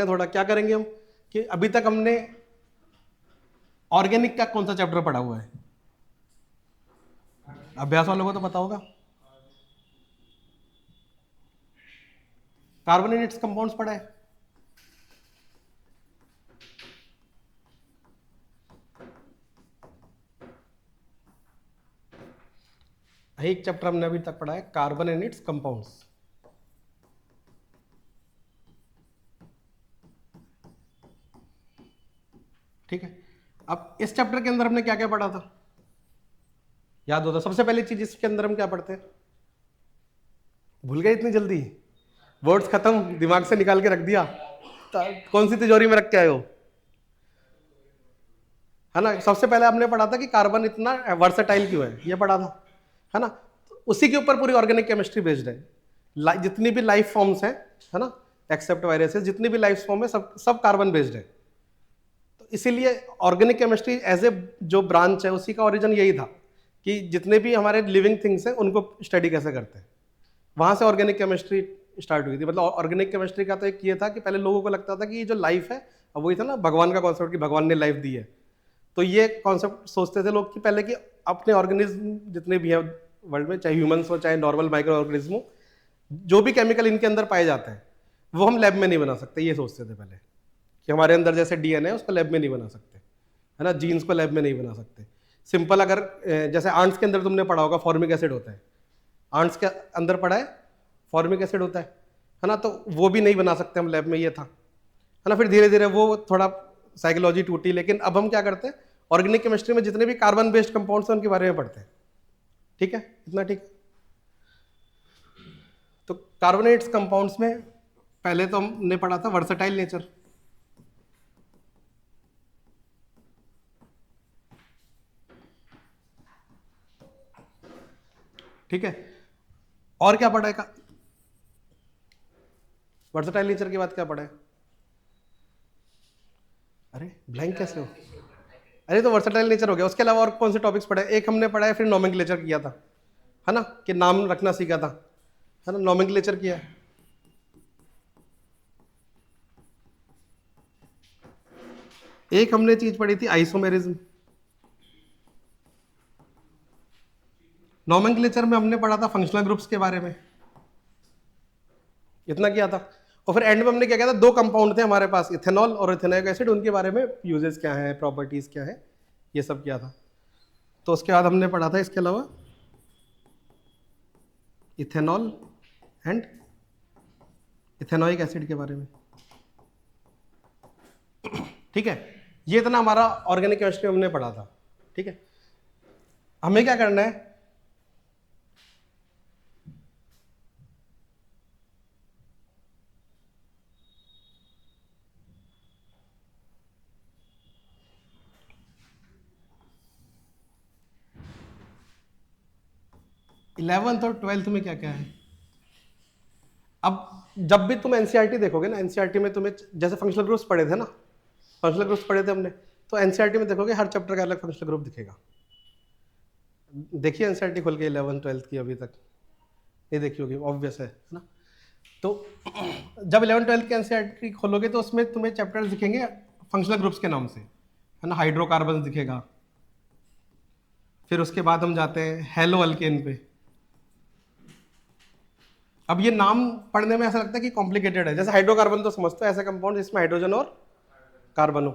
थोड़ा क्या करेंगे हम कि अभी तक हमने ऑर्गेनिक का कौन सा चैप्टर पढ़ा हुआ है? अभ्यास वालों को तो पता होगा। कार्बोनेट्स कंपाउंड्स पढ़ा है? एक चैप्टर हमने अभी तक पढ़ा है, कार्बन एंड इट्स कंपाउंड्स। ठीक है, अब इस चैप्टर के अंदर हमने क्या क्या पढ़ा था, याद होता? सबसे पहली चीज इसके अंदर हम क्या पढ़ते हैं? भूल गए इतनी जल्दी? वर्ड्स खत्म, दिमाग से निकाल के रख दिया? कौन सी तिजोरी में रख के आए हो? है ना, सबसे पहले हमने पढ़ा था कि कार्बन इतना वर्सेटाइल क्यों है, ये पढ़ा था, है ना? तो उसी के ऊपर पूरी ऑर्गेनिक केमिस्ट्री बेस्ड है। जितनी भी लाइफ फॉर्म्स हैं, है ना, एक्सेप्ट वायरसेस, जितनी भी लाइफ फॉर्म है सब सब कार्बन बेस्ड है। तो इसीलिए ऑर्गेनिक केमिस्ट्री एज ए जो ब्रांच है उसी का ओरिजिन यही था कि जितने भी हमारे लिविंग थिंग्स हैं उनको स्टडी कैसे करते हैं। वहां से ऑर्गेनिक केमिस्ट्री स्टार्ट हुई थी। मतलब ऑर्गेनिक केमिस्ट्री का तो एक ये था कि पहले लोगों को लगता था कि ये जो लाइफ है, अब वही था ना भगवान का कॉन्सेप्ट कि भगवान ने लाइफ दी है। तो ये कॉन्सेप्ट सोचते थे लोग कि पहले कि अपने ऑर्गेनिज्म जितने भी हैं वर्ल्ड में, चाहे ह्यूमंस हो चाहे नॉर्मल माइक्रो ऑर्गेनिज्म हो, जो भी केमिकल इनके अंदर पाए जाते हैं वो हम लैब में नहीं बना सकते, ये सोचते थे पहले कि हमारे अंदर जैसे डीएनए उसको लैब में नहीं बना सकते, है ना, जीन्स को लैब में नहीं बना सकते। सिंपल अगर जैसे आंट्स के अंदर तुमने पढ़ा होगा फॉर्मिक एसिड होता है, आंट्स के अंदर पढ़ा है फॉर्मिक एसिड होता है ना, तो वो भी नहीं बना सकते हम लैब में, ये था, है ना। फिर धीरे धीरे वो थोड़ा साइकोलॉजी टूटी, लेकिन अब हम क्या करते हैं ऑर्गेनिक केमिस्ट्री में जितने भी कार्बन बेस्ड कंपाउंड्स हैं उनके बारे में पढ़ते हैं। ठीक है, इतना ठीक। तो कार्बोनेट्स कंपाउंड्स में पहले तो हमने पढ़ा था वर्सेटाइल नेचर। ठीक है, और क्या पढ़ा है का वर्सेटाइल नेचर के बाद क्या पढ़ा है? अरे ब्लैंक कैसे हो? अरे तो वर्सेटाइल नेचर हो गया, उसके अलावा और कौन से टॉपिक्स पढ़े? एक हमने पढ़ा है, फिर नोमेनक्लेचर किया था, है ना, कि नाम रखना सीखा था, है ना, नोमेनक्लेचर किया। एक हमने चीज पढ़ी थी आइसोमेरिज्म। नोमेनक्लेचर में हमने पढ़ा था फंक्शनल ग्रुप्स के बारे में, इतना किया था। और फिर एंड में हमने क्या किया था, दो कंपाउंड थे हमारे पास, इथेनॉल और इथेनोइक एसिड, उनके बारे में यूजेस क्या है, प्रॉपर्टीज क्या है, ये सब किया था। तो उसके बाद हमने पढ़ा था इसके अलावा इथेनॉल एंड इथेनोइक एसिड के बारे में। ठीक है, ये इतना हमारा ऑर्गेनिक केमिस्ट्री हमने पढ़ा था। ठीक है, हमें क्या करना है, इलेवेंथ और ट्वेल्थ में क्या क्या है? अब जब भी तुम एनसीईआरटी देखोगे ना, एनसीईआरटी में तुम्हें जैसे फंक्शनल ग्रुप्स पढ़े थे ना, फंक्शनल ग्रुप्स पढ़े थे हमने, तो एनसीईआरटी में देखोगे हर चैप्टर का अलग फंक्शनल ग्रुप दिखेगा। देखिए एनसीईआरटी खोल के 11th 12th की, अभी तक नहीं देखी होगी, ऑब्वियस है ना। तो जब 11th 12th के एनसीईआरटी खोलोगे तो उसमें तुम्हें चैप्टर्स दिखेंगे फंक्शनल ग्रुप्स के नाम से, है ना। हाइड्रोकार्बन दिखेगा, फिर उसके बाद हम जाते हैं हेलो अल्केन पे। अब ये नाम पढ़ने में ऐसा लगता है कि कॉम्प्लिकेटेड है, जैसे हाइड्रोकार्बन तो समझते हो ऐसे कंपाउंड जिसमें हाइड्रोजन और कार्बन हो,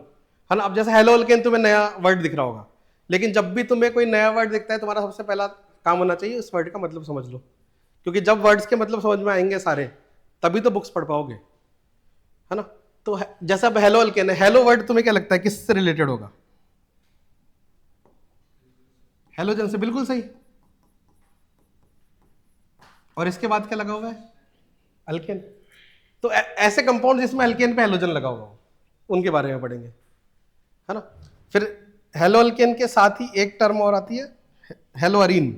है ना। अब जैसे हेलो अल्केन तुम्हें नया वर्ड दिख रहा होगा, लेकिन जब भी तुम्हें कोई नया वर्ड दिखता है तुम्हारा सबसे पहला काम होना चाहिए उस वर्ड का मतलब समझ लो, क्योंकि जब वर्ड्स के मतलब समझ में आएंगे सारे तभी तो बुक्स पढ़ पाओगे, है ना। तो जैसे अब हेलो अल्केन है, हेलो वर्ड तुम्हें क्या लगता है किससे रिलेटेड होगा? हेलोजन से, बिल्कुल सही। और इसके बाद क्या लगा हुआ है? अल्केन। तो ऐसे कंपाउंड जिसमें अल्केन पे हेलोजन लगा हुआ हो उनके बारे में पढ़ेंगे, है ना। फिर हेलो अल्केन के साथ ही एक टर्म और आती है hello Areen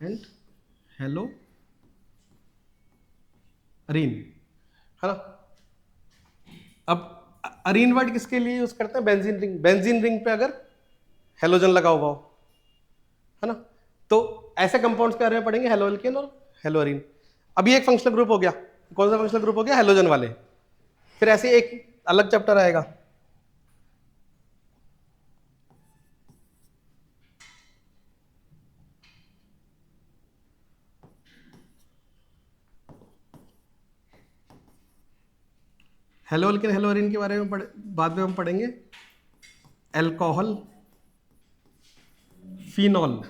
and hello Areen, है ना। अब अरीन वर्ड किसके लिए यूज करते हैं? बेंजीन रिंग, बेंजीन रिंग पे अगर हेलोजन लगा हुआ हो, है ना। तो ऐसे कंपाउंड्स के बारे में पढ़ेंगे, हेलो अल्केन और हेलो अरीन। अब ये एक फंक्शनल ग्रुप हो गया, कौन सा फंक्शनल ग्रुप हो गया? हेलोजन वाले। फिर ऐसे एक अलग चैप्टर आएगा, हेलोल्केन हेलोरिन के बारे में बाद में हम पढ़ेंगे, alcohol, phenol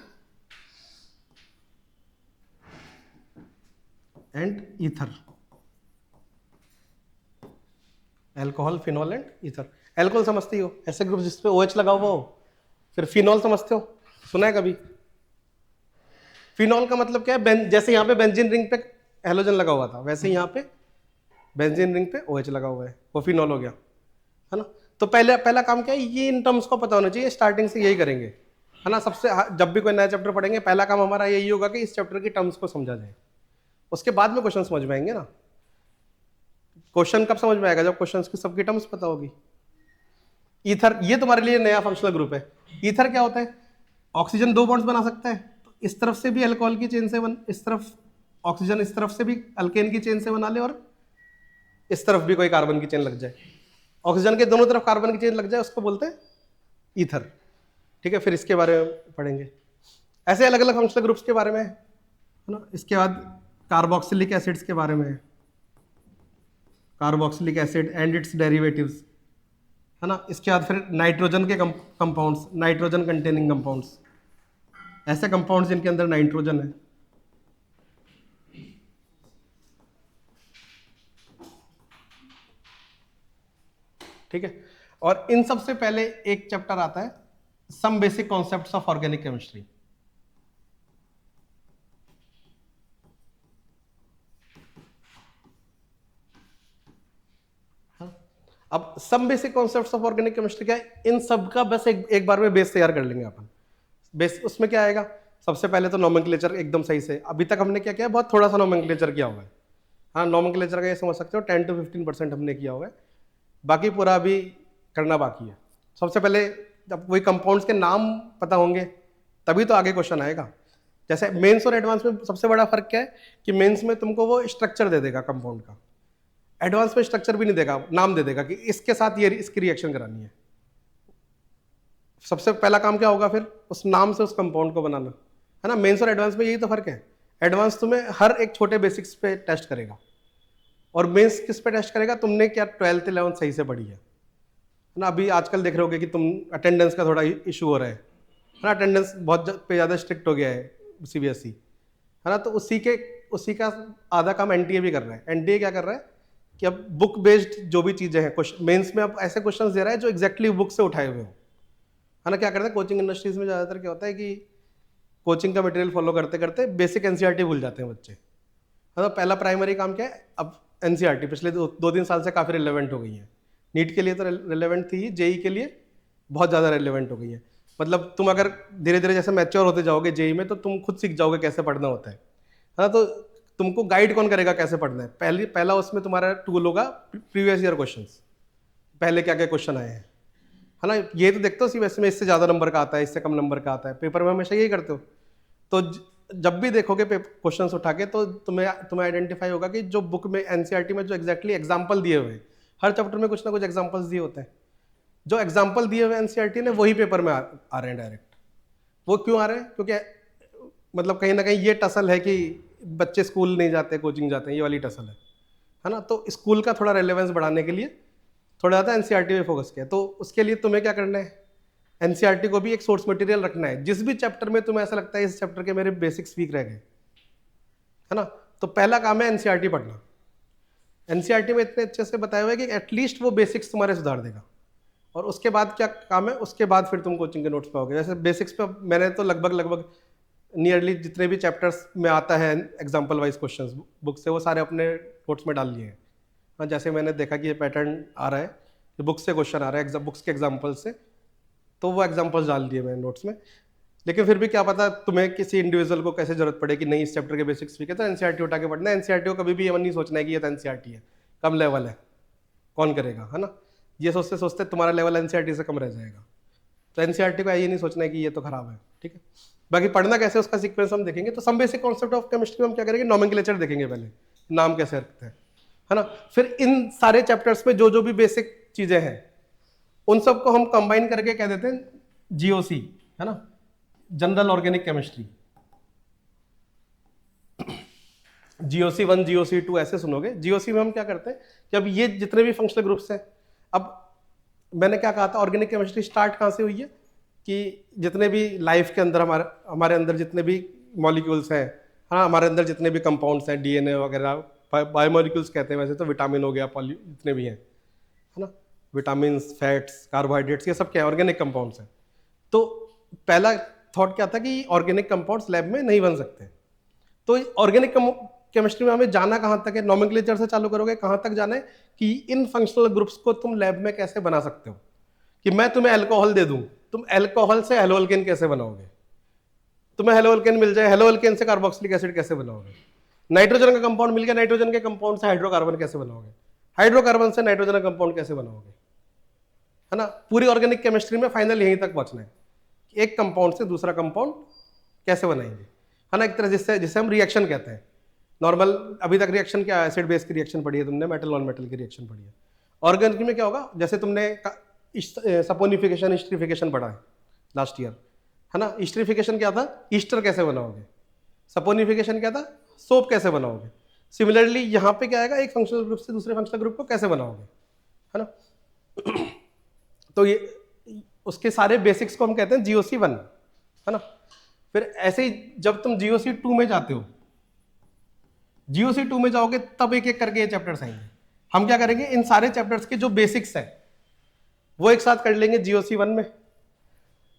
and ether. Alcohol, phenol and ether. Alcohol समझती हो, ऐसे ग्रुप जिसपे OH लगा हुआ हो। फिर फिनॉल समझते हो, सुना है कभी? फिनॉल का मतलब क्या है? जैसे यहाँ पे बेंजीन रिंग पे हेलोजन लगा हुआ था, वैसे यहाँ पे बेंजीन रिंग पे OH लगा हुआ है, वो फिनॉल हो गया, है ना। तो पहला काम क्या है, ये इन टर्म्स को पता होना चाहिए, स्टार्टिंग से यही करेंगे, है ना। जब भी कोई नया चैप्टर पढ़ेंगे, पहला काम हमारा यही होगा कि इस चैप्टर की टर्म्स को समझा जाए। उसके बाद में क्वेश्चन समझ में आएंगे ना। क्वेश्चन कब समझ में आएगा? जब क्वेश्चन की सबकी टर्म्स पता होगी। ईथर, ये तुम्हारे लिए नया फंक्शनल ग्रुप है। ईथर क्या होता है? ऑक्सीजन 2 बॉन्ड्स बना सकता है, तो इस तरफ से भी अल्कोहल की चेन से इस तरफ ऑक्सीजन, इस तरफ से भी अल्केन की चेन से बना ले, और इस तरफ भी कोई कार्बन की चेन लग जाए, ऑक्सीजन के दोनों तरफ कार्बन की चेन लग जाए, उसको बोलते हैं ईथर। ठीक है, फिर इसके बारे में पढ़ेंगे, ऐसे अलग अलग फंक्शनल ग्रुप्स के बारे में, है ना। इसके बाद कार्बोक्सिलिक एसिड्स के बारे में है, carboxylic acid and it's derivatives, है ना। इसके बाद फिर नाइट्रोजन के कंपाउंड्स, नाइट्रोजन कंटेनिंग कंपाउंड्स, ऐसे कंपाउंड्स जिनके अंदर नाइट्रोजन है। ठीक है, और इन सबसे पहले एक चैप्टर आता है, some basic concepts of organic chemistry. अब some basic concepts of organic chemistry क्या है? इन सब का बस एक बार में बेस तैयार कर लेंगे अपन। बेस उसमें क्या आएगा? सबसे पहले तो नोमेनक्लेचर एकदम सही से, अभी तक हमने क्या किया, बहुत थोड़ा सा नोमेनक्लेचर किया हुआ है। हाँ, नोमेनक्लेचर का ये समझ सकते हो 10 to 15% हमने किया हुआ है, बाकी पूरा अभी करना बाकी है। सबसे पहले जब वही कंपाउंड्स के नाम पता होंगे तभी तो आगे क्वेश्चन आएगा। जैसे मेंस और एडवांस में सबसे बड़ा फर्क क्या है कि मेंस में तुमको वो स्ट्रक्चर दे देगा कंपाउंड का, एडवांस में स्ट्रक्चर भी नहीं देगा, नाम दे देगा कि इसके साथ ये इसकी रिएक्शन करानी है। सबसे पहला काम क्या होगा फिर? उस नाम से उस कंपाउंड को बनाना, है ना। मेंस और एडवांस में यही तो फर्क है। एडवांस तुम्हें हर एक छोटे बेसिक्स पे टेस्ट करेगा, और मेंस किस पे टेस्ट करेगा? तुमने क्या 12th 11th सही से पढ़ी है ना। अभी आजकल देख रहे होगे कि तुम अटेंडेंस का थोड़ा इशू हो रहा है ना, अटेंडेंस बहुत पे ज़्यादा स्ट्रिक्ट हो गया है CBSE, है ना। तो उसी का आधा काम NTA भी कर रहा है। NTA क्या कर रहा है कि अब बुक बेस्ड जो भी चीज़ें हैं, मेंस में अब ऐसे क्वेश्चंस दे रहा है जो एग्जैक्टली बुक से उठाए हुए हो, है ना। क्या करते हैं कोचिंग इंडस्ट्रीज में ज़्यादातर क्या होता है कि कोचिंग का मटेरियल फॉलो करते करते बेसिक NCERT भूल जाते हैं बच्चे, है ना। पहला प्राइमरी काम क्या है? अब NCERT पिछले 2-3 साल से काफ़ी रिलेवेंट हो गई है। नीट के लिए तो रिलेवेंट थी, JEE के लिए बहुत ज़्यादा रिलेवेंट हो गई है। मतलब तुम अगर धीरे धीरे जैसे मैच्योर होते जाओगे JEE में, तो तुम खुद सीख जाओगे कैसे पढ़ना होता है ना। तो तुमको गाइड कौन करेगा कैसे पढ़ना है? पहला उसमें तुम्हारा टूल होगा प्रीवियस ईयर क्वेश्चंस, पहले क्या क्या क्वेश्चन आए हैं, है ना। ये तो देखते हो CBSE में इससे ज़्यादा नंबर का आता है, इससे कम नंबर का आता है, पेपर में हमेशा यही करते हो। तो जब भी देखोगे क्वेश्चन उठा के, तो तुम्हें आइडेंटिफाई होगा कि जो बुक में NCERT में जो एग्जैक्टली एग्जाम्पल दिए हुए हैं, हर चैप्टर में कुछ ना कुछ एग्जाम्पल्स दिए होते हैं, जो एग्जाम्पल दिए हुए NCERT ने वही पेपर में आ रहे हैं डायरेक्ट। वो क्यों आ रहे हैं? क्योंकि मतलब कहीं ना कहीं ये टसल है कि बच्चे स्कूल नहीं जाते, कोचिंग जाते हैं, ये वाली टसल है ना। तो स्कूल का थोड़ा रेलेवेंस बढ़ाने के लिए थोड़ा ज़्यादा NCERT पे फोकस किया। तो उसके लिए तुम्हें क्या करना है? NCERT को भी एक सोर्स मटेरियल रखना है। जिस भी चैप्टर में तुम्हें ऐसा लगता है इस चैप्टर के मेरे बेसिक्स वीक रह गए, है ना, तो पहला काम है NCERT पढ़ना। NCERT में इतने अच्छे से बताया हुआ है कि एटलीस्ट वो बेसिक्स तुम्हारे सुधार देगा। और उसके बाद क्या काम है? उसके बाद फिर तुम कोचिंग के नोट्स पाओगे। जैसे बेसिक्स पे मैंने तो लगभग नियरली जितने भी चैप्टर्स में आता है एग्जाम्पल वाइज क्वेश्चंस बुक से, वो सारे अपने नोट्स में डाल लिए हैं। हाँ, जैसे मैंने देखा कि ये पैटर्न आ रहा है कि बुक से क्वेश्चन आ रहा है बुक्स के एग्जाम्पल से, तो वो एग्जाम्पल्स डाल दिए मैंने नोट्स में। लेकिन फिर भी क्या पता तुम्हें किसी इंडिविजुअल को कैसे जरूरत पड़े कि नहीं इस चैप्टर के बेसिक्स वीक है तो NCERT उठा के पढ़ना है। NCERT को कभी भी ये नहीं सोचना है कि ये तो NCERT है, कम लेवल है, कौन करेगा, है ना। ये सोचते सोचते तुम्हारा लेवल NCERT से कम रह जाएगा। तो NCERT को ये नहीं सोचना है कि ये तो खराब है, ठीक है। बाकी पढ़ना कैसे उसका सीक्वेंस हम देखेंगे। तो some basic concept of chemistry में हम क्या करेंगे? नोमेनक्लेचर देखेंगे, पहले नाम कैसे रखते हैं, है ना। फिर इन सारे चैप्टर्स में जो जो भी बेसिक चीजें हैं उन सबको हम कंबाइन करके कह देते हैं जीओसी, है ना, general organic chemistry. GOC 1, GOC 2 ऐसे सुनोगे। जीओसी में हम क्या करते हैं कि अब ये जितने भी फंक्शनल ग्रुप्स हैं, अब मैंने क्या कहा था, ऑर्गेनिक केमिस्ट्री स्टार्ट कहाँ से हुई है कि जितने भी लाइफ के अंदर हमारे अंदर जितने भी मॉलिक्यूल्स हैं, हाँ, हमारे अंदर जितने भी कंपाउंड्स हैं, डीएनए वगैरह, बायोमोलिक्यूल्स कहते हैं वैसे तो, विटामिन हो गया, पॉली, जितने भी हैं, है ना, विटामिन, फैट्स, कार्बोहाइड्रेट्स, ये सब क्या है, ऑर्गेनिक कंपाउंड्स हैं। तो पहला थॉट क्या था कि ऑर्गेनिक कंपाउंड्स लैब में नहीं बन सकते। तो ऑर्गेनिक केमिस्ट्री में हमें जाना कहाँ तक है, नॉमेनक्लेचर से चालू करोगे, कहाँ तक जाना है कि इन फंक्शनल ग्रुप्स को तुम लैब में कैसे बना सकते हो। कि मैं तुम्हें अल्कोहल दे दूं, तुम अल्कोहल से हेलोअल्केन कैसे बनाओगे, तुम्हें हेलोअल्केन मिल जाए, हेलोअल्केन से कार्बोक्सिलिक एसिड कैसे बनाओगे, नाइट्रोजन का कंपाउंड मिल गया, नाइट्रोजन के कंपाउंड से हाइड्रोकार्बन कैसे बनाओगे, हाइड्रोकार्बन से नाइट्रोजन का कंपाउंड कैसे बनाओगे, है ना। पूरी ऑर्गेनिक केमिस्ट्री में फाइनल यहीं तक पहुंचना है, एक कंपाउंड से दूसरा कंपाउंड कैसे बनाएंगे, है ना। एक तरह जिससे हम रिएक्शन कहते हैं। नॉर्मल अभी तक रिएक्शन क्या, एसिड बेस की रिएक्शन पढ़ी है तुमने, मेटल नॉन मेटल की रिएक्शन पढ़ी है। ऑर्गेनिक में क्या होगा, जैसे तुमने सपोनिफिकेशन, हिस्ट्रीफिकेशन पढ़ा है लास्ट ईयर, है ना। हिस्ट्रीफिकेशन क्या था, ईस्टर कैसे बनाओगे, सपोनिफिकेशन क्या था, सोप कैसे बनाओगे। सिमिलरली यहाँ पे क्या आएगा, एक फंक्शनल ग्रुप से दूसरे फंक्शनल ग्रुप को कैसे बनाओगे, है ना। तो ये उसके सारे बेसिक्स को हम कहते हैं जीओसी 1, है ना। फिर ऐसे ही जब तुम जीओसी 2 में जाते हो, जीओसी 2 में जाओगे तब एक एक करके ये चैप्टर्स आएंगे। हम क्या करेंगे, इन सारे चैप्टर्स के जो बेसिक्स हैं वो एक साथ कर लेंगे जीओसी 1 में,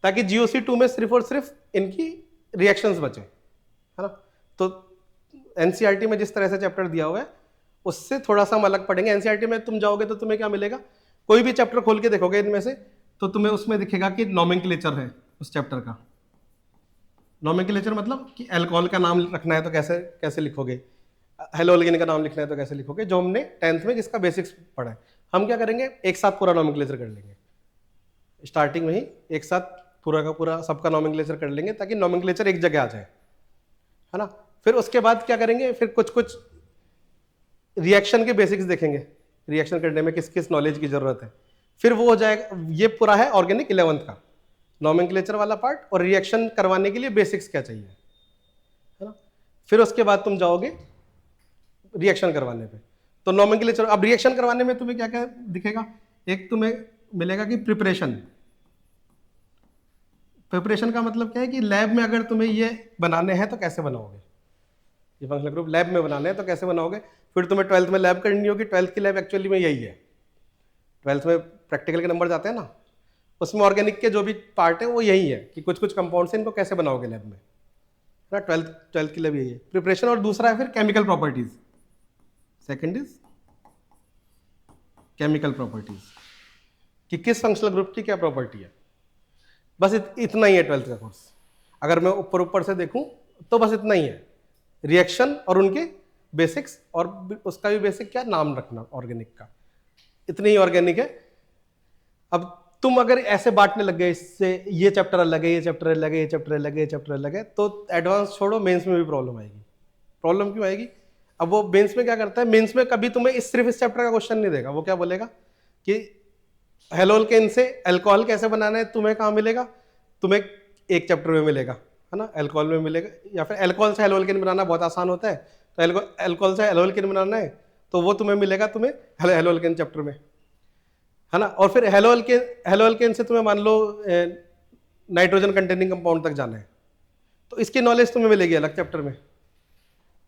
ताकि जीओसी 2 में सिर्फ और सिर्फ इनकी रिएक्शंस बचे, है ना। तो एनसीईआरटी में जिस तरह से चैप्टर दिया हुआ है उससे थोड़ा सा हम अलग पढ़ेंगे। एनसीईआरटी में तुम जाओगे तो तुम्हें क्या मिलेगा, कोई भी चैप्टर खोल के देखोगे इनमें से तो तुम्हें उसमें दिखेगा कि नॉमेनक्लेचर है उस चैप्टर का। नॉमेनक्लेचर मतलब कि अल्कोहल का नाम रखना है तो कैसे कैसे लिखोगे, हेलोअल्केन का नाम लिखना है तो कैसे लिखोगे, जो हमने 10th में जिसका बेसिक्स पढ़ा है। हम क्या करेंगे, एक साथ पूरा नॉमेनक्लेचर कर लेंगे, स्टार्टिंग में ही एक साथ पूरा का पूरा सबका नॉमेनक्लेचर कर लेंगे ताकि नॉमेनक्लेचर एक जगह आ जाए, है ना। फिर उसके बाद क्या करेंगे, फिर कुछ कुछ रिएक्शन के बेसिक्स देखेंगे, रिएक्शन करने में किस किस नॉलेज की जरूरत है। फिर वो हो जाएगा, ये पूरा है ऑर्गेनिक 11th का नॉमेनक्लेचर वाला पार्ट, और रिएक्शन करवाने के लिए बेसिक्स क्या चाहिए, है ना। फिर उसके बाद तुम जाओगे रिएक्शन करवाने पे। तो नॉमेनक्लेचर, अब रिएक्शन करवाने में तुम्हें क्या क्या दिखेगा, एक तुम्हें मिलेगा कि प्रिपरेशन। प्रिपरेशन का मतलब क्या है कि लैब में अगर तुम्हें ये बनाने हैं तो कैसे बनाओगे, ये फंक्शनल ग्रुप लैब में बनाने हैं तो कैसे बनाओगे। फिर तुम्हें 12th में लैब करनी होगी, 12th की लैब एक्चुअली में यही है, 12th में प्रैक्टिकल के नंबर जाते हैं ना, उसमें ऑर्गेनिक के जो भी पार्ट है वो यही है कि कुछ कुछ कंपाउंड्स हैं, इनको कैसे बनाओगे लैब में, है ना। 12th की लैब यही है, प्रिपरेशन। और दूसरा है फिर chemical properties, second is chemical properties, कि किस फंक्शनल ग्रुप की क्या प्रॉपर्टी है। बस इतना ही है 12th का कोर्स। अगर मैं ऊपर ऊपर से देखूं तो बस इतना ही है, रिएक्शन और उनके बेसिक्स, और उसका भी बेसिक क्या, नाम रखना ऑर्गेनिक का, इतनी ही ऑर्गेनिक है। अब तुम अगर ऐसे बांटने लग गए, इससे ये चैप्टर अलग है, ये चैप्टर अलग है, ये चैप्टर अलग है, ये चैप्टर अलग है, तो एडवांस छोड़ो, मेंस में भी प्रॉब्लम आएगी। प्रॉब्लम क्यों आएगी, अब वो मेंस में क्या करता है, मेंस में कभी तुम्हें सिर्फ इस चैप्टर का क्वेश्चन नहीं देगा। वो क्या बोलेगा कि हेलोअल्केन से अल्कोहल कैसे बनाना है, तुम्हें कहाँ मिलेगा, तुम्हें एक चैप्टर में मिलेगा, है ना, अल्कोहल में मिलेगा। या फिर अल्कोहल से हेलोअल्केन बनाना बहुत आसान होता है, तो अल्कोहल से हेलोअल्केन बनाना है तो वो तुम्हें मिलेगा, तुम्हें हेलोअल्केन चैप्टर में, है ना। और फिर हेलोअल्केन से तुम्हें मान लो नाइट्रोजन कंटेनिंग कंपाउंड तक जाना है, तो इसकी नॉलेज तुम्हें मिलेगी अलग चैप्टर में।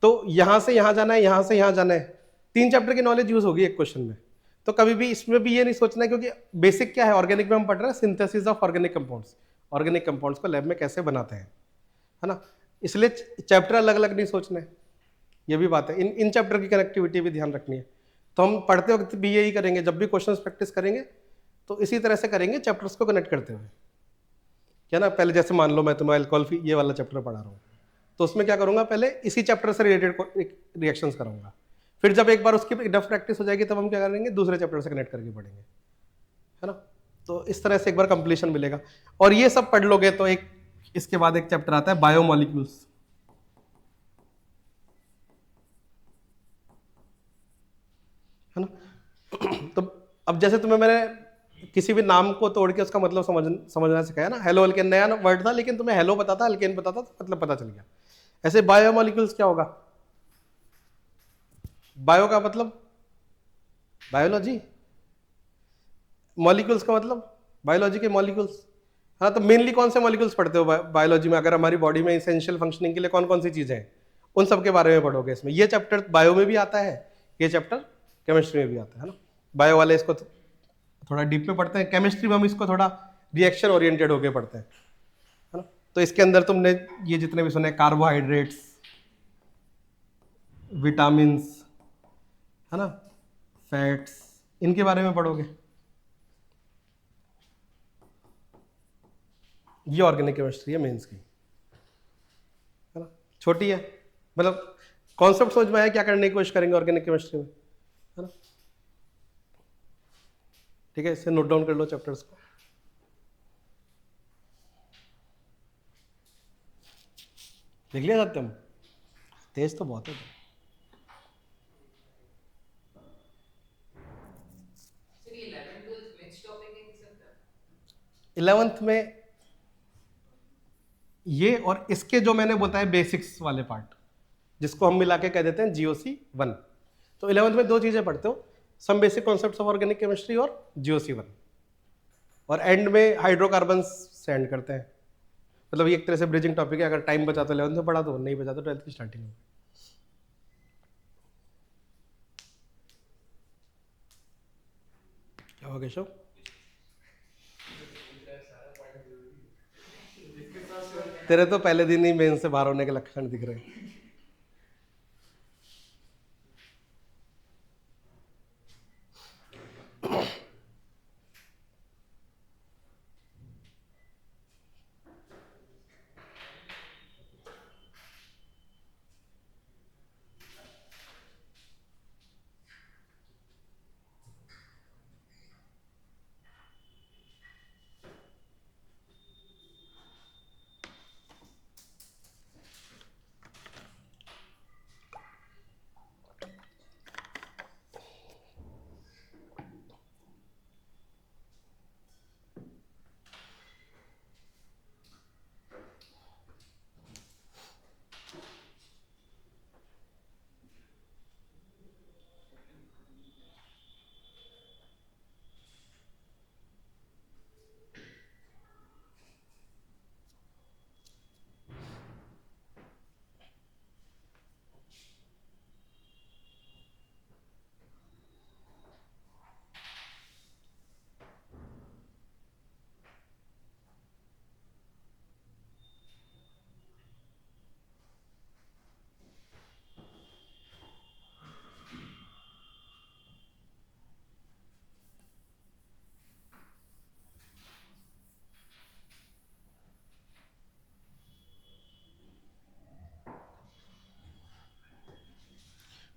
तो यहां से यहां जाना है, यहां से यहां जाना है, 3 चैप्टर की नॉलेज यूज होगी एक क्वेश्चन में। तो कभी भी इसमें भी ये नहीं सोचना है, क्योंकि बेसिक क्या है ऑर्गेनिक में हम पढ़ रहे हैं, synthesis of organic compounds, organic compounds को लैब में कैसे बनाते हैं, है ना। इसलिए चैप्टर अलग अलग नहीं सोचने, ये भी बात है। इन चैप्टर की कनेक्टिविटी भी ध्यान रखनी है। तो हम पढ़ते वक्त भी यही करेंगे, जब भी क्वेश्चंस प्रैक्टिस करेंगे तो इसी तरह से करेंगे, चैप्टर्स को कनेक्ट करते हुए, क्या ना। पहले जैसे मान लो मैं तुम्हें अल्कोहल ये वाला चैप्टर पढ़ा रहा हूँ, तो उसमें क्या करूंगा, पहले इसी चैप्टर से रिलेटेड रिएक्शंस कराऊंगा। फिर जब एक बार उसकी इनफ प्रैक्टिस हो जाएगी तब हम क्या करेंगे, दूसरे चैप्टर से कनेक्ट करके पढ़ेंगे, है ना। तो इस तरह से एक बार कंप्लीशन मिलेगा। और ये सब पढ़ लोगे तो एक इसके बाद एक चैप्टर आता है बायोमोलिक्यूल्स। अब जैसे तुम्हें मैंने किसी भी नाम को तोड़ के उसका मतलब समझना सिखाया ना, हेलो अल्केन नया वर्ड था लेकिन तुम्हें हेलो पता था, अल्केन पता था, तो मतलब पता चल गया। ऐसे बायोमोलिक्यूल्स क्या होगा? बायो का मतलब बायोलॉजी, मॉलिक्यूल्स का मतलब बायोलॉजी के मॉलिक्यूल्स। हाँ, तो मेनली कौन से मॉलिक्यूल्स पढ़ते हो बायोलॉजी में? अगर हमारी बॉडी में इसेंशियल फंक्शनिंग के लिए कौन कौन सी चीजें हैं, उन सब के बारे में पढ़ोगे इसमें। ये चैप्टर बायो में भी आता है, ये चैप्टर केमिस्ट्री में भी आता है ना। बायो वाले इसको थोड़ा डीप में पढ़ते हैं, केमिस्ट्री में हम इसको थोड़ा रिएक्शन ओरिएंटेड होके पढ़ते हैं, है ना। तो इसके अंदर तुमने ये जितने भी सुने, कार्बोहाइड्रेट्स, विटामिन, है ना, फैट्स, इनके बारे में पढ़ोगे। ये ऑर्गेनिक केमिस्ट्री है मेंस की, है ना। छोटी है, मतलब कॉन्सेप्ट समझ में आया क्या करने की कोशिश करेंगे ऑर्गेनिक केमिस्ट्री में, है ना। ठीक है, इसे नोट डाउन कर लो चैप्टर्स को। देख लिया सत्यम? तेज तो बहुत है। 11th में ये और इसके जो मैंने बताया बेसिक्स वाले पार्ट, जिसको हम मिला के कह देते हैं जीओसी 1। तो 11th में दो चीजें पढ़ते हो, some basic concepts of organic chemistry और जीओसी 1, और एंड में हाइड्रोकार्बन्स से एंड करते हैं। मतलब ये एक तरह से ब्रिजिंग टॉपिक है, अगर टाइम बचा तो 11th में पढ़ा दो, नहीं बचा तो 12th की स्टार्टिंग में। क्या हो केशव? तेरे तो पहले दिन ही मेन से बाहर होने के लक्षण दिख रहे हैं।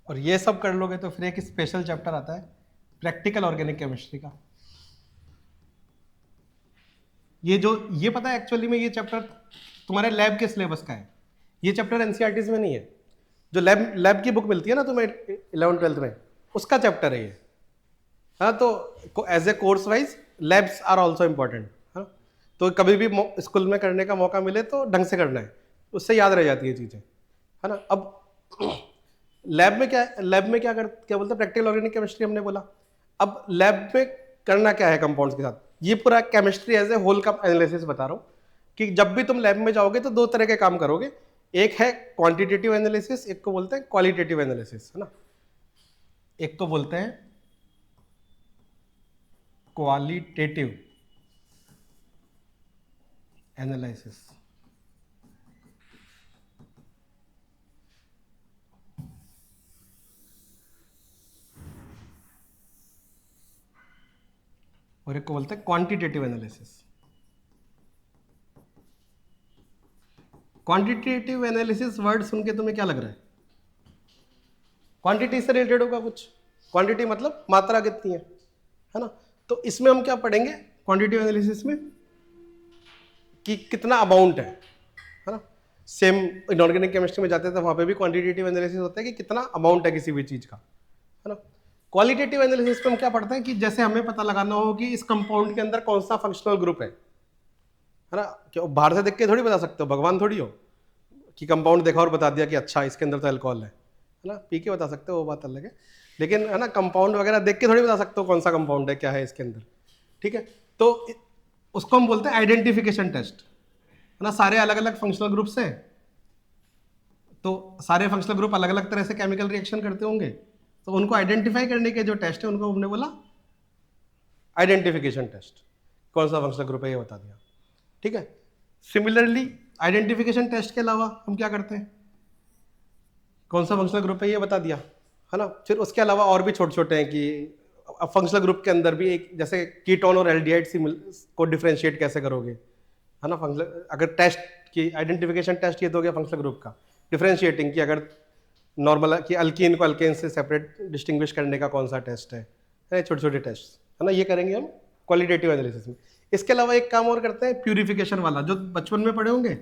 और ये सब कर लोगे तो फिर एक स्पेशल चैप्टर आता है प्रैक्टिकल ऑर्गेनिक केमिस्ट्री का। ये पता है एक्चुअली में ये चैप्टर तुम्हारे लैब के सिलेबस का है। ये चैप्टर एनसीईआरटी में नहीं है। जो लैब की बुक मिलती है ना तुम्हें 11th-12th में, उसका चैप्टर है ये। हाँ, तो as a course wise labs are also important. हाँ, तो कभी भी स्कूल में करने का मौका मिले तो ढंग से करना है, उससे याद रह जाती है चीज़ें, है ना। अब लैब में क्या बोलते हैं, प्रैक्टिकल ऑर्गेनिक केमिस्ट्री हमने बोला। अब लैब में करना क्या है कंपाउंड्स के साथ, ये पूरा केमिस्ट्री एज ए होल का एनालिसिस बता रहा हूँ कि जब भी तुम लैब में जाओगे तो दो तरह के काम करोगे। एक है क्वांटिटेटिव एनालिसिस, एक को बोलते हैं क्वालिटेटिव एनालिसिस, है ना। एक को बोलते हैं क्वालिटेटिव एनालिसिस, और एक को बोलते हैं quantitative analysis. Quantitative analysis word सुन के तुम्हें क्या लग रहा है? क्वांटिटी से रिलेटेड होगा कुछ। क्वांटिटी मतलब मात्रा कितनी है ना। तो इसमें हम क्या पढ़ेंगे क्वांटिटेटिव एनालिसिस में, कि कितना अमाउंट है ना। सेम इनऑर्गेनिक केमिस्ट्री में जाते थे, वहां पे भी क्वांटिटेटिव एनालिसिस होता है कि कितना अमाउंट है किसी भी चीज का, है ना। क्वालिटेटिव एनालिसिस में हम क्या पढ़ते हैं कि जैसे हमें पता लगाना हो कि इस कंपाउंड के अंदर कौन सा फंक्शनल ग्रुप है ना, क्यों बाहर से देख के थोड़ी बता सकते हो, भगवान थोड़ी हो कि कंपाउंड देखा और बता दिया कि अच्छा इसके अंदर तो अल्कोहल है ना, पी के बता सकते हो, वो बात अलग है। लेकिन है ना, कंपाउंड वगैरह देख के थोड़ी बता सकते हो कौन सा कंपाउंड है, क्या है इसके अंदर, ठीक है। तो उसको हम बोलते हैं आइडेंटिफिकेशन टेस्ट, है ना। सारे अलग अलग फंक्शनल ग्रुप्स हैं, तो सारे फंक्शनल ग्रुप अलग अलग तरह से केमिकल रिएक्शन करते होंगे, तो उनको आइडेंटिफाई करने के जो टेस्ट है उनको हमने बोला आइडेंटिफिकेशन टेस्ट। कौन सा फंक्शनल ग्रुप है ये बता दिया, ठीक है। सिमिलरली आइडेंटिफिकेशन टेस्ट के अलावा हम क्या करते हैं, कौन सा फंक्शनल ग्रुप है ये बता दिया, है ना। फिर उसके अलावा और भी छोटे छोटे हैं कि फंक्शनल ग्रुप के अंदर भी एक, जैसे कीटोन और एल्डिहाइड को डिफरेंशिएट कैसे करोगे, है ना। फंक्शनल अगर टेस्ट की आइडेंटिफिकेशन टेस्ट ये तो हो गया फंक्शनल ग्रुप का। डिफरेंशिएटिंग की अगर नॉर्मल कि अल्कीन को अल्केन से सेपरेट डिस्टिंग्विश करने का कौन सा टेस्ट है, छोटे छोटे टेस्ट, है ना, ये करेंगे हम क्वालिटेटिव एनालिसिस में। इसके अलावा एक काम और करते हैं प्यूरिफिकेशन वाला, जो बचपन में पढ़े होंगे,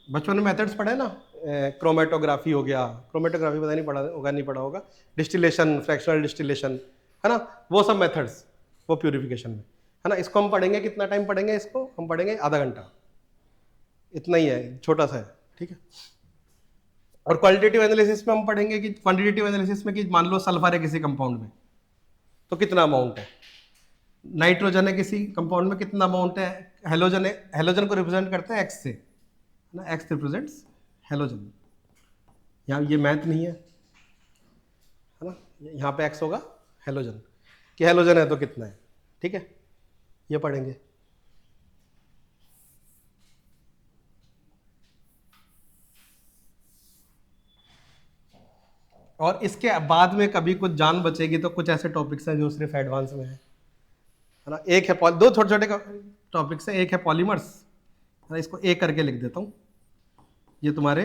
बचपन में मेथड्स पढ़े ना, क्रोमेटोग्राफी हो गया, क्रोमेटोग्राफी पता नहीं पढ़ा होगा, नहीं पढ़ा होगा, डिस्टिलेशन, फ्रैक्शनल डिस्टिलेशन, है ना, वो सब मेथड्स वो प्यूरिफिकेशन में, है ना। इसको हम पढ़ेंगे, कितना टाइम पढ़ेंगे इसको, हम पढ़ेंगे आधा घंटा, इतना ही है, छोटा सा है, ठीक है। और क्वालिटेटिव एनालिसिस में हम पढ़ेंगे कि क्वांटिटेटिव एनालिसिस में कि मान लो सल्फर है किसी कंपाउंड में तो कितना अमाउंट है, नाइट्रोजन है किसी कंपाउंड में कितना अमाउंट है, हेलोजन है, हेलोजन को रिप्रेजेंट करते हैं एक्स से, है ना, एक्स रिप्रेजेंट्स हेलोजन। यहाँ ये मैथ नहीं है ना, यहाँ पे एक्स होगा हेलोजन, कि हेलोजन है तो कितना है, ठीक है, ये पढ़ेंगे। और इसके बाद में कभी कुछ जान बचेगी तो कुछ ऐसे टॉपिक्स हैं जो सिर्फ एडवांस में है ना। एक है दो छोटे छोटे टॉपिक्स हैं, एक है पॉलीमर्स, है ना, इसको एक करके लिख देता हूँ, ये तुम्हारे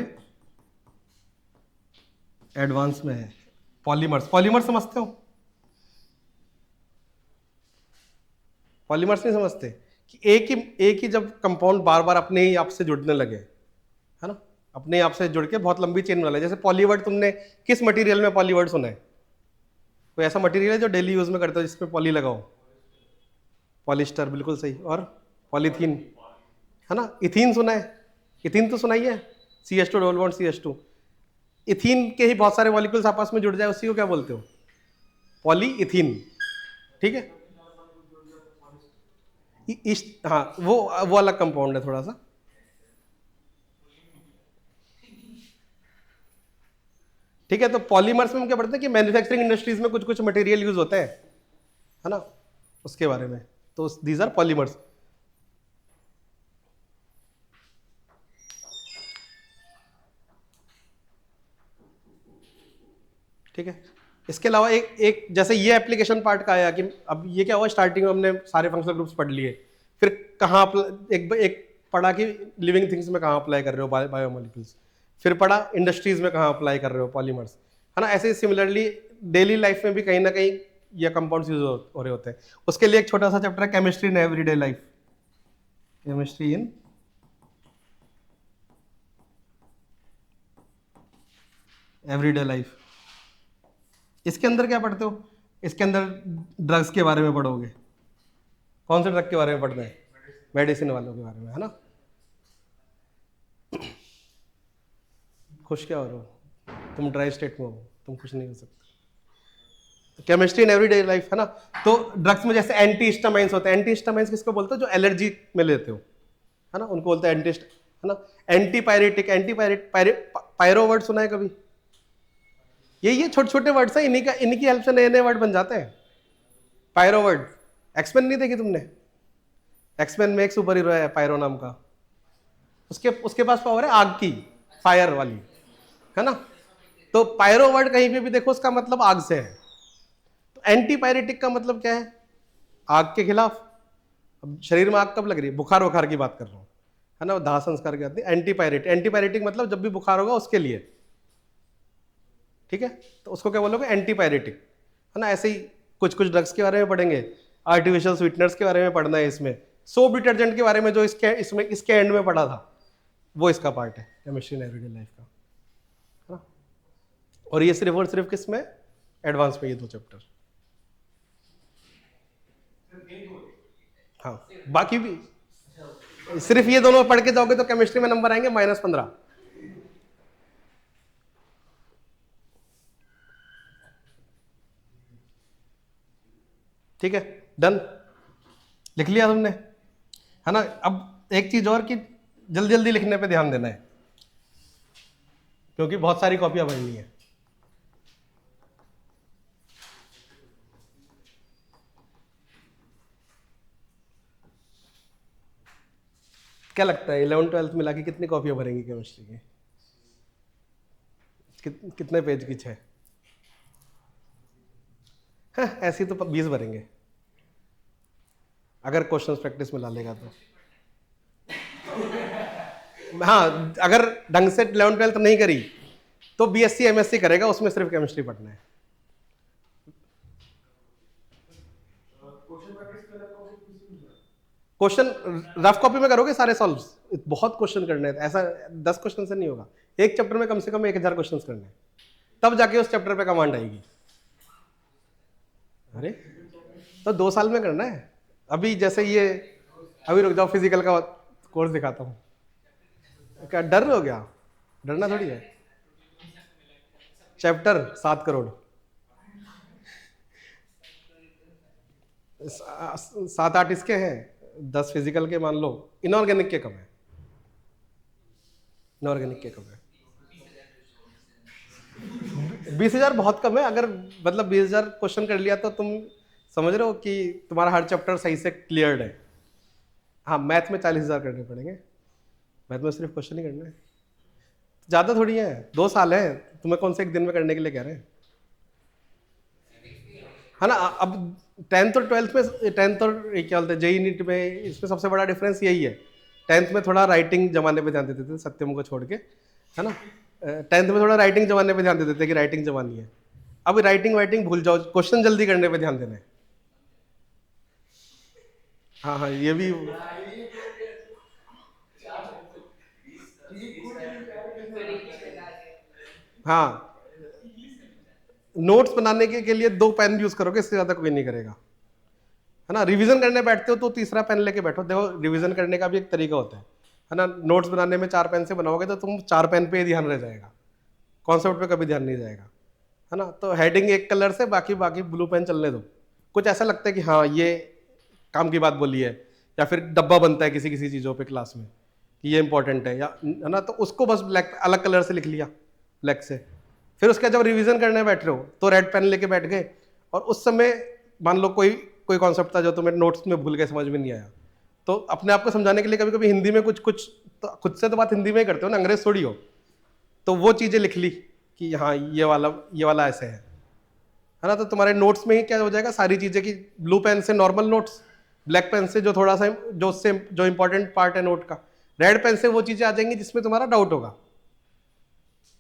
एडवांस में है। पॉलीमर्स, पॉलीमर्स समझते हो, पॉलीमर्स नहीं समझते कि एक ही जब कंपाउंड बार बार अपने ही आप से जुड़ने लगे, है ना, अपने आप से जुड़ के बहुत लंबी चेन बना ले। जैसे पॉलीवर्ड, तुमने किस मटेरियल में पॉलीवर्ड सुना है, कोई ऐसा मटेरियल है जो डेली यूज में करते हो जिसमें पॉली लगाओ, पॉलिस्टर, बिल्कुल सही, और पॉलीथीन, है ना, इथीन सुना है, इथीन तो सुना ही है, CH2 double bond CH2, ethene के ही बहुत सारे मॉलिक्यूल्स आपस में जुड़ जाए उसी को क्या बोलते हो, पॉली इथीन, ठीक है। हाँ, वो अलग कंपाउंड है थोड़ा सा, ठीक है। तो पॉलीमर्स में हम क्या पढ़ते हैं कि मैन्युफैक्चरिंग इंडस्ट्रीज में कुछ कुछ मटेरियल यूज होते हैं, है ना, उसके बारे में, तो दीज आर पॉलीमर्स। ठीक है। इसके अलावा एक जैसे ये एप्लीकेशन पार्ट का आया कि अब ये क्या हुआ, स्टार्टिंग में हमने सारे फंक्शनल ग्रुप्स पढ़ लिए, फिर कहाँ एक पढ़ा कि लिविंग थिंग्स में कहाँ अप्लाई कर रहे हो बायोमोलिक्यूल्स, फिर पढ़ा इंडस्ट्रीज में कहाँ अप्लाई कर रहे हो पॉलीमर्स, है ना। ऐसे सिमिलरली डेली लाइफ में भी कहीं ना कहीं ये कंपाउंड्स यूज हो रहे होते हैं। उसके लिए एक छोटा सा चैप्टर है chemistry in everyday life, chemistry in everyday life. इसके अंदर क्या पढ़ते हो, इसके अंदर ड्रग्स के बारे में पढ़ोगे। कौन से ड्रग के बारे में पढ़ना है, मेडिसिन वालों के बारे में, है ना। खुश क्या हो रहे हो, तुम ड्राई स्टेट में हो, तुम खुश नहीं हो सकते। केमिस्ट्री इन एवरीडे लाइफ, है ना। तो ड्रग्स में जैसे एंटी हिस्टामाइंस होते हैं, एंटी हिस्टामाइंस किसको बोलते हो, जो एलर्जी में लेते हो, है ना, उनको बोलते हैं एंटी, है ना। एंटीपायरेटिक, पायरो वर्ड सुना है कभी, ये छोटे छोटे वर्ड्स हैं, इन्हीं की हेल्प से नए नए वर्ड बन जाते हैं। पायरो वर्ड, एक्समैन नहीं देखी तुमने, एक्समैन में एक सुपर हीरो है पायरो नाम का, उसके पास पावर है आग की, फायर वाली, है ना। तो पायरो वर्ड कहीं पे भी देखो उसका मतलब आग से है। तो एंटीपायरेटिक का मतलब क्या है, आग के खिलाफ। अब शरीर में आग कब लग रही है, बुखार वुखार की बात कर रहा हूँ, है ना, दाह संस्कार की आती है। एंटीपायरेटिक मतलब जब भी बुखार होगा उसके लिए, ठीक है। तो उसको क्या बोलोगे, एंटीपायरेटिक, है ना। ऐसे ही कुछ कुछ ड्रग्स के बारे में पढ़ेंगे, आर्टिफिशियल स्वीटनर्स के बारे में पढ़ना है इसमें, सोप डिटर्जेंट के बारे में जो इसके एंड में पढ़ा था, वो इसका पार्ट है केमिस्ट्री इन एवरीडे लाइफ का, है ना। और ये सिर्फ और सिर्फ किस में, एडवांस में, ये 2 चैप्टर। हाँ, बाकी भी सिर्फ ये दोनों पढ़ के जाओगे तो केमिस्ट्री में नंबर आएंगे -15। ठीक है, डन, लिख लिया तुमने, है ना। अब एक चीज और कि जल्दी जल्दी लिखने पे ध्यान देना है, क्योंकि बहुत सारी कॉपियां भरनी है। क्या लगता है 11th 12th मिला के कितनी कॉपियां भरेंगी केमिस्ट्री की? कितने पेज की? 6? हाँ, ऐसी तो 20 भरेंगे अगर क्वेश्चंस प्रैक्टिस में ला लेगा तो। हाँ, अगर ढंग से 11th 12th नहीं करी तो बीएससी एमएससी करेगा, उसमें सिर्फ केमिस्ट्री पढ़ना है। क्वेश्चन रफ कॉपी में करोगे सारे सॉल्व्स, बहुत क्वेश्चन करने हैं, ऐसा 10 क्वेश्चन से नहीं होगा। एक चैप्टर में कम से कम 1000 क्वेश्चन करने हैं, तब जाके उस चैप्टर पे कमांड आएगी। अरे तो 2 साल में करना है। अभी जैसे ये, अभी रुक जाओ, फिजिकल का कोर्स दिखाता हूँ। क्या डर हो गया? डरना थोड़ी है। चैप्टर 7 करोड़, 7-8 इसके हैं, 10 फिजिकल के मान लो, इनऑर्गेनिक के कम है, इनऑर्गेनिक के कम है। 20,000 बहुत कम है। अगर मतलब 20,000 क्वेश्चन कर लिया तो तुम समझ रहे हो कि तुम्हारा हर चैप्टर सही से क्लियर्ड है। हाँ, मैथ में 40,000 करने पड़ेंगे, मैथ में सिर्फ क्वेश्चन ही करना है, ज़्यादा थोड़ी है। 2 साल है, तुम्हें कौन से एक दिन में करने के लिए कह रहे हैं, है ना। अब 10th और 12th में, 10th और क्या बोलते हैं जेई नीट में, इसमें सबसे बड़ा डिफरेंस यही है। 10th में थोड़ा राइटिंग जमाने पे ध्यान देते थे, सत्यम को छोड़ के, है ना। 10th में थोड़ा राइटिंग जमाने पे ध्यान देते थे कि राइटिंग जमानी है। अब राइटिंग वाइटिंग भूल जाओ, क्वेश्चन जल्दी करने पे ध्यान देना है। हाँ हाँ, ये भी। हाँ, नोट्स बनाने के लिए 2 पेन यूज करोगे, इससे ज्यादा कोई नहीं करेगा, है ना। रिवीजन करने बैठते हो तो तीसरा पेन लेके बैठो। देखो, रिवीजन करने का भी एक तरीका होता है ना। नोट्स बनाने में 4 पेन से बनाओगे तो तुम 4 पेन पे ही ध्यान रह जाएगा, कॉन्सेप्ट पे कभी ध्यान नहीं जाएगा, है ना। तो हेडिंग एक कलर से, बाकी बाकी ब्लू पेन चलने दो। कुछ ऐसा लगता है कि हाँ ये काम की बात बोली है, या फिर डब्बा बनता है किसी किसी चीज़ों पे क्लास में कि ये इंपॉर्टेंट है, या है ना, तो उसको बस ब्लैक अलग कलर से लिख लिया, ब्लैक से। फिर उसके जब रिवीजन करने बैठ रहे हो तो रेड पेन लेके बैठ गए, और उस समय मान लो कोई कोई कॉन्सेप्ट था जो तुम्हें नोट्स में भूल गए, समझ में नहीं आया, तो अपने आप को समझाने के लिए कभी कभी हिंदी में कुछ कुछ, तो खुद से तो बात हिंदी में ही करते हो ना, अंग्रेज थोड़ी हो, तो वो चीज़ें लिख ली कि हाँ ये वाला ऐसे है ना। तो तुम्हारे नोट्स में ही क्या हो जाएगा, सारी चीज़ें कि ब्लू पेन से नॉर्मल नोट्स, ब्लैक पेन से जो थोड़ा सा जो उससे जो इंपॉर्टेंट पार्ट है नोट का, रेड पेन से वो चीज़ें आ जाएंगी जिसमें तुम्हारा डाउट होगा,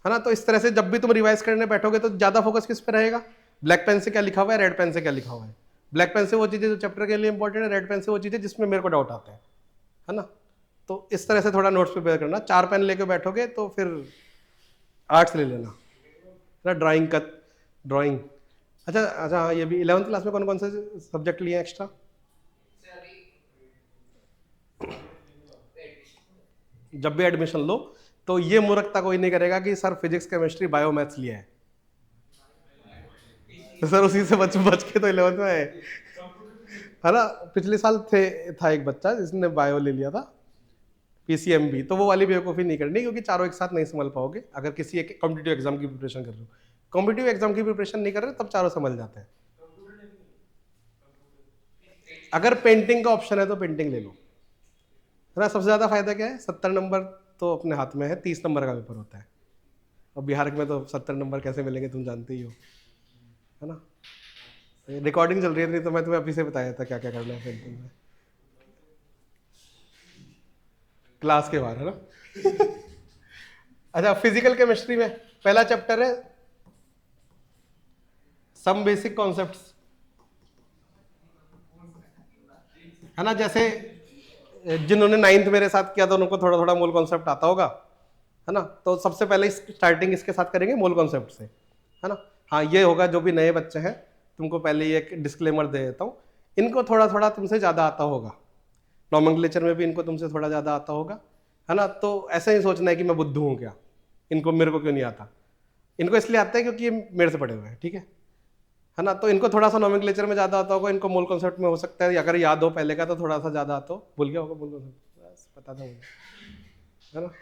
है ना। तो इस तरह से जब भी तुम रिवाइज करने बैठोगे तो ज़्यादा फोकस किस पे रहेगा, ब्लैक पेन से क्या लिखा हुआ है, रेड पेन से क्या लिखा हुआ है। ब्लैक पेन से वो चीज़ें जो चैप्टर के लिए इंपॉर्टेंट है, रेड पेन से वो चीज़ें जिसमें मेरे को डाउट आता है ना। तो इस तरह से थोड़ा नोट्स प्रिपेयर करना। 4 पेन लेके बैठोगे तो फिर आर्ट्स ले लेना ना, ड्राइंग का, ड्राइंग। अच्छा अच्छा, हाँ, ये भी 11th क्लास में कौन कौन से सब्जेक्ट लिए एक्स्ट्रा? जब भी एडमिशन लो तो ये मूर्खता कोई नहीं करेगा कि sir physics chemistry bio maths लिया है, तो सर उसी से बच बच के तो 11th में है ना। पिछले साल था एक बच्चा जिसने बायो ले लिया था, पीसीएमबी, तो वो वाली बेवकूफ़ी नहीं करनी, क्योंकि चारों एक साथ नहीं संभल पाओगे। अगर किसी एक कॉम्पिटिटिव एग्जाम की प्रिपरेशन कर रहे हो, कॉम्पिटिटिव एग्जाम की प्रिपरेशन नहीं कर रहे तब चारों संभल जाते हैं। अगर पेंटिंग का ऑप्शन है तो पेंटिंग ले लो, है ना। सबसे ज़्यादा फायदा क्या है, 70 नंबर तो अपने हाथ में है, 30 नंबर का पेपर होता है। और बिहार में तो 70 नंबर कैसे मिलेंगे तुम जानते ही हो, है ना। रिकॉर्डिंग चल रही है, नहीं तो मैं तुम्हें अभी से बताया था क्या क्या करना है पेंटिंग में, क्लास के बाहर, है ना। अच्छा, फिजिकल केमिस्ट्री में पहला चैप्टर है सम बेसिक कॉन्सेप्ट्स, है ना। जैसे जिन्होंने 9th मेरे साथ किया था उनको थोड़ा थोड़ा मोल कॉन्सेप्ट आता होगा, है ना। तो सबसे पहले स्टार्टिंग इसके साथ करेंगे मोल कॉन्सेप्ट से। है ना। हाँ ये होगा, जो भी नए बच्चे हैं तुमको पहले ही एक डिस्क्लेमर दे देता हूँ, इनको थोड़ा थोड़ा तुमसे ज़्यादा आता होगा, नॉमेनक्लेचर में भी इनको तुमसे थोड़ा ज़्यादा आता होगा, है ना। तो ऐसे ही सोचना है कि मैं बुद्धू हूँ क्या, इनको मेरे को क्यों नहीं आता। इनको इसलिए आता है क्योंकि ये मेरे से पढ़े हुए हैं, ठीक है ना। तो इनको थोड़ा सा नॉमेनक्लेचर में ज़्यादा आता होगा, इनको मूल कॉन्सेप्ट में हो सकता है अगर याद हो पहले का तो थोड़ा सा ज़्यादा आता हो, भूल गया होगा मूल कॉन्सेप्ट, बस पता था मुझे, है ना।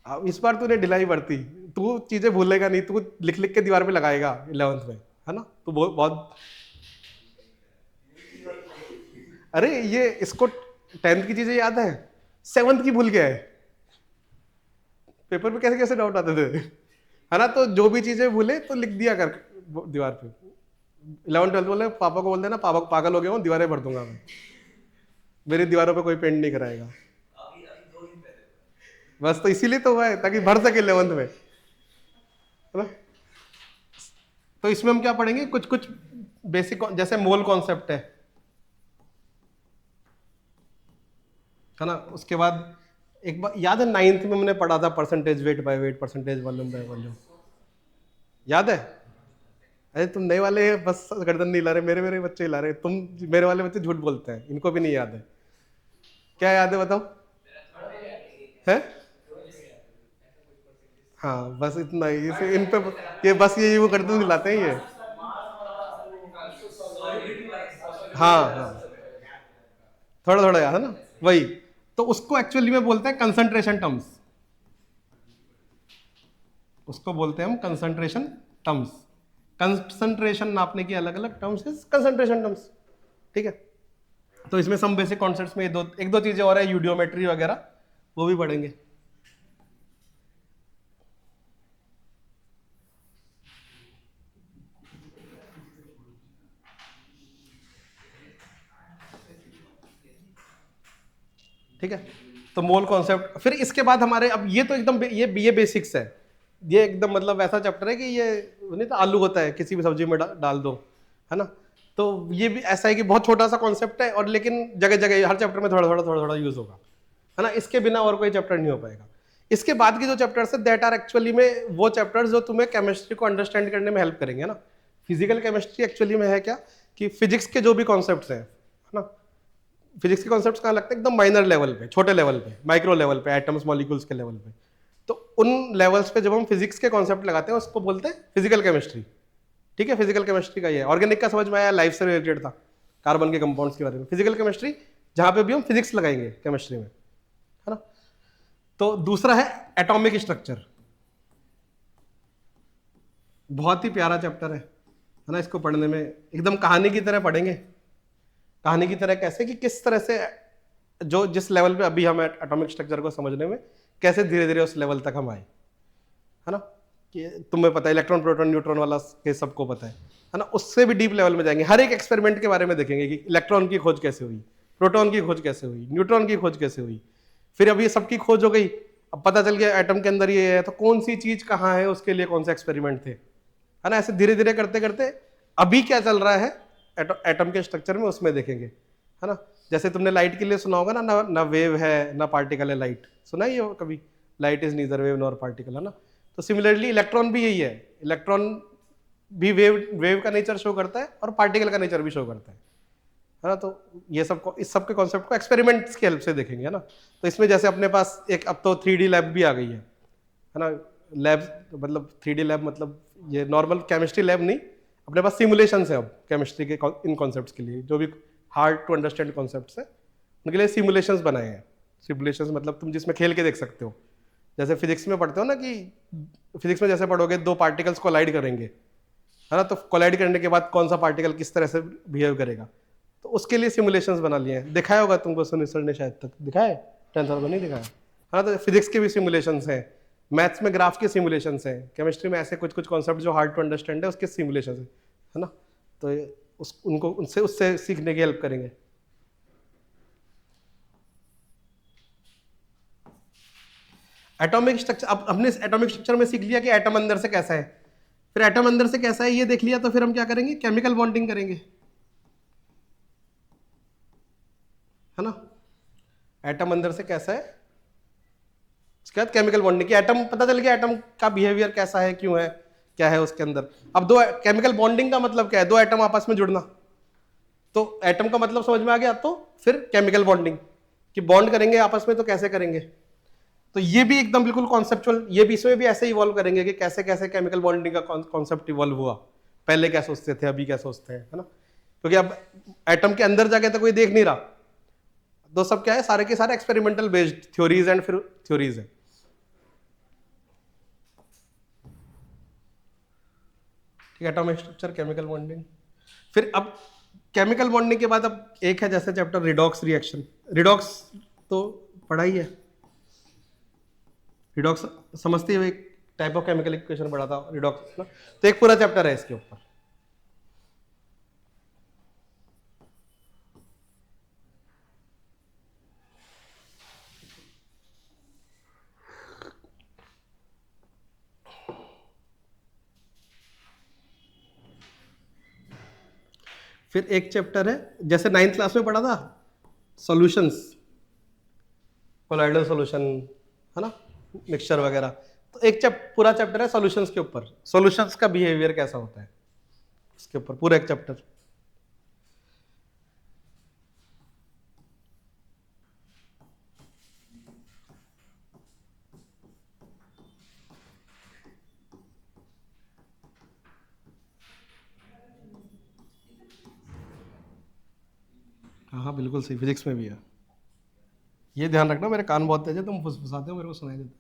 अब इस बार तूने ढिलाई बरती, तू चीज़ें भूलेगा नहीं, तू लिख लिख के दीवार पे लगाएगा 11th में, है ना। तू बहुत बहुत, अरे ये इसको 10th की चीज़ें याद है, 7th की भूल गया है। पेपर पे कैसे कैसे डाउट आते थे, है ना। तो जो भी चीजें भूले तो लिख दिया कर दीवार पे। 11th 12th बोले पापा को बोल देना, पापा पागल हो गया हूँ, दीवारें भर दूंगा मैं, मेरी दीवारों पे कोई पेंट नहीं कराएगा। बस तो इसीलिए तो हुआ है ताकि भर सके 11th में, है ना। तो इसमें हम क्या पढ़ेंगे, कुछ कुछ बेसिक, जैसे मोल कॉन्सेप्ट है ना। उसके बाद एक बार याद है 9th में मैंने पढ़ा था percentage weight by weight, percentage volume by volume, याद है। अरे तुम नए वाले बस गर्दन नहीं हिला रहे, मेरे मेरे बच्चे हिला रहे, तुम मेरे वाले बच्चे झूठ बोलते हैं, इनको भी नहीं याद है। क्या याद है बताओ, है। हाँ बस इतना ही, इसे इन पे ये बस ये वो गर्दन हिलाते हैं ये। हाँ हाँ, थोड़ा थोड़ा याद है ना, वही। तो उसको एक्चुअली में बोलते हैं कंसंट्रेशन टर्म्स, उसको बोलते हैं हम कंसंट्रेशन टर्म्स। कंसंट्रेशन नापने की अलग अलग टर्म्स है, कंसंट्रेशन टर्म्स, ठीक है। तो इसमें सम बेसिक कॉन्सेप्ट्स में एक दो चीजें और है, यूडियोमेट्री वगैरह, वो भी पढ़ेंगे। ठीक है, तो मोल कॉन्सेप्ट, फिर इसके बाद हमारे, अब ये तो एकदम ये बेसिक्स है, ये एकदम मतलब ऐसा चैप्टर है कि ये नहीं तो आलू होता है किसी भी सब्जी में डाल दो, है ना। तो ये भी ऐसा है कि बहुत छोटा सा कॉन्सेप्ट है, और लेकिन जगह जगह हर चैप्टर में थोड़ा थोड़ा यूज होगा, है ना। इसके बिना और कोई चैप्टर नहीं हो पाएगा। इसके बाद की जो चैप्टर्स है दैट आर एक्चुअली में वो चैप्टर्स जो तुम्हें केमिस्ट्री को अंडरस्टैंड करने में हेल्प करेंगे ना। फिजिकल केमिस्ट्री एक्चुअली में है क्या, कि फिजिक्स के जो भी कॉन्सेप्ट्स हैं, है ना। फिजिक्स के कॉन्सेप्ट्स कहाँ लगते हैं, एकदम माइनर लेवल पे, छोटे लेवल पे, माइक्रो लेवल पे, एटम्स मॉलिक्यूल्स के लेवल पे। तो उन लेवल्स पे जब हम फिजिक्स के कॉन्सेप्ट लगाते हैं उसको बोलते हैं फिजिकल केमिस्ट्री, ठीक है। फिजिकल केमिस्ट्री का ये ऑर्गेनिक का समझ में आया, लाइफ से रिलेटेड था, कार्बन के कंपाउंड्स के बारे में। फिजिकल केमिस्ट्री जहां पे भी हम फिजिक्स लगाएंगे केमिस्ट्री में, है ना। तो दूसरा है एटॉमिक स्ट्रक्चर, बहुत ही प्यारा चैप्टर है ना। इसको पढ़ने में एकदम कहानी की तरह पढ़ेंगे। कहानी की तरह कैसे, कि किस तरह से जो जिस लेवल पे अभी हम एटॉमिक स्ट्रक्चर को समझने में कैसे धीरे धीरे उस लेवल तक हम आए, है ना। कि तुम्हें पता है इलेक्ट्रॉन प्रोटॉन न्यूट्रॉन वाला केस सबको पता है ना। उससे भी डीप लेवल में जाएंगे, हर एक एक्सपेरिमेंट के बारे में देखेंगे कि इलेक्ट्रॉन की खोज कैसे हुई, प्रोटॉन की खोज कैसे हुई, न्यूट्रॉन की खोज कैसे हुई। फिर अब ये सबकी खोज हो गई, अब पता चल गया एटम के अंदर ये है, तो कौन सी चीज कहाँ है, उसके लिए कौन से एक्सपेरिमेंट थे, है ना। ऐसे धीरे धीरे करते करते अभी क्या चल रहा है एटम के स्ट्रक्चर में, उसमें देखेंगे, है ना। जैसे तुमने लाइट के लिए सुना होगा ना, ना वेव है ना पार्टिकल है, लाइट सुना ही हो कभी, light is neither wave nor particle, है ना। तो सिमिलरली इलेक्ट्रॉन भी यही है, इलेक्ट्रॉन भी वेव का नेचर शो करता है और पार्टिकल का नेचर भी शो करता है ना। तो ये सब इस सब के कॉन्सेप्ट को एक्सपेरिमेंट्स की हेल्प से देखेंगे, है ना। तो इसमें जैसे अपने पास एक अब तो 3D लैब भी आ गई है ना। लैब मतलब 3D लैब मतलब ये नॉर्मल केमिस्ट्री लैब नहीं, अपने पास सिमुलेशंस है अब केमिस्ट्री के इन कॉन्सेप्ट्स के लिए, जो भी हार्ड टू अंडरस्टैंड कॉन्सेप्ट्स हैं उनके लिए सिमुलेशंस बनाए हैं। सिमुलेशंस मतलब तुम जिसमें खेल के देख सकते हो, जैसे फिजिक्स में पढ़ते हो ना, कि फिजिक्स में जैसे पढ़ोगे दो पार्टिकल्स कोलाइड करेंगे, है ना। तो कोलाइड करने के बाद कौन सा पार्टिकल किस तरह से बिहेव करेगा, तो उसके लिए सिमुलेशंस बना लिए हैं। दिखाया होगा तुमको सुनील सर ने, शायद तक दिखाया है, 10th में नहीं दिखाया, है ना। तो फिजिक्स के भी सिमुलेशंस हैं, मैथ्स में ग्राफ के सिमुलेशंस हैं, केमिस्ट्री में ऐसे कुछ कुछ कॉन्सेप्ट जो हार्ड टू अंडरस्टैंड है उसके सिमुलेशंस है ना। तो उनको उनसे उससे सीखने की हेल्प करेंगे। एटॉमिक स्ट्रक्चर, अब हमने एटॉमिक स्ट्रक्चर में सीख लिया कि एटम अंदर से कैसा है, फिर एटम अंदर से कैसा है ये देख लिया, तो फिर हम क्या करेंगे, केमिकल बॉन्डिंग करेंगे, है ना। एटम अंदर से कैसा है, उसके बाद केमिकल बॉन्डिंग की एटम पता चल गया, एटम का बिहेवियर कैसा है, क्यों है, क्या है उसके अंदर। अब दो केमिकल बॉन्डिंग का मतलब क्या है, दो एटम आपस में जुड़ना, तो एटम का मतलब समझ में आ गया। तो फिर केमिकल बॉन्डिंग कि बॉन्ड करेंगे आपस में तो कैसे करेंगे, तो ये भी एकदम बिल्कुल कॉन्सेप्चुअल, ये भी इसमें भी ऐसे इवॉल्व करेंगे कि कैसे कैसे केमिकल बॉन्डिंग का कॉन्सेप्ट इवॉल्व हुआ, पहले क्या सोचते थे अभी क्या सोचते हैं, है ना। क्योंकि अब एटम के अंदर जाके तो कोई देख नहीं रहा, तो सब क्या है, सारे के सारे एक्सपेरिमेंटल बेस्ड थ्योरीज एंड फिर थ्योरीज है। ठीक है, एटॉमिक स्ट्रक्चर, केमिकल बॉन्डिंग। फिर अब केमिकल बॉन्डिंग के बाद अब एक है जैसे चैप्टर रिडॉक्स रिएक्शन। रिडॉक्स तो पढ़ा ही है, रिडॉक्स समझते हो, एक टाइप ऑफ केमिकल इक्वेशन पढ़ा था रिडॉक्स ना, तो एक पूरा चैप्टर है इसके ऊपर। फिर एक चैप्टर है जैसे 9th क्लास में पढ़ा था सॉल्यूशंस, कोलाइडल सॉल्यूशन, है ना, मिक्सचर वगैरह, तो एक पूरा चैप्टर है सॉल्यूशंस के ऊपर, सॉल्यूशंस का बिहेवियर कैसा होता है उसके ऊपर पूरा एक चैप्टर। हाँ बिल्कुल सही, फिजिक्स में भी है। ये ध्यान रखना, मेरे कान बहुत तेज है, तुम फुसफुसाते हो, मेरे को सुनाई देता।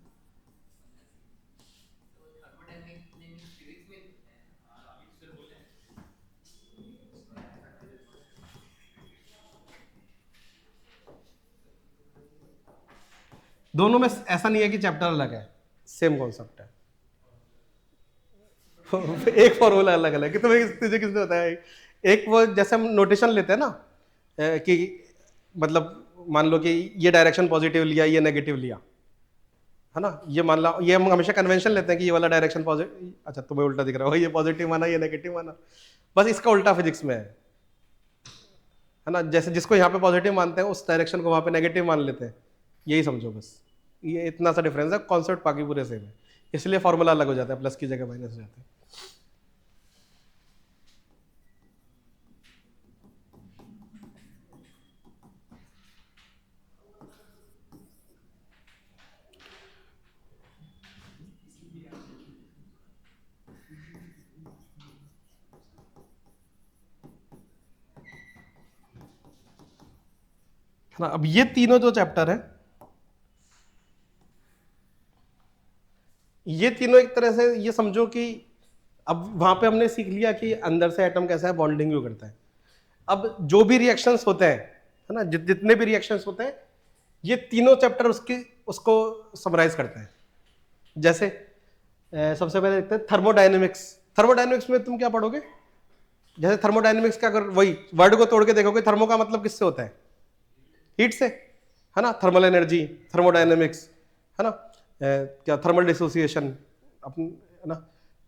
दोनों में ऐसा नहीं है कि चैप्टर अलग है, सेम कॉन्सेप्ट है। एक फॉर्मूला अलग अलग है, तुम्हें तुझे किसने बताया? एक वो जैसे हम नोटेशन लेते हैं ना, कि मतलब मान लो कि ये डायरेक्शन पॉजिटिव लिया, ये नेगेटिव लिया, है ना, ये मान लो, ये हम हमेशा कन्वेंशन लेते हैं कि ये वाला डायरेक्शन पॉजिटिव, अच्छा तुम्हें उल्टा दिख रहा हो, ये पॉजिटिव माना, ये नेगेटिव माना, बस इसका उल्टा फिजिक्स में है ना। जैसे जिसको यहाँ पे पॉजिटिव मानते हैं उस डायरेक्शन को वहाँ पे नेगेटिव मान लेते हैं, यही समझो बस, ये इतना सा डिफरेंस है, कॉन्सेप्ट बाकी पूरे सेम है, इसलिए फॉर्मूला अलग हो जाता है, प्लस की जगह माइनस हो जाता है। है ना। अब ये तीनों जो चैप्टर है, ये तीनों एक तरह से ये समझो कि अब वहां पे हमने सीख लिया कि अंदर से एटम कैसा है, बॉन्डिंग क्यों करता है। अब जो भी रिएक्शंस होते हैं, है ना, जितने भी रिएक्शंस होते हैं, ये तीनों चैप्टर उसको समराइज करते हैं। जैसे सबसे पहले देखते हैं थर्मोडायनेमिक्स। थर्मोडायनेमिक्स में तुम क्या पढ़ोगे, जैसे थर्मोडायनेमिक्स का अगर वही वर्ड को तोड़ के देखोगे, थर्मो का मतलब किससे होता है, हीट से, है ना, थर्मल एनर्जी, थर्मोडायनेमिक्स, है ना, क्या थर्मल डिसोसिएशन अपन, है ना।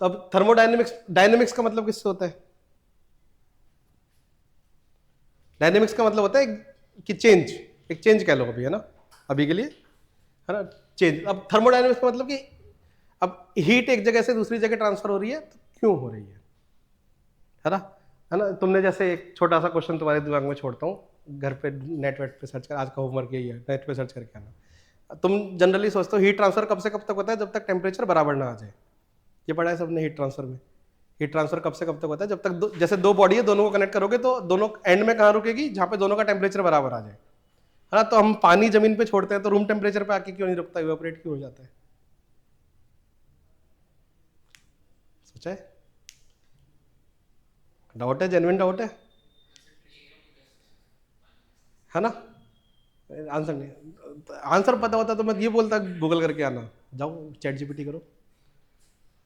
तो अब थर्मोडायनेमिक्स, डायनेमिक्स का मतलब किससे होता है, डायनेमिक्स का मतलब होता है कि चेंज, एक चेंज कह लो अभी, है ना, अभी के लिए, है ना, चेंज। अब थर्मोडायनेमिक्स का मतलब कि अब हीट एक जगह से दूसरी जगह ट्रांसफर हो रही है, तो क्यों हो रही है ना, है ना। तुमने जैसे एक छोटा सा क्वेश्चन तुम्हारे दिमाग में छोड़ता हूँ, घर पे नेट वेट पे सर्च कर, आज का होमवर्क यही है, नेट पे सर्च करके आना। तुम जनरली सोचते हो हीट ट्रांसफर कब से कब तक होता है, जब तक टेम्परेचर बराबर ना आ जाए, ये पढ़ा है सबने हीट ट्रांसफर में। हीट ट्रांसफर कब से कब तक होता है, जब तक जैसे दो बॉडी है, दोनों को कनेक्ट करोगे तो दोनों एंड में कहाँ रुकेगी, जहाँ पे दोनों का टेम्परेचर बराबर आ जाए, है ना। तो हम पानी जमीन पे छोड़ते हैं तो रूम टेम्परेचर पे आके क्यों नहीं रुकता, इवेपोरेट क्यों हो जाता है, सोचा है? डाउट है, जेन्युइन डाउट है ना। आंसर नहीं, आंसर पता होता तो मैं ये बोलता गूगल करके आना, जाओ चैट जीपीटी करो,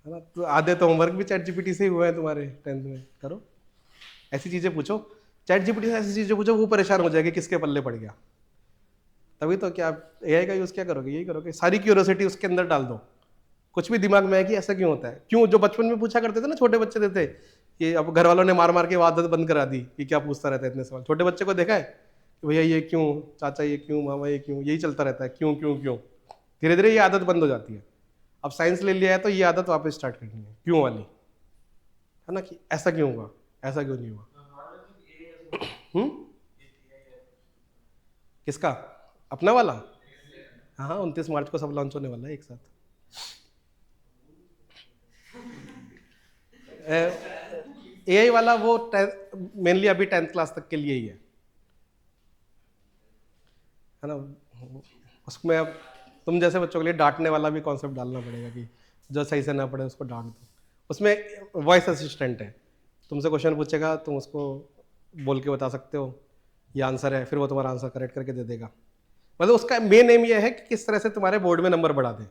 है ना। तो आधे तो होमवर्क भी चैट जीपीटी से ही हुआ है तुम्हारे 10th में, करो ऐसी चीजें पूछो, चैट जीपीटी से ऐसी चीजें पूछो, वो परेशान हो जाएगी किसके पल्ले पड़ गया। तभी तो क्या एआई का यूज क्या करोगे, यही करोगे, सारी क्यूरियोसिटी उसके अंदर डाल दो, कुछ भी दिमाग में है कि ऐसा क्यों होता है, क्यों, जो बचपन में पूछा करते थे ना, छोटे बच्चे देते कि अब घर वालों ने मार मार के आदत बंद करा दी कि क्या पूछता रहता है इतने सवाल। छोटे बच्चे को देखा है कि भैया ये क्यों, चाचा ये क्यों, मामा ये क्यों, यही चलता रहता है, क्यों क्यों क्यों। धीरे धीरे ये आदत बंद हो जाती है। अब साइंस ले लिया है तो ये आदत वापस स्टार्ट करनी है, क्यों वाली, है ना, कि ऐसा क्यों हुआ, ऐसा क्यों नहीं हुआ। किसका, अपना वाला? हाँ हाँ, 29 मार्च को सब लॉन्च होने वाला है एक साथ। एआई वाला वो मेनली अभी 10th क्लास तक के लिए ही है ना। उसमें अब तुम जैसे बच्चों के लिए डांटने वाला भी कॉन्सेप्ट डालना पड़ेगा कि जो सही से ना पढ़े उसको डांट दो। उसमें वॉइस असिस्टेंट है, तुमसे क्वेश्चन पूछेगा, तुम उसको बोल के बता सकते हो ये आंसर है, फिर वो तुम्हारा आंसर करेक्ट करके दे देगा। मतलब उसका मेन एम ये है कि किस तरह से तुम्हारे बोर्ड में नंबर बढ़ा दे,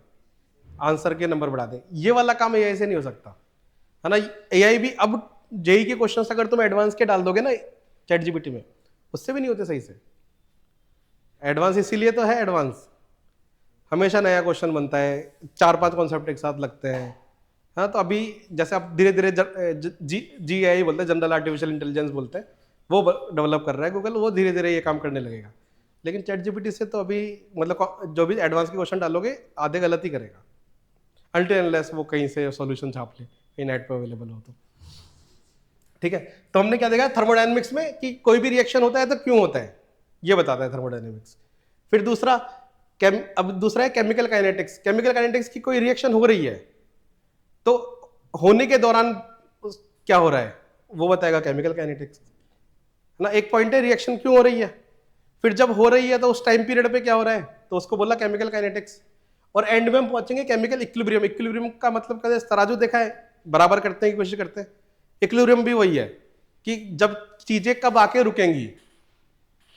आंसर के नंबर बढ़ा दे। ये वाला काम एआई से नहीं हो सकता, है ना। एआई भी अब जेई के क्वेश्चंस अगर तुम एडवांस के डाल दोगे ना चैट जीपीटी में, उससे भी नहीं होते सही से। एडवांस इसीलिए तो है एडवांस, हमेशा नया क्वेश्चन बनता है, 4-5 कॉन्सेप्ट एक साथ लगते हैं। हाँ, तो अभी जैसे आप धीरे धीरे जीएआई बोलते हैं, जनरल आर्टिफिशियल इंटेलिजेंस बोलते हैं, वो डेवलप कर रहा है गूगल, वो धीरे धीरे ये काम करने लगेगा। लेकिन चैट जीपीटी से तो अभी मतलब जो भी एडवांस के क्वेश्चन डालोगे आधे गलत ही करेगा, अनटिल अनलेस वो कहीं से सॉल्यूशन छाप ले, कहीं नेट पर अवेलेबल हो तो। ठीक है, तो हमने क्या देखा थर्मोडायनेमिक्स में कि कोई भी रिएक्शन होता है तो क्यों होता है, ये बताता है थर्मोडायनेमिक्स। फिर दूसरा अब दूसरा है केमिकल काइनेटिक्स। केमिकल काइनेटिक्स की कोई रिएक्शन हो रही है तो होने के दौरान क्या हो रहा है वो बताएगा केमिकल काइनेटिक्स, है ना। एक पॉइंट है रिएक्शन क्यों हो रही है, फिर जब हो रही है तो उस टाइम पीरियड पे क्या हो रहा है, तो उसको बोला केमिकल काइनेटिक्स। और एंड में हम पहुंचेंगे केमिकल इक्विलिब्रियम। इक्विलिब्रियम का मतलब क्या है, तराजू देखा है, बराबर करते हैं की कोशिश करते हैं। इक्विलिब्रियम भी वही है कि जब चीजें कब आके रुकेंगी,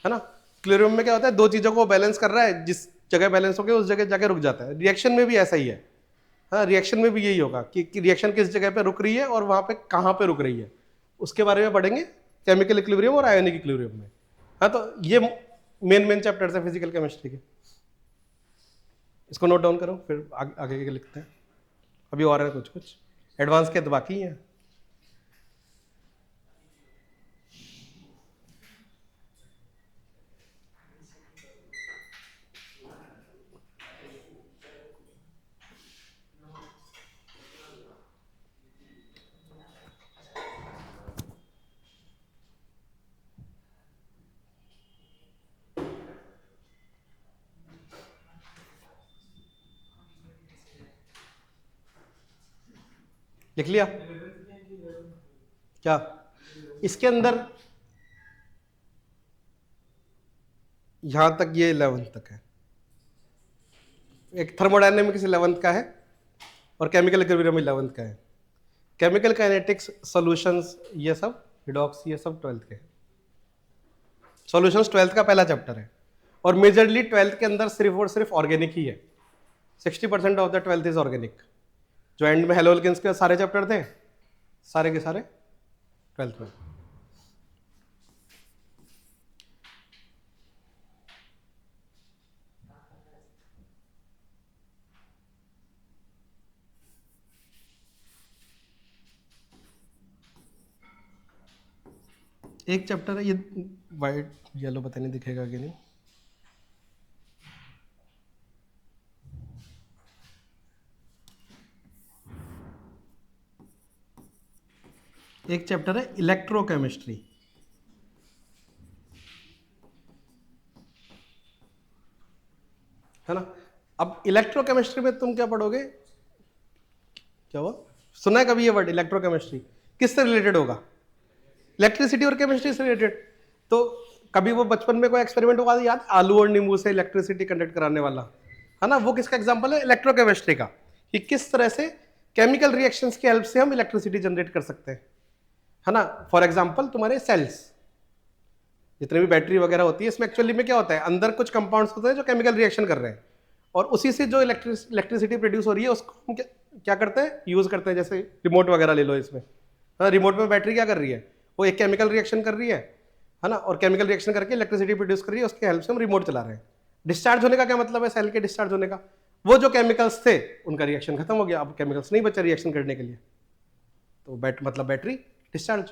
है ना। इक्विलिब्रियम में क्या होता है, दो चीजों को बैलेंस कर रहा है, जिस जगह बैलेंस हो गया उस जगह जाके रुक जाता है। रिएक्शन में भी ऐसा ही है, हाँ, रिएक्शन में भी यही होगा कि रिएक्शन किस जगह पे रुक रही है और वहां पे कहां पे रुक रही है, उसके बारे में पढ़ेंगे केमिकल इक्विलिब्रियम और आयोनिक इक्विलिब्रियम में। हाँ, तो ये मेन चैप्टर्स है फिजिकल केमिस्ट्री के। इसको नोट डाउन करो, फिर आगे के लिखते हैं। अभी और है कुछ कुछ एडवांस के तो बाकी हैं। लिख लिया क्या इसके अंदर, यहां तक ये 11th तक है। एक थर्मोडायनेमिक्स 11th का है और केमिकल इक्विलिब्रियम 11th का है। केमिकल काइनेटिक्स, सॉल्यूशंस, ये सब रिडॉक्स, ये सब 12th के। सॉल्यूशंस 12th का पहला चैप्टर है और मेजरली 12th के अंदर सिर्फ और सिर्फ ऑर्गेनिक ही है। 60% of the 12th is organic. जो एंड में हेलोल्किंस के सारे चैप्टर थे, सारे के सारे 12th में। एक चैप्टर है ये वाइट येलो, पता नहीं दिखेगा कि नहीं। एक चैप्टर है इलेक्ट्रोकेमिस्ट्री, है ना। अब इलेक्ट्रोकेमिस्ट्री में तुम क्या पढ़ोगे, क्या हुआ, सुना है कभी ये वर्ड इलेक्ट्रोकेमिस्ट्री? किससे रिलेटेड होगा, इलेक्ट्रिसिटी और केमिस्ट्री से रिलेटेड। तो कभी वो बचपन में कोई एक्सपेरिमेंट होगा याद, आलू और नींबू से इलेक्ट्रिसिटी कंडक्ट कराने वाला, है ना, वो किसका एग्जांपल है, इलेक्ट्रोकेमिस्ट्री का, कि किस तरह से केमिकल रिएक्शंस की हेल्प से हम इलेक्ट्रिसिटी जनरेट कर सकते हैं, है ना। फॉर एग्जांपल तुम्हारे सेल्स, जितने भी बैटरी वगैरह होती है, इसमें एक्चुअली में क्या होता है, अंदर कुछ कंपाउंड्स होते हैं जो केमिकल रिएक्शन कर रहे हैं और उसी से जो इलेक्ट्रिसिटी प्रोड्यूस हो रही है उसको हम क्या करते हैं, यूज करते हैं। जैसे रिमोट वगैरह ले लो, इसमें रिमोट में बैटरी क्या कर रही है, वो एक केमिकल रिएक्शन कर रही है ना, और केमिकल रिएक्शन करके इलेक्ट्रिसिटी प्रोड्यूस कर रही है, उसके हेल्प से हम रिमोट चला रहे हैं। डिस्चार्ज होने का क्या मतलब है, सेल के डिस्चार्ज होने का, वो जो केमिकल्स थे उनका रिएक्शन खत्म हो गया, अब केमिकल्स नहीं बचे रिएक्शन करने के लिए, तो मतलब बैटरी डिस्चार्ज,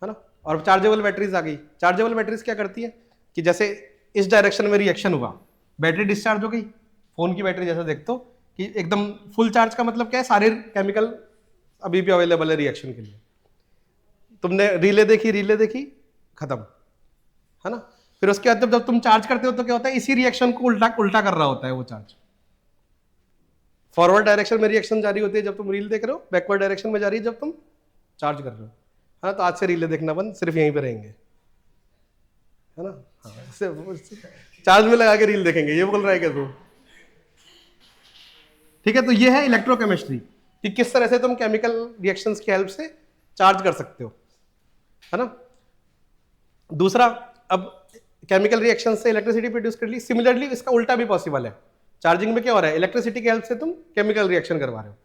है ना। और चार्जेबल बैटरीज आ गई। चार्जेबल बैटरीज क्या करती है कि जैसे इस डायरेक्शन में रिएक्शन हुआ, बैटरी डिस्चार्ज हो गई, फोन की बैटरी जैसा देखते हो कि एकदम फुल चार्ज का मतलब क्या है, सारे केमिकल अभी भी अवेलेबल है रिएक्शन के लिए। तुमने रिले देखी, खत्म, है ना। फिर उसके बाद जब तुम चार्ज करते हो तो क्या होता है, इसी रिएक्शन को उल्टा उल्टा कर रहा होता है वो चार्ज। फॉरवर्ड डायरेक्शन में रिएक्शन जारी होती है जब तुम रील देख रहे हो, बैकवर्ड डायरेक्शन में जा रही है जब तुम चार्ज कर रहे हो, है ना। तो आज से रीले देखना बंद, सिर्फ यहीं पे रहेंगे, है ना। हाँ, चार्ज में लगा के रील देखेंगे, ये बोल रहा है क्या तू? ठीक है, तो ये है इलेक्ट्रोकेमिस्ट्री कि किस तरह से तुम केमिकल रिएक्शंस की हेल्प से चार्ज कर सकते हो, है ना। दूसरा, अब केमिकल रिएक्शन से इलेक्ट्रिसिटी प्रोड्यूस कर ली, सिमिलरली इसका उल्टा भी पॉसिबल है। चार्जिंग में क्या हो रहा है, इलेक्ट्रिसिटी की हेल्प से तुम केमिकल रिएक्शन करवा रहे हो।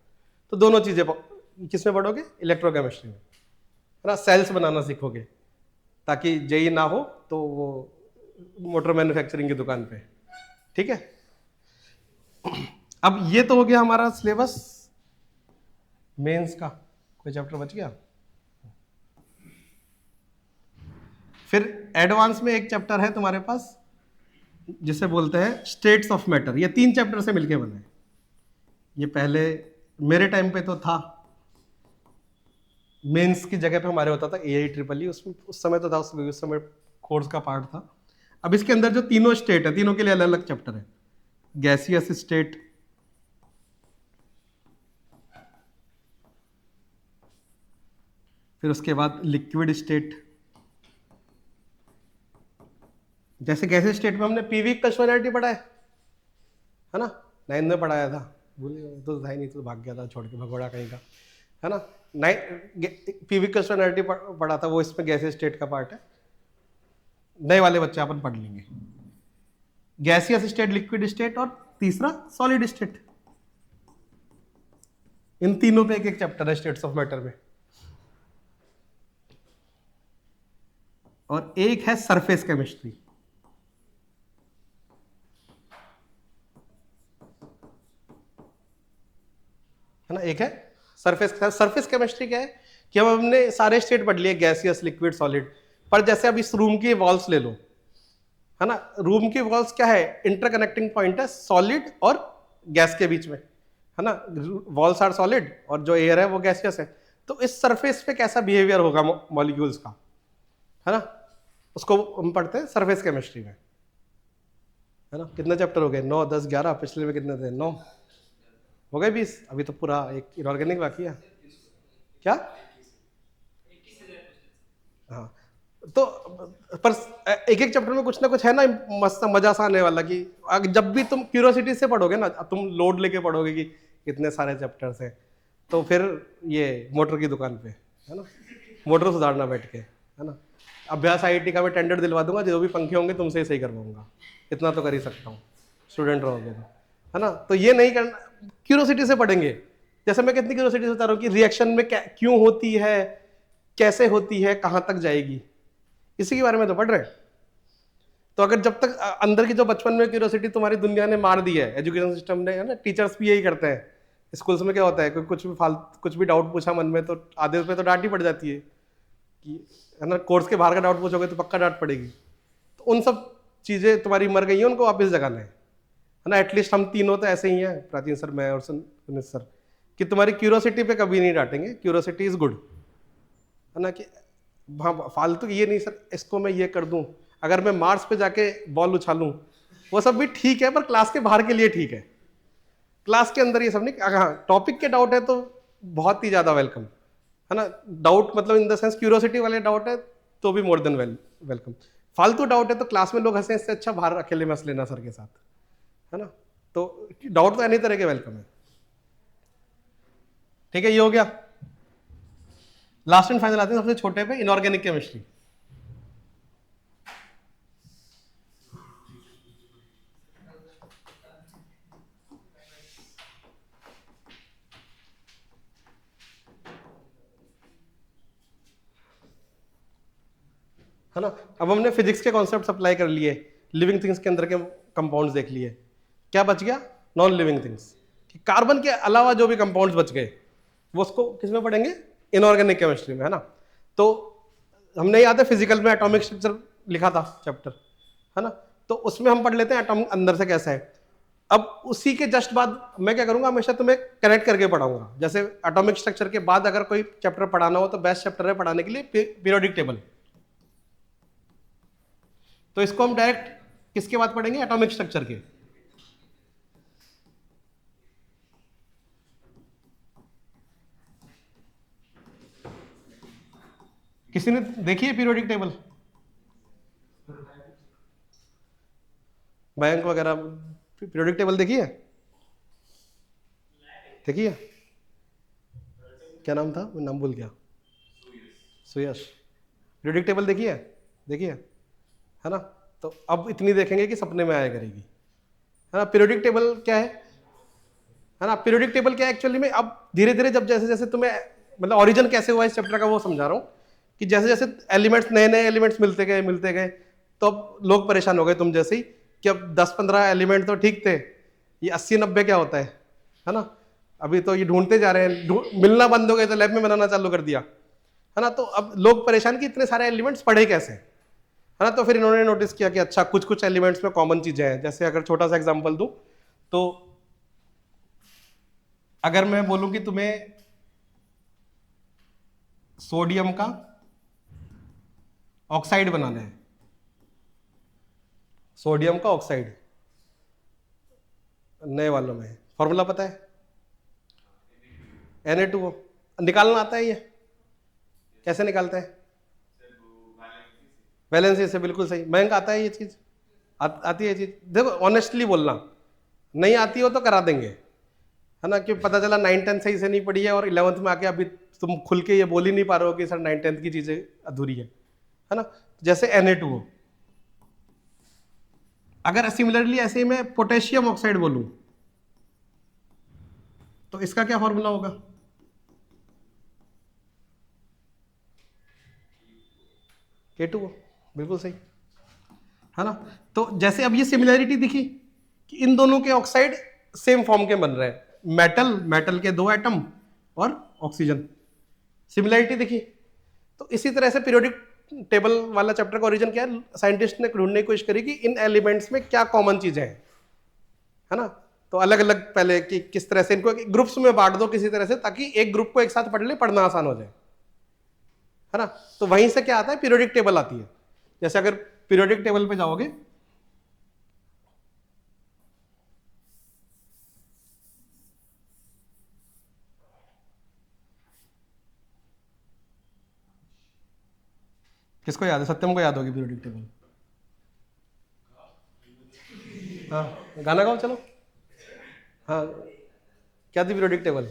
तो दोनों चीजें किसमें पढ़ोगे, इलेक्ट्रोकेमिस्ट्री में, है ना। सेल्स बनाना सीखोगे ताकि जेई ना हो तो वो मोटर मैन्युफैक्चरिंग की दुकान पे, ठीक है। अब ये तो हो गया हमारा सिलेबस मेंस का, कोई चैप्टर बच गया। फिर एडवांस में एक चैप्टर है तुम्हारे पास जिसे बोलते हैं स्टेट्स ऑफ मैटर। ये 3 चैप्टर से मिलके बना है। ये पहले मेरे टाइम पे तो था, मेंस की जगह पे हमारे होता था AIEEE, उसमें उस समय तो था, उस समय कोर्स का पार्ट था। अब इसके अंदर जो तीनों स्टेट है, तीनों के लिए अलग अलग चैप्टर है। गैसियस स्टेट, फिर उसके बाद लिक्विड स्टेट। जैसे गैसियस स्टेट में हमने पीवी कंस्टिट्यूएंटिटी पढ़ा है ना, 9 में पढ़ाया था, भूल तो था ही नहीं, तो भाग गया था छोड़ के, भगोड़ा कहीं का, है ना। पीवी कंस्टिट्यूएंटिटी पढ़ा था, वो इसमें गैसियस स्टेट का पार्ट है। नए वाले बच्चे अपन पढ़ लेंगे गैसियस स्टेट, लिक्विड स्टेट और तीसरा सॉलिड स्टेट। इन तीनों पे एक एक चैप्टर है स्टेट्स ऑफ मैटर में। और एक है सरफेस केमिस्ट्री, है ना। एक है सरफेस केमिस्ट्री क्या है कि हम हमने सारे स्टेट पढ़ लिए, गैसियस, लिक्विड, सॉलिड। पर जैसे अब इस रूम की वॉल्स ले लो, है ना। रूम की वॉल्स क्या है, इंटरकनेक्टिंग पॉइंट है सॉलिड और गैस के बीच में, है ना। वॉल्स आर सॉलिड और जो एयर है वो गैसियस है। तो इस सरफेस पे कैसा बिहेवियर होगा मॉलिक्यूल्स का, है ना, उसको हम पढ़ते हैं सरफेस केमिस्ट्री में, है ना। कितने चैप्टर हो गए, 9, 10, 11। पिछले में कितने थे, 9 हो गए, 20। अभी तो पूरा एक इनऑर्गेनिक बाकी है क्या। हाँ, तो पर एक एक चैप्टर में कुछ ना कुछ है ना मस्त मजा सा आने वाला कि जब भी तुम क्यूरियोसिटी से पढ़ोगे ना, तुम लोड लेके पढ़ोगे कि इतने सारे चैप्टर्स हैं, तो फिर ये मोटर की दुकान पे, है ना, मोटर सुधारना बैठ के, है ना। अभ्यास IIT का मैं टेंडर दिलवा दूंगा, जो भी पंखे होंगे तुमसे ही सही करवाऊंगा, इतना तो कर ही सकता हूँ, स्टूडेंट रहोगे तो, है ना। तो ये नहीं करना, क्यूरियोसिटी से पढ़ेंगे। जैसे मैं कितनी क्यूरियोसिटी से बता रहा हूँ कि रिएक्शन में क्यों होती है, कैसे होती है, कहाँ तक जाएगी, इसी के बारे में तो पढ़ रहे हैं। तो अगर जब तक अंदर की जो बचपन में क्यूरियोसिटी तुम्हारी दुनिया ने मार दी है, एजुकेशन सिस्टम ने, है ना, टीचर्स भी यही करते हैं। स्कूल्स में क्या होता है, कुछ भी डाउट पूछा मन में तो आधे पे तो डांट ही पड़ जाती है कि, है ना, कोर्स के बाहर का डाउट पूछोगे तो पक्का डांट पड़ेगी। तो उन सब चीजें तुम्हारी मर गई हैं, उनको वापस जगाना है ना। एटलीस्ट हम तीनों तो ऐसे ही हैं, प्राचीन सर, मैं और सुनीत सर, कि तुम्हारी क्यूरियोसिटी पे कभी नहीं डांटेंगे। क्यूरियोसिटी इज गुड, है ना। कि हाँ, फालतू ये नहीं सर इसको मैं ये कर दूं, अगर मैं मार्स पे जाके बॉल उछालूं वो सब भी ठीक है, पर क्लास के बाहर के लिए ठीक है। क्लास के अंदर ये सब नहीं। हाँ, टॉपिक के डाउट है तो बहुत ही ज्यादा वेलकम, है ना। डाउट मतलब इन द सेंस क्यूरियोसिटी वाले डाउट है तो भी मोर देन वेलकम। फालतू डाउट है तो क्लास में लोग हंसे, इससे अच्छा बाहर अकेले में हंस लेना सर के साथ, है ना। तो डाउट तो एनी तरह के वेलकम है, ठीक है। ये हो गया। लास्ट एंड फाइनल आते हैं सबसे छोटे पे, इनऑर्गेनिक केमिस्ट्री। है ना। अब हमने फिजिक्स के कॉन्सेप्ट अप्लाई कर लिए, लिविंग थिंग्स के अंदर के कंपाउंड्स देख लिए, क्या बच गया, नॉन लिविंग थिंग्स। कार्बन के अलावा जो भी कंपाउंड्स बच गए वो उसको किसमें पढ़ेंगे, इनऑर्गेनिक केमिस्ट्री में, है ना। तो हमने याद है फिजिकल में एटॉमिक स्ट्रक्चर लिखा था चैप्टर, है ना। तो उसमें हम पढ़ लेते हैं एटॉम अंदर से कैसा है। अब उसी के जस्ट बाद मैं क्या करूंगा, हमेशा तुम्हें कनेक्ट करके पढ़ाऊंगा। जैसे एटॉमिक स्ट्रक्चर के बाद अगर कोई चैप्टर पढ़ाना हो तो बेस्ट चैप्टर है पढ़ाने के लिए पीरियोडिक टेबल। तो इसको हम डायरेक्ट किसके बाद पढ़ेंगे, एटॉमिक स्ट्रक्चर के। किसी ने देखी है पीरियोडिक टेबल, बैंक वगैरह पीरियोडिक टेबल देखी है? देखी है? क्या नाम था, मैं नाम भूल गया। सुयश। पीरियोडिक टेबल देखी है? देखी है ना? तो अब इतनी देखेंगे कि सपने में आया करेगी, है ना। पीरियोडिक टेबल क्या है ना? पीरियोडिक टेबल क्या है एक्चुअली में, अब धीरे धीरे जब जैसे जैसे तुम्हें मतलब ओरिजिन कैसे हुआ इस चैप्टर का वो समझा रहा हूँ, कि जैसे जैसे एलिमेंट्स नए नए एलिमेंट्स मिलते गए तो अब लोग परेशान हो गए तुम जैसे ही, कि अब 10-15 एलिमेंट तो ठीक थे, ये 80-90 क्या होता है ना। अभी तो ये ढूंढते जा रहे हैं, मिलना बंद हो गए तो लैब में बनाना चालू कर दिया, है ना। तो अब लोग परेशान कि इतने सारे एलिमेंट्स पढ़े कैसे, है ना। तो फिर इन्होंने नोटिस किया कि अच्छा कुछ कुछ एलिमेंट्स में कॉमन चीजें हैं। जैसे अगर छोटा सा एग्जांपल दूं तो अगर मैं बोलूं कि तुम्हें सोडियम का ऑक्साइड बनाना है, सोडियम का ऑक्साइड, नए वालों में फॉर्मूला पता है, Na2O। निकालना आता है ये? कैसे निकालते हैं? वैलेंसी से, बिल्कुल सही। बैंक आता है ये चीज? आती है ये चीज? देखो ऑनेस्टली बोलना, नहीं आती हो तो करा देंगे, है ना। कि पता चला 9-10 सही से नहीं पढ़ी है और 11th में आके अभी तुम खुल के ये बोल ही नहीं पा रहे हो कि सर 9-10 की चीजें अधूरी है ना। जैसे Na2O, अगर सिमिलरली ऐसे ही मैं पोटेशियम ऑक्साइड बोलूं तो इसका क्या फॉर्मूला होगा? K2O, बिल्कुल सही, है ना। तो जैसे अब ये सिमिलरिटी दिखी कि इन दोनों के ऑक्साइड सेम फॉर्म के बन रहे हैं, मेटल के 2 एटम और ऑक्सीजन, सिमिलरिटी दिखी। तो इसी तरह से पीरियोडिक टेबल वाला चैप्टर का ओरिजिन क्या है, साइंटिस्ट ने ढूंढने की कोशिश करी कि इन एलिमेंट्स में क्या कॉमन चीजें हैं, है ना। तो अलग अलग पहले कि किस तरह से इनको ग्रुप्स में बांट दो किसी तरह से, ताकि एक ग्रुप को एक साथ पढ़ ले, पढ़ना आसान हो जाए, है ना। तो वहीं से क्या आता है, पीरियोडिक टेबल आती है। जैसे अगर पीरियोडिक टेबल पे जाओगे किसको याद है? सत्यम को याद होगी पीरियोडिक टेबल। हाँ गाना गाओ चलो। हाँ क्या थी पीरियोडिक टेबल?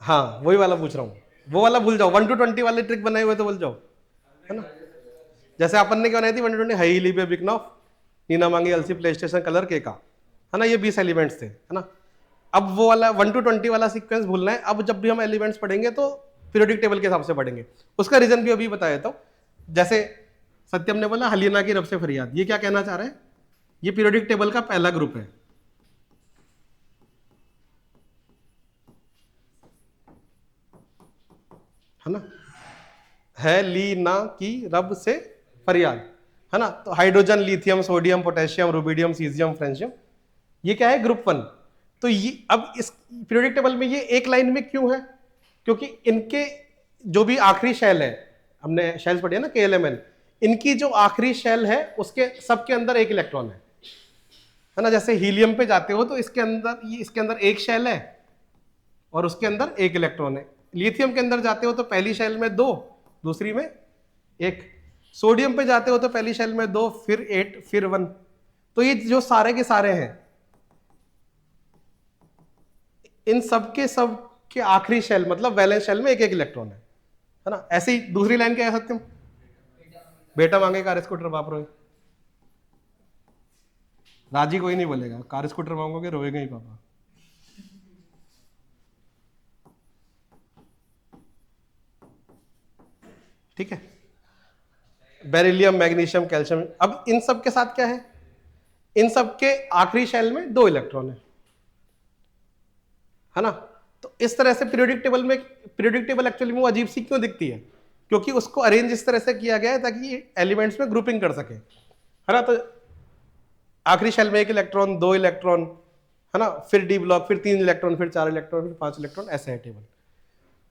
हाँ वही वाला पूछ रहा हूँ, वो वाला भूल जाओ, 1 to 20 वाले ट्रिक बनाए हुए तो भूल जाओ, है ना। जैसे अपन ने क्या बनाई थी 1 to 20, हाई लिबे बिकनॉफ नीना मांगी अलसी प्ले स्टेशन कलर के का, है ना। ये 20 एलिमेंट्स थे, है ना। अब वो वाला 1 to 20 वाला सीक्वेंस भूलना है। अब जब भी हम एलिमेंट्स पढ़ेंगे तो पीरियोडिक टेबल के हिसाब से पढ़ेंगे। उसका रीजन भी अभी बताया तो, जैसे सत्यम ने बोला हलीना की रब से फरियाद, ये क्या कहना चाह रहे हैं, ये पीरियोडिक टेबल का पहला ग्रुप है ना। है लीना की रब से फरियाद, है ना। तो hydrogen, lithium, sodium, potassium, rubidium, caesium, francium, ये क्या है, ग्रुप 1। तो ये अब इस पीरियोडिक टेबल में ये एक लाइन में क्यों है, क्योंकि इनके जो भी आखिरी शेल है, हमने शेल्स पढ़ी है ना KLMN, इनकी जो आखिरी शेल है उसके सबके अंदर एक इलेक्ट्रॉन है ना। जैसे हीलियम पे जाते हो तो इसके अंदर एक शेल है और उसके अंदर एक इलेक्ट्रॉन है। लिथियम के अंदर जाते हो तो पहली शेल में 2, दूसरी में 1। सोडियम पे जाते हो तो पहली शेल में 2, फिर 8, फिर 1। तो ये जो सारे के सारे हैं, इन सब के आखिरी शेल मतलब वैलेंस शेल में एक एक इलेक्ट्रॉन है ना। ऐसे ही दूसरी लाइन क्या है सत्यम? बेटा मांगे कार स्कूटर बाप रोए, राजी कोई नहीं बोलेगा, कार स्कूटर मांगोगे रोएगा ही पापा। ठीक है, बेरिलियम, मैग्नीशियम, कैल्शियम। अब इन सब के साथ क्या है, इन सब के आखिरी शेल में 2 इलेक्ट्रॉन है ना। तो इस तरह से पीरियोडिक टेबल एक्चुअली में वो अजीब सी क्यों दिखती है, क्योंकि उसको अरेंज इस तरह से किया गया है ताकि एलिमेंट्स में ग्रुपिंग कर सके, है ना। तो आखिरी शेल में 1 इलेक्ट्रॉन, 2 इलेक्ट्रॉन, है ना, फिर डी ब्लॉक, फिर 3 इलेक्ट्रॉन, फिर 4 इलेक्ट्रॉन, फिर 5 इलेक्ट्रॉन, ऐसे है टेबल।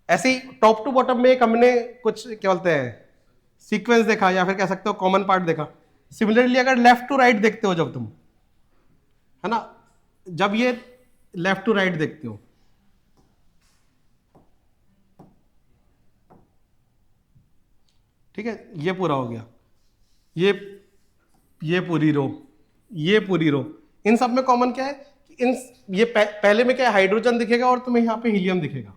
ऐसे ही टॉप टू बॉटम में एक हमने कुछ क्या बोलते हैं सीक्वेंस देखा, या फिर कह सकते हो कॉमन पार्ट देखा। सिमिलरली अगर लेफ्ट टू राइट देखते हो जब तुम, है ना, जब ये लेफ्ट टू राइट देखते हो, ठीक है, ये पूरा हो गया, ये पूरी रो, ये पूरी रो, इन सब में कॉमन क्या है कि इन ये पहले में क्या है, हाइड्रोजन दिखेगा और तुम्हें यहां पे हीलियम दिखेगा,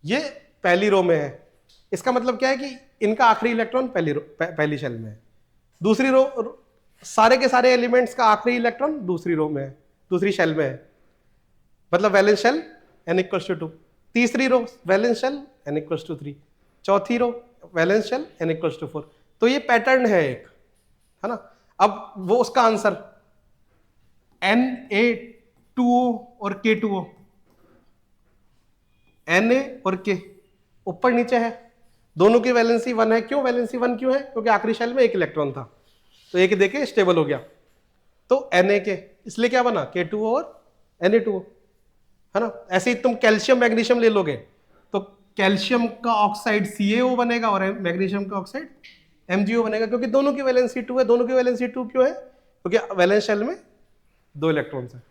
ये पहली रो में है। इसका मतलब क्या है कि इनका आखिरी इलेक्ट्रॉन पहली शेल में है। दूसरी रो, सारे के सारे एलिमेंट्स का आखिरी इलेक्ट्रॉन दूसरी रो में है, दूसरी शेल में है, मतलब वैलेंस शेल n=2। तीसरी रो वैलेंस शेल n=3। चौथी रो वैलेंस शेल n=4। तो ये पैटर्न है एक, है ना। अब वो उसका आंसर Na2O और K2O, Na और K ऊपर नीचे है, दोनों की वैलेंसी 1 है। क्यों वैलेंसी 1 क्यों है? क्योंकि आखिरी शेल में 1 इलेक्ट्रॉन था, तो एक देके स्टेबल हो गया, तो Na इसलिए क्या बना K2O और Na2O, है ना। ऐसे ही तुम कैल्शियम मैग्नीशियम ले लोगे तो कैल्शियम का ऑक्साइड CaO बनेगा और मैग्नीशियम का ऑक्साइड MgO बनेगा, क्योंकि दोनों की वैलेंसी 2 है। दोनों की वैलेंसी 2 क्यों है? क्योंकि वैलेंस शेल में 2 इलेक्ट्रॉन्स हैं।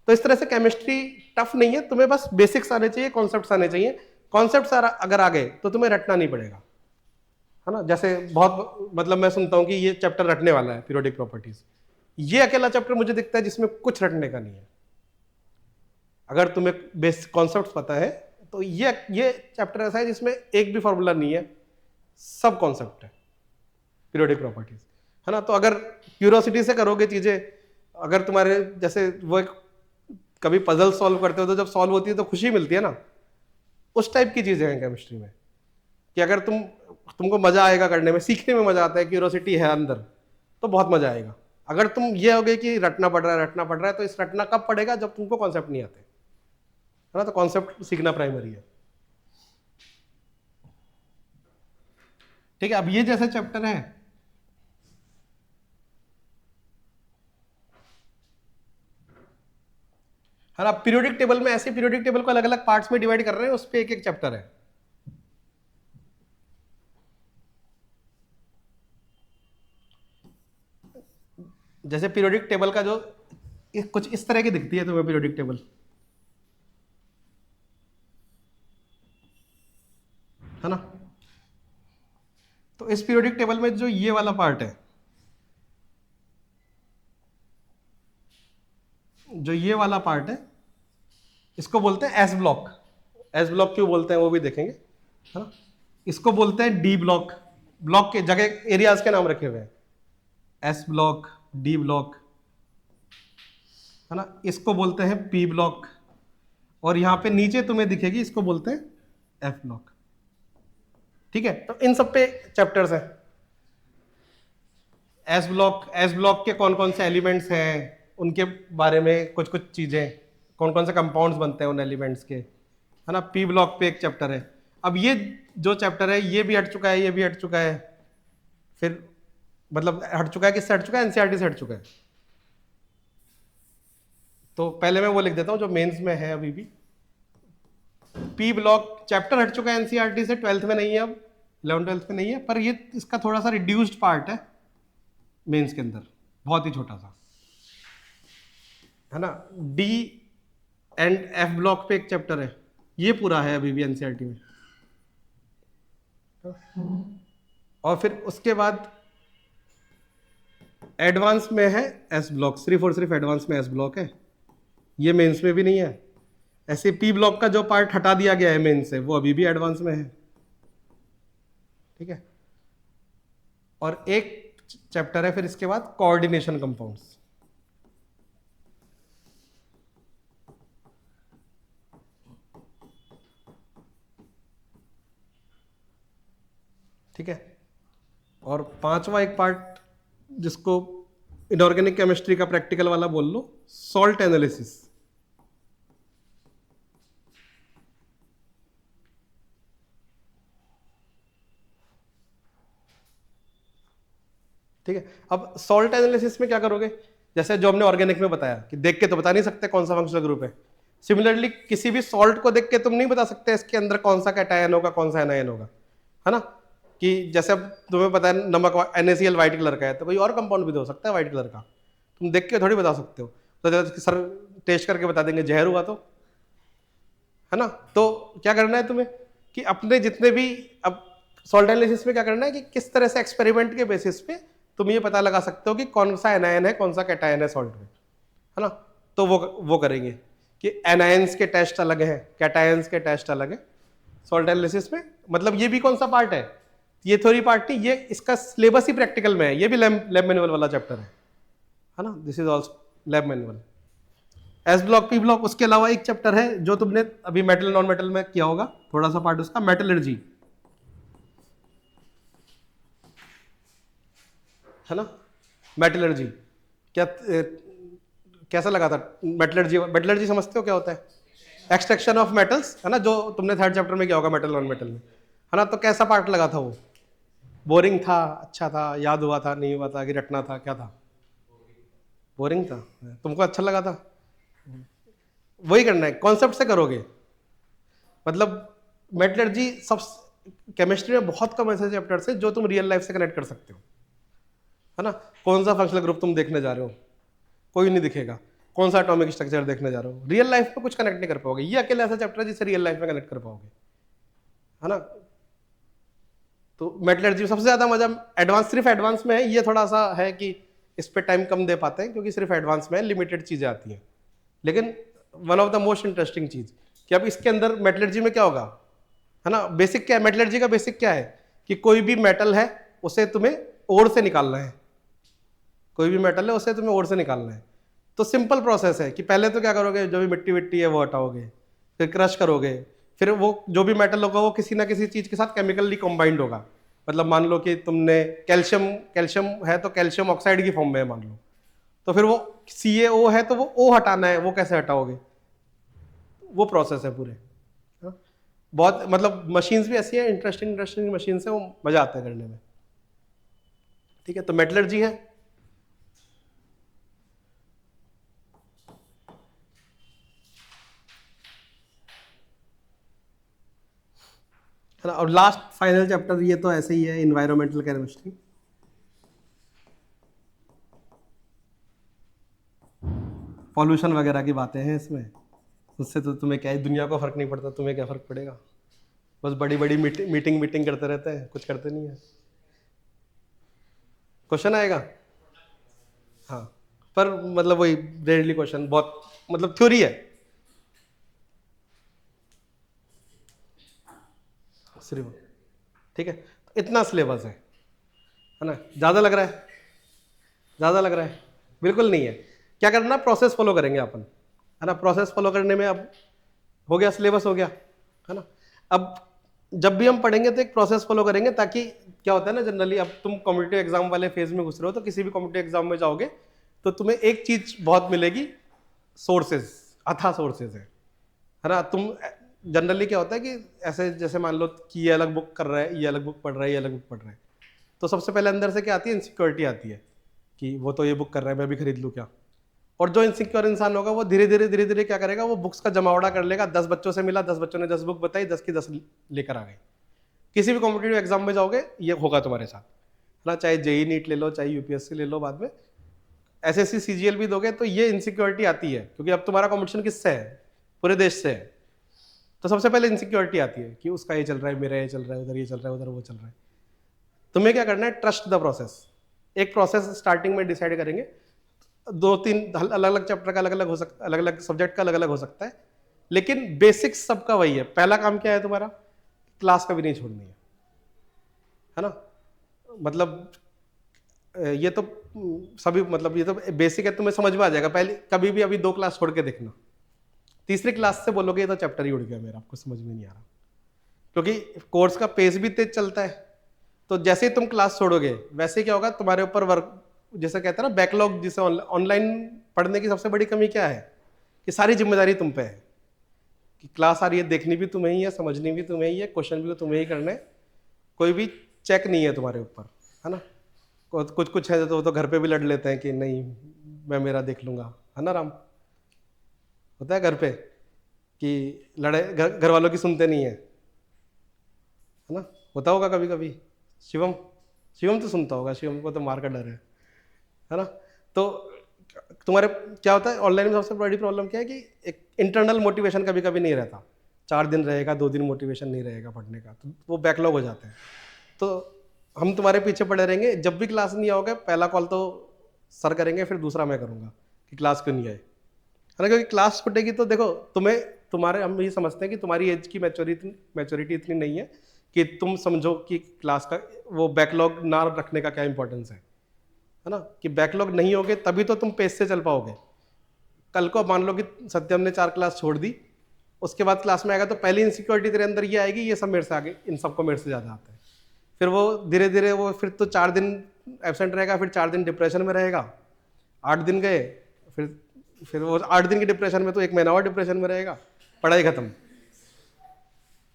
तो इस तरह से केमिस्ट्री टफ नहीं है, तुम्हें बस बेसिक्स आने चाहिए, कॉन्सेप्ट्स आने चाहिए। कॉन्सेप्ट्स अगर आ गए तो तुम्हें रटना नहीं पड़ेगा, है ना। जैसे बहुत मतलब मैं सुनता हूं कि ये चैप्टर रटने वाला है, पीरियोडिक प्रॉपर्टीज, ये अकेला चैप्टर मुझे दिखता है जिसमें कुछ रटने का नहीं है। अगर तुम्हें बेसिक कॉन्सेप्ट्स पता है तो ये चैप्टर ऐसा है जिसमें एक भी फॉर्मूला नहीं है, सब कॉन्सेप्ट है पीरियोडिक प्रॉपर्टीज, है ना। तो अगर क्यूरियोसिटी से करोगे चीजें, अगर तुम्हारे जैसे वो कभी पजल सॉल्व करते हो तो जब सॉल्व होती है तो खुशी मिलती है ना, उस टाइप की चीजें हैं केमिस्ट्री में, कि अगर तुमको मजा आएगा करने में, सीखने में मजा आता है, क्यूरियोसिटी है अंदर, तो बहुत मजा आएगा। अगर तुम ये हो गए कि रटना पड़ रहा है, तो इस रटना कब पड़ेगा? जब तुमको कॉन्सेप्ट नहीं आते, है ना। तो कॉन्सेप्ट सीखना प्राइमरी है, ठीक है। अब ये जैसे चैप्टर है, ना, पीरियोडिक टेबल में ऐसे पीरियोडिक टेबल को अलग अलग पार्ट्स में डिवाइड कर रहे हैं, उस पर एक एक चैप्टर है। जैसे पीरियोडिक टेबल का जो कुछ इस तरह की दिखती है तुम्हें पीरियोडिक टेबल, है ना। तो इस पीरियोडिक टेबल में जो ये वाला पार्ट है, जो ये वाला पार्ट है, इसको बोलते हैं एस ब्लॉक। एस ब्लॉक क्यों बोलते हैं वो भी देखेंगे, है ना। इसको बोलते हैं डी ब्लॉक। ब्लॉक के जगह एरियाज के नाम रखे हुए हैं, एस ब्लॉक, डी ब्लॉक, है ना। इसको बोलते हैं पी ब्लॉक, और यहां पे नीचे तुम्हें दिखेगी, इसको बोलते हैं एफ ब्लॉक, ठीक है। तो इन सब पे चैप्टर्स हैं। एस ब्लॉक के कौन कौन से एलिमेंट्स हैं, उनके बारे में कुछ कुछ चीजें, कौन कौन से कंपाउंड्स बनते हैं उन एलिमेंट्स के, है ना। पी ब्लॉक पे एक चैप्टर है। अब ये जो चैप्टर है ये भी हट चुका है, ये भी हट चुका है, फिर मतलब हट चुका है, किससे हट चुका है? एनसीईआरटी से हट चुका है। तो पहले मैं वो लिख देता हूं जो मेंस में है अभी भी। पी ब्लॉक चैप्टर हट चुका है एनसीईआरटी से, 12th में नहीं है, अब 11th 12th में नहीं है, पर ये इसका थोड़ा सा रिड्यूस्ड पार्ट है मेंस के अंदर, बहुत ही छोटा सा, है ना। डी एंड एफ ब्लॉक पे एक चैप्टर है, ये पूरा है अभी भी एनसीईआरटी में। और फिर उसके बाद एडवांस में है एस ब्लॉक, सिर्फ और सिर्फ एडवांस में एस ब्लॉक है, ये मेंस में भी नहीं है। ऐसे पी ब्लॉक का जो पार्ट हटा दिया गया है मेंस से, वो अभी भी एडवांस में है, ठीक है। और एक चैप्टर है फिर इसके बाद कोऑर्डिनेशन कंपाउंड्स, ठीक है। और पांचवा एक पार्ट जिसको इनऑर्गेनिक केमिस्ट्री का प्रैक्टिकल वाला बोल लो, सॉल्ट एनालिसिस, ठीक है। अब सॉल्ट एनालिसिस में क्या करोगे? जैसे जो हमने ऑर्गेनिक में बताया कि देख के तो बता नहीं सकते कौन सा फंक्शनल ग्रुप है, सिमिलरली किसी भी सॉल्ट को देख के तुम नहीं बता सकते इसके अंदर कौन सा कैटायन होगा कौन सा एनायन होगा, है ना। कि जैसे अब तुम्हें पता है नमक NaCl वाइट कलर का है, तो कोई और कंपाउंड भी तो हो सकता है वाइट कलर का, तुम देख के थोड़ी बता सकते हो। तो सर टेस्ट करके बता देंगे जहर हुआ तो, है ना। तो क्या करना है तुम्हें कि अपने जितने भी, अब सॉल्ट एनालिसिस में क्या करना है कि किस तरह से एक्सपेरिमेंट के बेसिस पे तुम ये पता लगा सकते हो कि कौन सा एनायन है कौन सा कैटायन है सॉल्ट में, है ना। तो वो करेंगे कि एनायंस के टेस्ट अलग हैं, कैटायंस के टेस्ट अलग है सॉल्ट एनालिसिस में। मतलब ये भी कौन सा पार्ट है, ये थ्योरी पार्ट नहीं, ये इसका सिलेबस ही प्रैक्टिकल में है, ये भी लैब मैनुअल वाला चैप्टर है ना। This is also lab manual. S block P block, उसके अलावा एक चैप्टर है जो तुमने अभी मेटल नॉन मेटल में किया होगा, थोड़ा सा पार्ट उसका, मेटलर्जी, है ना। मेटलर्जी क्या कैसा लगा था मेटलर्जी? मेटलर्जी समझते हो क्या होता है? एक्सट्रैक्शन ऑफ मेटल्स, है ना, जो तुमने थर्ड चैप्टर में किया होगा मेटल नॉन मेटल में, है ना। तो कैसा पार्ट लगा था वो? बोरिंग था, अच्छा था, याद हुआ था, नहीं हुआ था, कि रटना था, क्या था? बोरिंग था। तुमको अच्छा लगा था? वही करना है, कॉन्सेप्ट से करोगे। मतलब मेटलर्जी सब केमिस्ट्री में बहुत कम ऐसे चैप्टर्स है जो तुम रियल लाइफ से कनेक्ट कर सकते हो, है ना। कौन सा फंक्शनल ग्रुप तुम देखने जा रहे हो, कोई नहीं दिखेगा। कौन सा एटॉमिक स्ट्रक्चर देखने जा रहे हो, रियल लाइफ में कुछ कनेक्ट नहीं कर पाओगे। ये अकेला ऐसा चैप्टर है जिससे रियल लाइफ में कनेक्ट कर पाओगे, है ना। तो मेटलर्जी में सबसे ज्यादा मजा एडवांस, सिर्फ एडवांस में है। ये थोड़ा सा है कि इस पे टाइम कम दे पाते हैं क्योंकि सिर्फ एडवांस में लिमिटेड चीजें आती हैं, लेकिन one of the most interesting चीज कि अब इसके अंदर मेटलर्जी में क्या होगा, है ना। बेसिक क्या है मेटलर्जी का? बेसिक क्या है कि कोई भी मेटल है उसे तुम्हें ओर से निकालना है, कोई भी मेटल है उसे तुम्हें ओर से निकालना है। तो सिंपल प्रोसेस है कि पहले तो क्या करोगे, जो भी मिट्टी विट्टी है वो हटाओगे, फिर क्रश करोगे, फिर वो जो भी मेटल होगा वो किसी ना किसी चीज के साथ केमिकली कंबाइंड होगा। मतलब मान लो कि तुमने कैल्शियम है तो कैल्शियम ऑक्साइड की फॉर्म में है मान लो, तो फिर वो CaO है तो वो O हटाना है, वो कैसे हटाओगे? वो प्रोसेस है पूरे। हाँ? बहुत मतलब मशीन्स भी ऐसी है, इंटरेस्टिंग मशीन्स है, वो मजा आता है करने में। ठीक है, तो मेटलर्जी है ना। और लास्ट फाइनल चैप्टर ये तो ऐसे ही है, इन्वायरमेंटल केमिस्ट्री। पॉल्यूशन वगैरह की बातें हैं इसमें, उससे तो तुम्हें क्या है, दुनिया को फर्क नहीं पड़ता, तुम्हें क्या फर्क पड़ेगा। बस बड़ी बड़ी मीटिंग करते रहते हैं, कुछ करते नहीं है। क्वेश्चन आएगा, हाँ, पर मतलब वही रेयरली क्वेश्चन, बहुत मतलब थ्योरी है सिर्फ। ठीक है, तो इतना सिलेबस है ना। ज़्यादा लग रहा है? ज़्यादा लग रहा है? बिल्कुल नहीं है। क्या करना, प्रोसेस फॉलो करेंगे अपन, है ना। प्रोसेस फॉलो करने में अब हो गया, सिलेबस हो गया, है ना। अब जब भी हम पढ़ेंगे तो एक प्रोसेस फॉलो करेंगे, ताकि क्या होता है ना, जनरली अब तुम कॉम्पिटिटिव एग्जाम वाले फेज में घुस रहे हो, तो किसी भी कॉम्पिटिटिव एग्जाम में जाओगे तो तुम्हें एक चीज बहुत मिलेगी, सोर्सेज, अथा सोर्सेज है ना। तुम जनरली क्या होता है कि ऐसे जैसे मान लो कि ये अलग बुक कर रहा है, ये अलग बुक पढ़ रहा है, ये अलग बुक पढ़ रहा है, तो सबसे पहले अंदर से क्या आती है, इनसिक्योरिटी आती है कि वो तो ये बुक कर रहा है, मैं भी खरीद लूँ क्या। और जो इनसिक्योर इंसान होगा वो धीरे धीरे क्या करेगा, वो बुक्स का जमावड़ा कर लेगा। 10 बच्चों से मिला, 10 बच्चों ने 10 बुक बताई, 10 की 10 लेकर आ गए। किसी भी कॉम्पिटिटिव एग्जाम में जाओगे ये होगा तुम्हारे साथ, है ना। चाहे जेई नीट ले लो, चाहे UPSC ले लो, बाद में SSC CGL भी दोगे तो ये इनसिक्योरिटी आती है, क्योंकि अब तुम्हारा कॉम्पिटिशन किससे है, पूरे देश से है। तो सबसे पहले इनसिक्योरिटी आती है कि उसका ये चल रहा है, मेरा ये चल रहा है, उधर ये चल रहा है, उधर वो चल रहा है। तुम्हें क्या करना है, ट्रस्ट द प्रोसेस। एक प्रोसेस स्टार्टिंग में डिसाइड करेंगे, 2-3 अलग अलग चैप्टर का अलग अलग हो सकता है, अलग अलग सब्जेक्ट का अलग अलग हो सकता है, लेकिन बेसिक्स सबका वही है। पहला काम क्या है तुम्हारा, क्लास कभी नहीं छोड़नी है ना। मतलब ये तो सभी, मतलब ये तो बेसिक है, तुम्हें समझ में आ जाएगा। पहले कभी भी अभी 2 क्लास छोड़ के देखना, तीसरी क्लास से बोलोगे ये तो चैप्टर ही उड़ गया मेरा, आपको समझ में नहीं आ रहा, क्योंकि कोर्स का पेस भी तेज चलता है। तो जैसे ही तुम क्लास छोड़ोगे वैसे क्या होगा, तुम्हारे ऊपर वर्क, जैसे कहते हैं ना बैकलॉग, जिसे ऑनलाइन पढ़ने की सबसे बड़ी कमी क्या है कि सारी जिम्मेदारी तुम पे है, कि क्लास आ रही है, देखनी भी तुम्हें ही है, समझनी भी तुम्हें ही है, क्वेश्चन भी तुम्हें ही करना है, कोई भी चेक नहीं है तुम्हारे ऊपर, है ना। कुछ है तो घर पे भी लड़ लेते हैं कि नहीं मैं मेरा देख लूँगा, है ना राम? होता है घर पे कि लड़ाई, घर वालों की सुनते नहीं है ना? होता होगा कभी कभी। शिवम, शिवम तो सुनता होगा, शिवम को तो मार का डर है ना? तो तुम्हारे क्या होता है ऑनलाइन में सबसे बड़ी प्रॉब्लम क्या है कि एक इंटरनल मोटिवेशन कभी कभी नहीं रहता। 4 दिन रहेगा, 2 दिन मोटिवेशन नहीं रहेगा पढ़ने का, तो वो बैकलॉग हो जाते हैं। तो हम तुम्हारे पीछे पड़े रहेंगे, जब भी क्लास नहीं आओगे पहला कॉल तो सर करेंगे, फिर दूसरा मैं करूँगा कि क्लास क्यों नहीं आए, है ना? क्योंकि क्लास छूटेगी तो देखो तुम्हें, तुम्हारे, हम ये समझते हैं कि तुम्हारी एज की मैच्योरिटी इतनी नहीं है कि तुम समझो कि क्लास का वो बैकलॉग ना रखने का क्या इंपॉर्टेंस है ना? कि बैकलॉग नहीं होगे तभी तो तुम पेस से चल पाओगे। कल को मान लो कि सत्यम ने 4 क्लास छोड़ दी, उसके बाद क्लास में आएगा तो पहली इनसिक्योरिटी तेरे अंदर ये आएगी, ये सब मेरे से आगे, इन सबको मेरे से ज़्यादा आता है। फिर वो धीरे धीरे वो फिर तो 4 दिन एबसेंट रहेगा, फिर 4 दिन डिप्रेशन में रहेगा, 8 दिन गए, फिर वो 8 दिन की डिप्रेशन में तो 1 महीना और डिप्रेशन में रहेगा, पढ़ाई खत्म।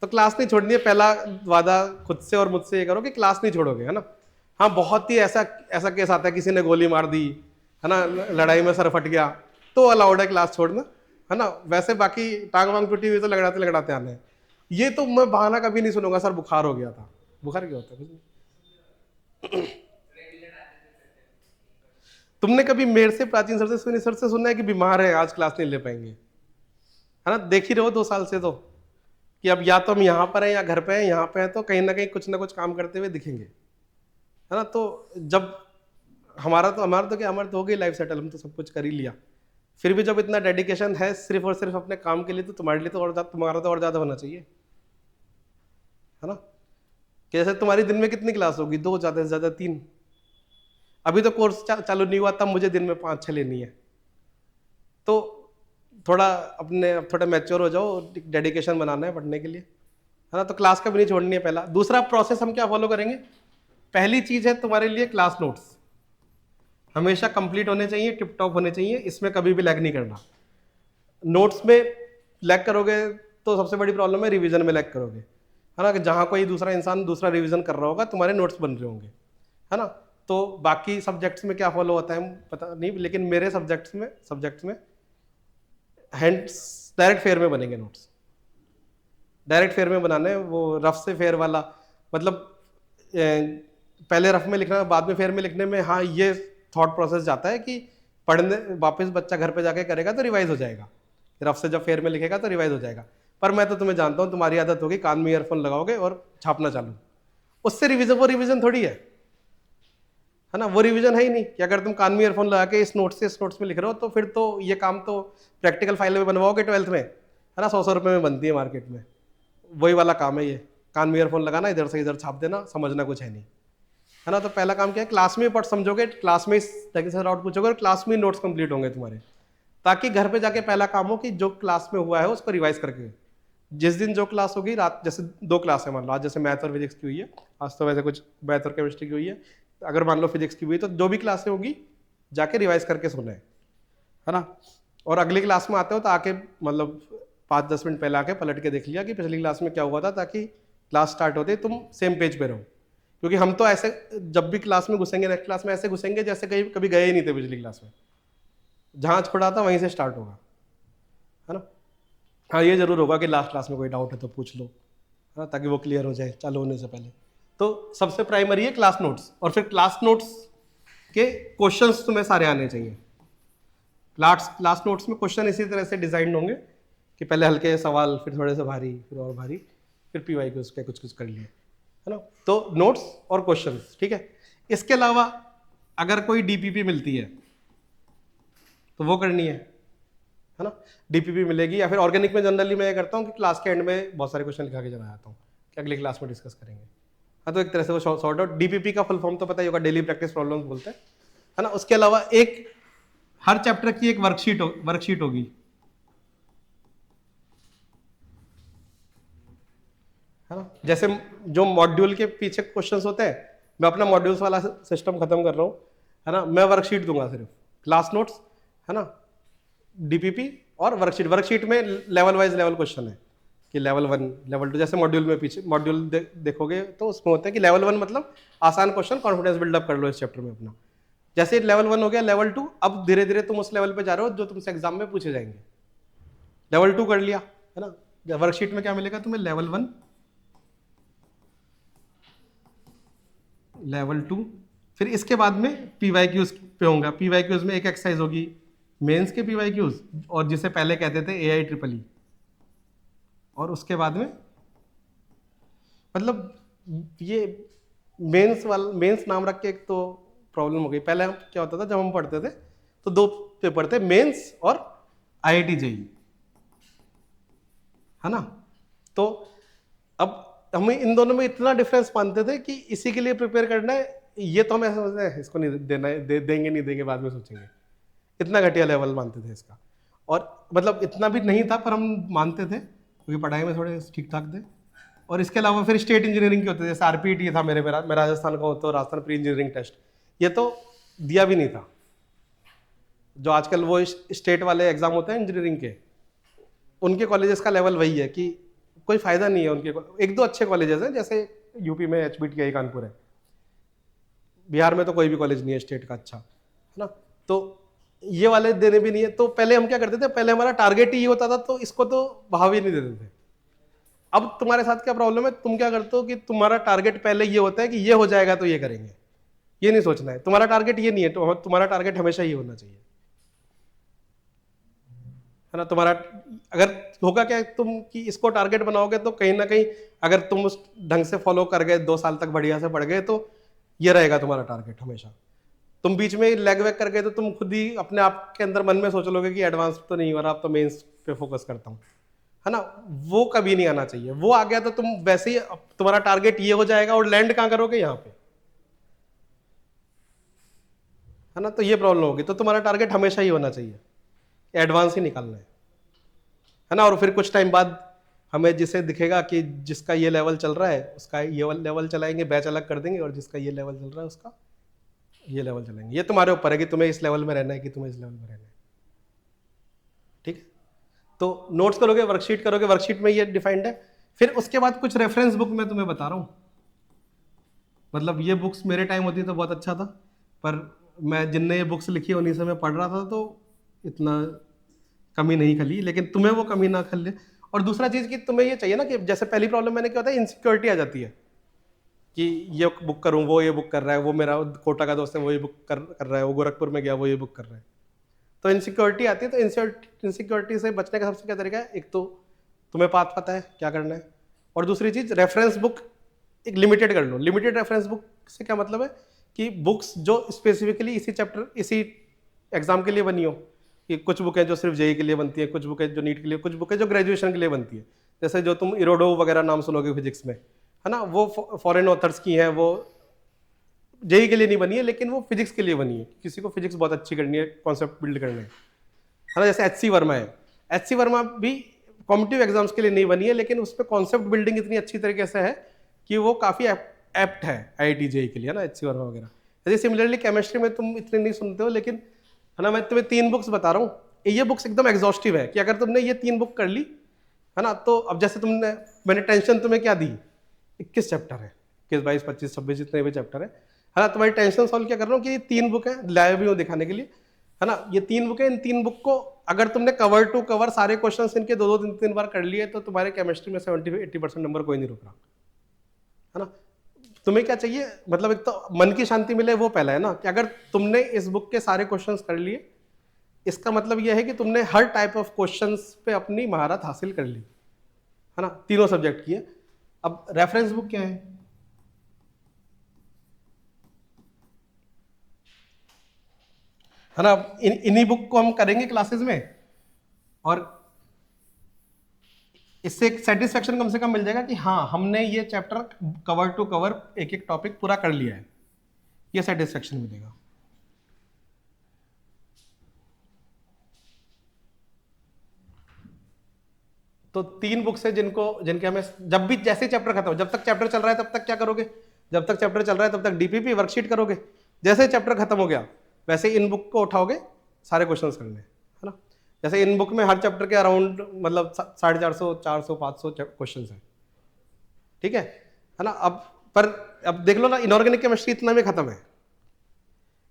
तो क्लास नहीं छोड़नी है, पहला वादा खुद से और मुझसे ये करो कि क्लास नहीं छोड़ोगे, है ना? हाँ, बहुत ही ऐसा केस आता है किसी ने गोली मार दी, है ना, लड़ाई में सर फट गया, तो अलाउड है क्लास छोड़ना, है ना? वैसे बाकी टांग वांग टूटी हुई तो लगड़ाते लगड़ाते आने हैं। ये तो मैं बहाना कभी नहीं सुनूंगा, सर बुखार हो गया था। बुखार क्या होता है? तुमने कभी मेरे से, प्राचीन सर से, सुनी सर से सुना है कि बीमार है आज क्लास नहीं ले पाएंगे, है ना? देख ही रहे हो 2 साल से तो कि अब या तो हम यहाँ पर हैं या घर पे हैं, यहाँ पे हैं तो कहीं ना कहीं कुछ ना कुछ काम करते हुए दिखेंगे, है ना? तो जब हमारा तो क्या, हमारा तो हो गई लाइफ सेटल, हम तो सब कुछ कर ही लिया, फिर भी जब इतना डेडिकेशन है सिर्फ और सिर्फ अपने काम के लिए, तो तुम्हारे लिए तो और तुम्हारा तो और ज़्यादा होना चाहिए, है ना? कि जैसे तुम्हारी दिन में कितनी क्लास होगी? 2, ज़्यादा से ज़्यादा 3। अभी तो कोर्स चालू नहीं हुआ, तब मुझे दिन में 5-6 लेनी है। तो थोड़ा मैच्योर हो जाओ, डेडिकेशन बनाना है पढ़ने के लिए, है ना? तो क्लास कभी नहीं छोड़नी है पहला। दूसरा प्रोसेस हम क्या फॉलो करेंगे? पहली चीज है तुम्हारे लिए क्लास नोट्स हमेशा कंप्लीट होने चाहिए, टिप टॉप होने चाहिए, इसमें कभी भी लैग नहीं करना। नोट्स में लैग करोगे तो सबसे बड़ी प्रॉब्लम है रिवीजन में लैग करोगे, है ना? कि जहाँ कोई दूसरा इंसान दूसरा रिवीजन कर रहा होगा, तुम्हारे नोट्स बन रहे होंगे, है ना? तो बाकी सब्जेक्ट्स में क्या फॉलो होता है पता नहीं, लेकिन मेरे सब्जेक्ट्स में हैंड्स डायरेक्ट फेयर में बनेंगे नोट्स, डायरेक्ट फेयर में बनाने हैं। वो रफ से फेयर वाला मतलब पहले रफ में लिखना बाद में फेयर में लिखने में, हाँ ये थॉट प्रोसेस जाता है कि पढ़ने वापस बच्चा घर पे जाके करेगा तो रिवाइज हो जाएगा, रफ से जब फेयर में लिखेगा तो रिवाइज हो जाएगा। पर मैं तो तुम्हें जानता हूँ, तुम्हारी आदत होगी कान में ईयरफोन लगाओगे और छापना चालू, उससे वो रिविजन थोड़ी है ना? वो रिवीजन है ही नहीं कि अगर तुम कान में ईयरफोन लगा के इस नोट्स में लिख रहे हो, तो फिर तो ये काम तो प्रैक्टिकल फाइल में बनवाओगे 12th में, है ना? 100 रुपये में बनती है मार्केट में, वही वाला काम है ये। कान में ईयरफोन लगाना, इधर से इधर छाप देना, समझना कुछ है नहीं, है ना? तो पहला काम क्या है, क्लास में पढ़ समझोगे, क्लास में से डाउट पूछोगे और क्लास में नोट्स कंप्लीट होंगे तुम्हारे, ताकि घर पे जाके पहला काम हो कि जो क्लास में हुआ है उसको रिवाइज करके, जिस दिन जो क्लास होगी, रात जैसे 2 क्लास है मान लो, आज जैसे मैथ और फिजिक्स की हुई है, आज तो वैसे कुछ मैथ और केमिस्ट्री की हुई है, अगर मान लो फिजिक्स की हुई तो जो भी क्लासें होगी जाके रिवाइज करके सोना है ना? और अगली क्लास में आते हो तो आके मतलब 5-10 मिनट पहले आके पलट के देख लिया कि पिछली क्लास में क्या हुआ था, ताकि क्लास स्टार्ट होते तुम सेम पेज पे रहो। क्योंकि हम तो ऐसे जब भी क्लास में घुसेंगे, नेक्स्ट क्लास में ऐसे घुसेंगे जैसे कभी गए ही नहीं थे पिछली क्लास में, जहाँ छोड़ा था वहीं से स्टार्ट होगा, है ना? हाँ, ये जरूर होगा कि लास्ट क्लास में कोई डाउट है तो पूछ लो, है ना, ताकि वो क्लियर हो जाए चालू होने से पहले। तो सबसे प्राइमरी है क्लास नोट्स, और फिर क्लास नोट्स के क्वेश्चंस तुम्हें सारे आने चाहिए। क्लास नोट्स में क्वेश्चन इसी तरह से डिजाइन होंगे कि पहले हल्के सवाल, फिर थोड़े से भारी, फिर और भारी, फिर पीवाई के उसके कुछ कर लिए, है ना? तो नोट्स और क्वेश्चंस, ठीक है। इसके अलावा अगर कोई डीपीपी मिलती है तो वो करनी है ना? डीपीपी मिलेगी, या फिर ऑर्गेनिक में जनरली मैं ये करता हूँ कि क्लास के एंड में बहुत सारे क्वेश्चन लिखा के चला जाता हूँ कि अगली क्लास में डिस्कस करेंगे। हाँ, तो एक तरह से वो सॉर्ट आउट। डीपीपी का फुल फॉर्म तो पता ही होगा, डेली प्रैक्टिस प्रॉब्लम्स बोलते हैं, है ना? उसके अलावा एक हर चैप्टर की एक वर्कशीट होगी, है ना? जैसे जो मॉड्यूल के पीछे क्वेश्चंस होते हैं, मैं अपना मॉड्यूल्स वाला सिस्टम खत्म कर रहा हूँ, है ना? मैं वर्कशीट दूंगा, सिर्फ क्लास नोट्स, है ना, डीपीपी और वर्कशीट में लेवल वाइज लेवल क्वेश्चन है कि लेवल 1, लेवल 2, जैसे मॉड्यूल में पीछे देखोगे तो उसमें होता है कि लेवल 1 मतलब आसान क्वेश्चन, कॉन्फिडेंस बिल्डअप कर लो इस चैप्टर में अपना। जैसे लेवल 1 हो गया, लेवल 2, अब धीरे धीरे तुम उस लेवल पे जा रहे हो जो तुमसे एग्जाम में पूछे जाएंगे। लेवल 2 कर लिया है ना, वर्कशीट में क्या मिलेगा तुम्हें, लेवल 1, लेवल 2, फिर इसके बाद में पीवाईक्यूज पे होगा। पीवाईक्यूज में एक एक्सरसाइज होगी मेंस के पीवाईक्यूज, और जिसे पहले कहते थे AIEEE, और उसके बाद में मतलब ये मेंस नाम रख के एक तो प्रॉब्लम हो गई। पहले हम क्या होता था जब हम पढ़ते थे तो 2 पेपर थे, मेंस और IIT JEE, है ना। तो अब हमें इन दोनों में इतना डिफरेंस मानते थे कि इसी के लिए प्रिपेयर करना है, ये तो हम ऐसा समझते हैं इसको नहीं देना है, देंगे नहीं देंगे बाद में सोचेंगे, इतना घटिया लेवल मानते थे इसका। और मतलब इतना भी नहीं था पर हम मानते थे क्योंकि पढ़ाई में थोड़े ठीक ठाक थे। और इसके अलावा फिर स्टेट इंजीनियरिंग के होते थे, जैसे RPET था मेरे मैं राजस्थान का होता, राजस्थान प्री इंजीनियरिंग टेस्ट, ये तो दिया भी नहीं था। जो आजकल वो स्टेट वाले एग्जाम होते हैं इंजीनियरिंग के, उनके कॉलेजेस का लेवल वही है कि कोई फायदा नहीं है उनके। एक दो अच्छे कॉलेजेस हैं, जैसे यूपी में HBTI कानपुर है, बिहार में तो कोई भी कॉलेज नहीं है स्टेट का अच्छा, है ना। तो ये वाले देने भी नहीं है। तो पहले हम क्या करते थे, पहले हमारा टारगेट ही ये होता था तो इसको तो भाव ही नहीं देते थे। अब तुम्हारे साथ क्या प्रॉब्लम है, तुम क्या करते हो कि तुम्हारा टारगेट पहले ये होता है कि ये हो जाएगा तो ये करेंगे, ये नहीं सोचना है। तुम्हारा टारगेट ये नहीं है, तो तुम्हारा टारगेट हमेशा ये होना चाहिए, है ना। तुम्हारा अगर होगा क्या तुम कि इसको टारगेट बनाओगे तो कहीं ना कहीं अगर तुम उस ढंग से फॉलो कर गए, 2 साल तक बढ़िया से पढ़ गए, तो ये रहेगा तुम्हारा टारगेट हमेशा। तुम बीच में लेग वेग कर गए तो तुम खुद ही अपने आप के अंदर मन में सोच लोगे कि एडवांस तो नहीं हो रहा, अब तो मेंस पे फोकस करता हूँ, है ना। वो कभी नहीं आना चाहिए। वो आ गया तो तुम वैसे ही तुम्हारा टारगेट ये हो जाएगा और लैंड कहाँ करोगे, यहाँ पे, है ना। तो ये प्रॉब्लम होगी। तो तुम्हारा टारगेट हमेशा ही होना चाहिए, एडवांस ही निकालना है ना। और फिर कुछ टाइम बाद हमें जिसे दिखेगा कि जिसका ये लेवल चल रहा है उसका ये लेवल चलाएंगे, बैच अलग कर देंगे, और जिसका ये लेवल चल रहा है उसका ये लेवल चलाएंगे। ये तुम्हारे ऊपर है कि तुम्हें इस लेवल में रहना है कि तुम्हें इस लेवल में रहना है, ठीक है। तो नोट्स करोगे, वर्कशीट करोगे, वर्कशीट में ये डिफाइंड है। फिर उसके बाद कुछ रेफरेंस बुक मैं तुम्हें बता रहा हूँ। मतलब ये बुक्स मेरे टाइम होती तो बहुत अच्छा था, पर मैं जिनने ये बुक्स लिखी उन्हीं से मैं पढ़ रहा था, तो इतना कमी नहीं खली, लेकिन तुम्हें वो कमी ना खले। और दूसरा चीज़ कि तुम्हें ये चाहिए ना कि जैसे पहली प्रॉब्लम मैंने क्या होता है, इनसिक्योरिटी आ जाती है कि ये बुक करूँ, वो ये बुक कर रहा है, वो मेरा कोटा का दोस्त है वो ये बुक कर रहा है, वो गोरखपुर में गया वो ये बुक कर रहा है। तो इनसिक्योरिटी आती है। तो इनसिक्योरिटी से बचने का सबसे क्या तरीका है, एक तो तुम्हें पाथ पता है क्या करना है, और दूसरी चीज़ रेफरेंस बुक एक लिमिटेड कर लो। लिमिटेड रेफरेंस बुक से क्या मतलब है कि बुक्स जो स्पेसिफिकली इसी चैप्टर इसी एग्जाम के लिए बनी हो, कि कुछ बुकें जो सिर्फ जेई के लिए बनती है, कुछ बुकें जो नीट के लिए, कुछ बुकें जो ग्रेजुएशन के लिए बनती है। जैसे जो तुम इरोडो वगैरह नाम सुनोगे फिजिक्स में, है ना, वो फॉरेन ऑथर्स की हैं, वो जेई के लिए नहीं बनी है, लेकिन वो फिजिक्स के लिए बनी है। किसी को फिजिक्स बहुत अच्छी करनी है, कॉन्सेप्ट बिल्ड करने है ना। जैसे HC वर्मा है, HC वर्मा भी कॉम्पिटिटिव एग्जाम्स के लिए नहीं बनी है, लेकिन उस पर कॉन्सेप्ट बिल्डिंग इतनी अच्छी तरीके से है कि वो काफ़ी एप्ट है IIT JEE के लिए, ना, HC वर्मा वगैरह। जैसे सिमिलरली केमिस्ट्री में तुम इतने नहीं सुनते हो, लेकिन है ना, मैं तुम्हें 3 बुक्स बता रहा हूँ। ये बुक्स एकदम एग्जॉस्टिव है कि अगर तुमने ये 3 बुक कर ली, है ना, तो अब जैसे मैंने टेंशन तुम्हें क्या दी, 21 चैप्टर है, 21, 22, 25, 26 जितने भी चैप्टर है ना। तुम्हारी टेंशन सॉल्व क्या कर रहा हूँ कि ये 3 बुक है, लाए भी हो दिखाने के लिए, है ना। ये 3 बुक है, इन 3 बुक को अगर तुमने कवर टू कवर सारे क्वेश्चन इनके 2-2, 3-3 बार कर लिए, तो तुम्हारे केमिस्ट्री में 70-80% नंबर कोई नहीं रुक रहा, है ना। तुम्हें क्या चाहिए, मतलब एक तो मन की शांति मिले, वो पहला है ना, कि अगर तुमने इस बुक के सारे क्वेश्चंस कर लिए, इसका मतलब यह है कि तुमने हर टाइप ऑफ क्वेश्चंस पे अपनी महारत हासिल कर ली, है ना, तीनों सब्जेक्ट की है। अब रेफरेंस बुक क्या है ना। इन्हीं बुक को हम करेंगे क्लासेस में, और इससे एक सेटिस्फेक्शन कम से कम मिल जाएगा कि हाँ, हमने ये चैप्टर कवर टू कवर एक एक टॉपिक पूरा कर लिया है, ये सेटिस्फेक्शन मिलेगा। तो 3 बुक्स है जिनके हमें जब भी जैसे चैप्टर खत्म हो, जब तक चैप्टर चल रहा है तब तक क्या करोगे, जब तक चैप्टर चल रहा है तब तक DPP वर्कशीट करोगे। जैसे चैप्टर खत्म हो गया वैसे इन बुक को उठाओगे, सारे क्वेश्चंस करने, है ना। जैसे इन बुक में हर चैप्टर के अराउंड मतलब 450, 400, 500 क्वेश्चन है, ठीक है ना। अब देख लो ना, इनऑर्गेनिक केमिस्ट्री इतना में खत्म है,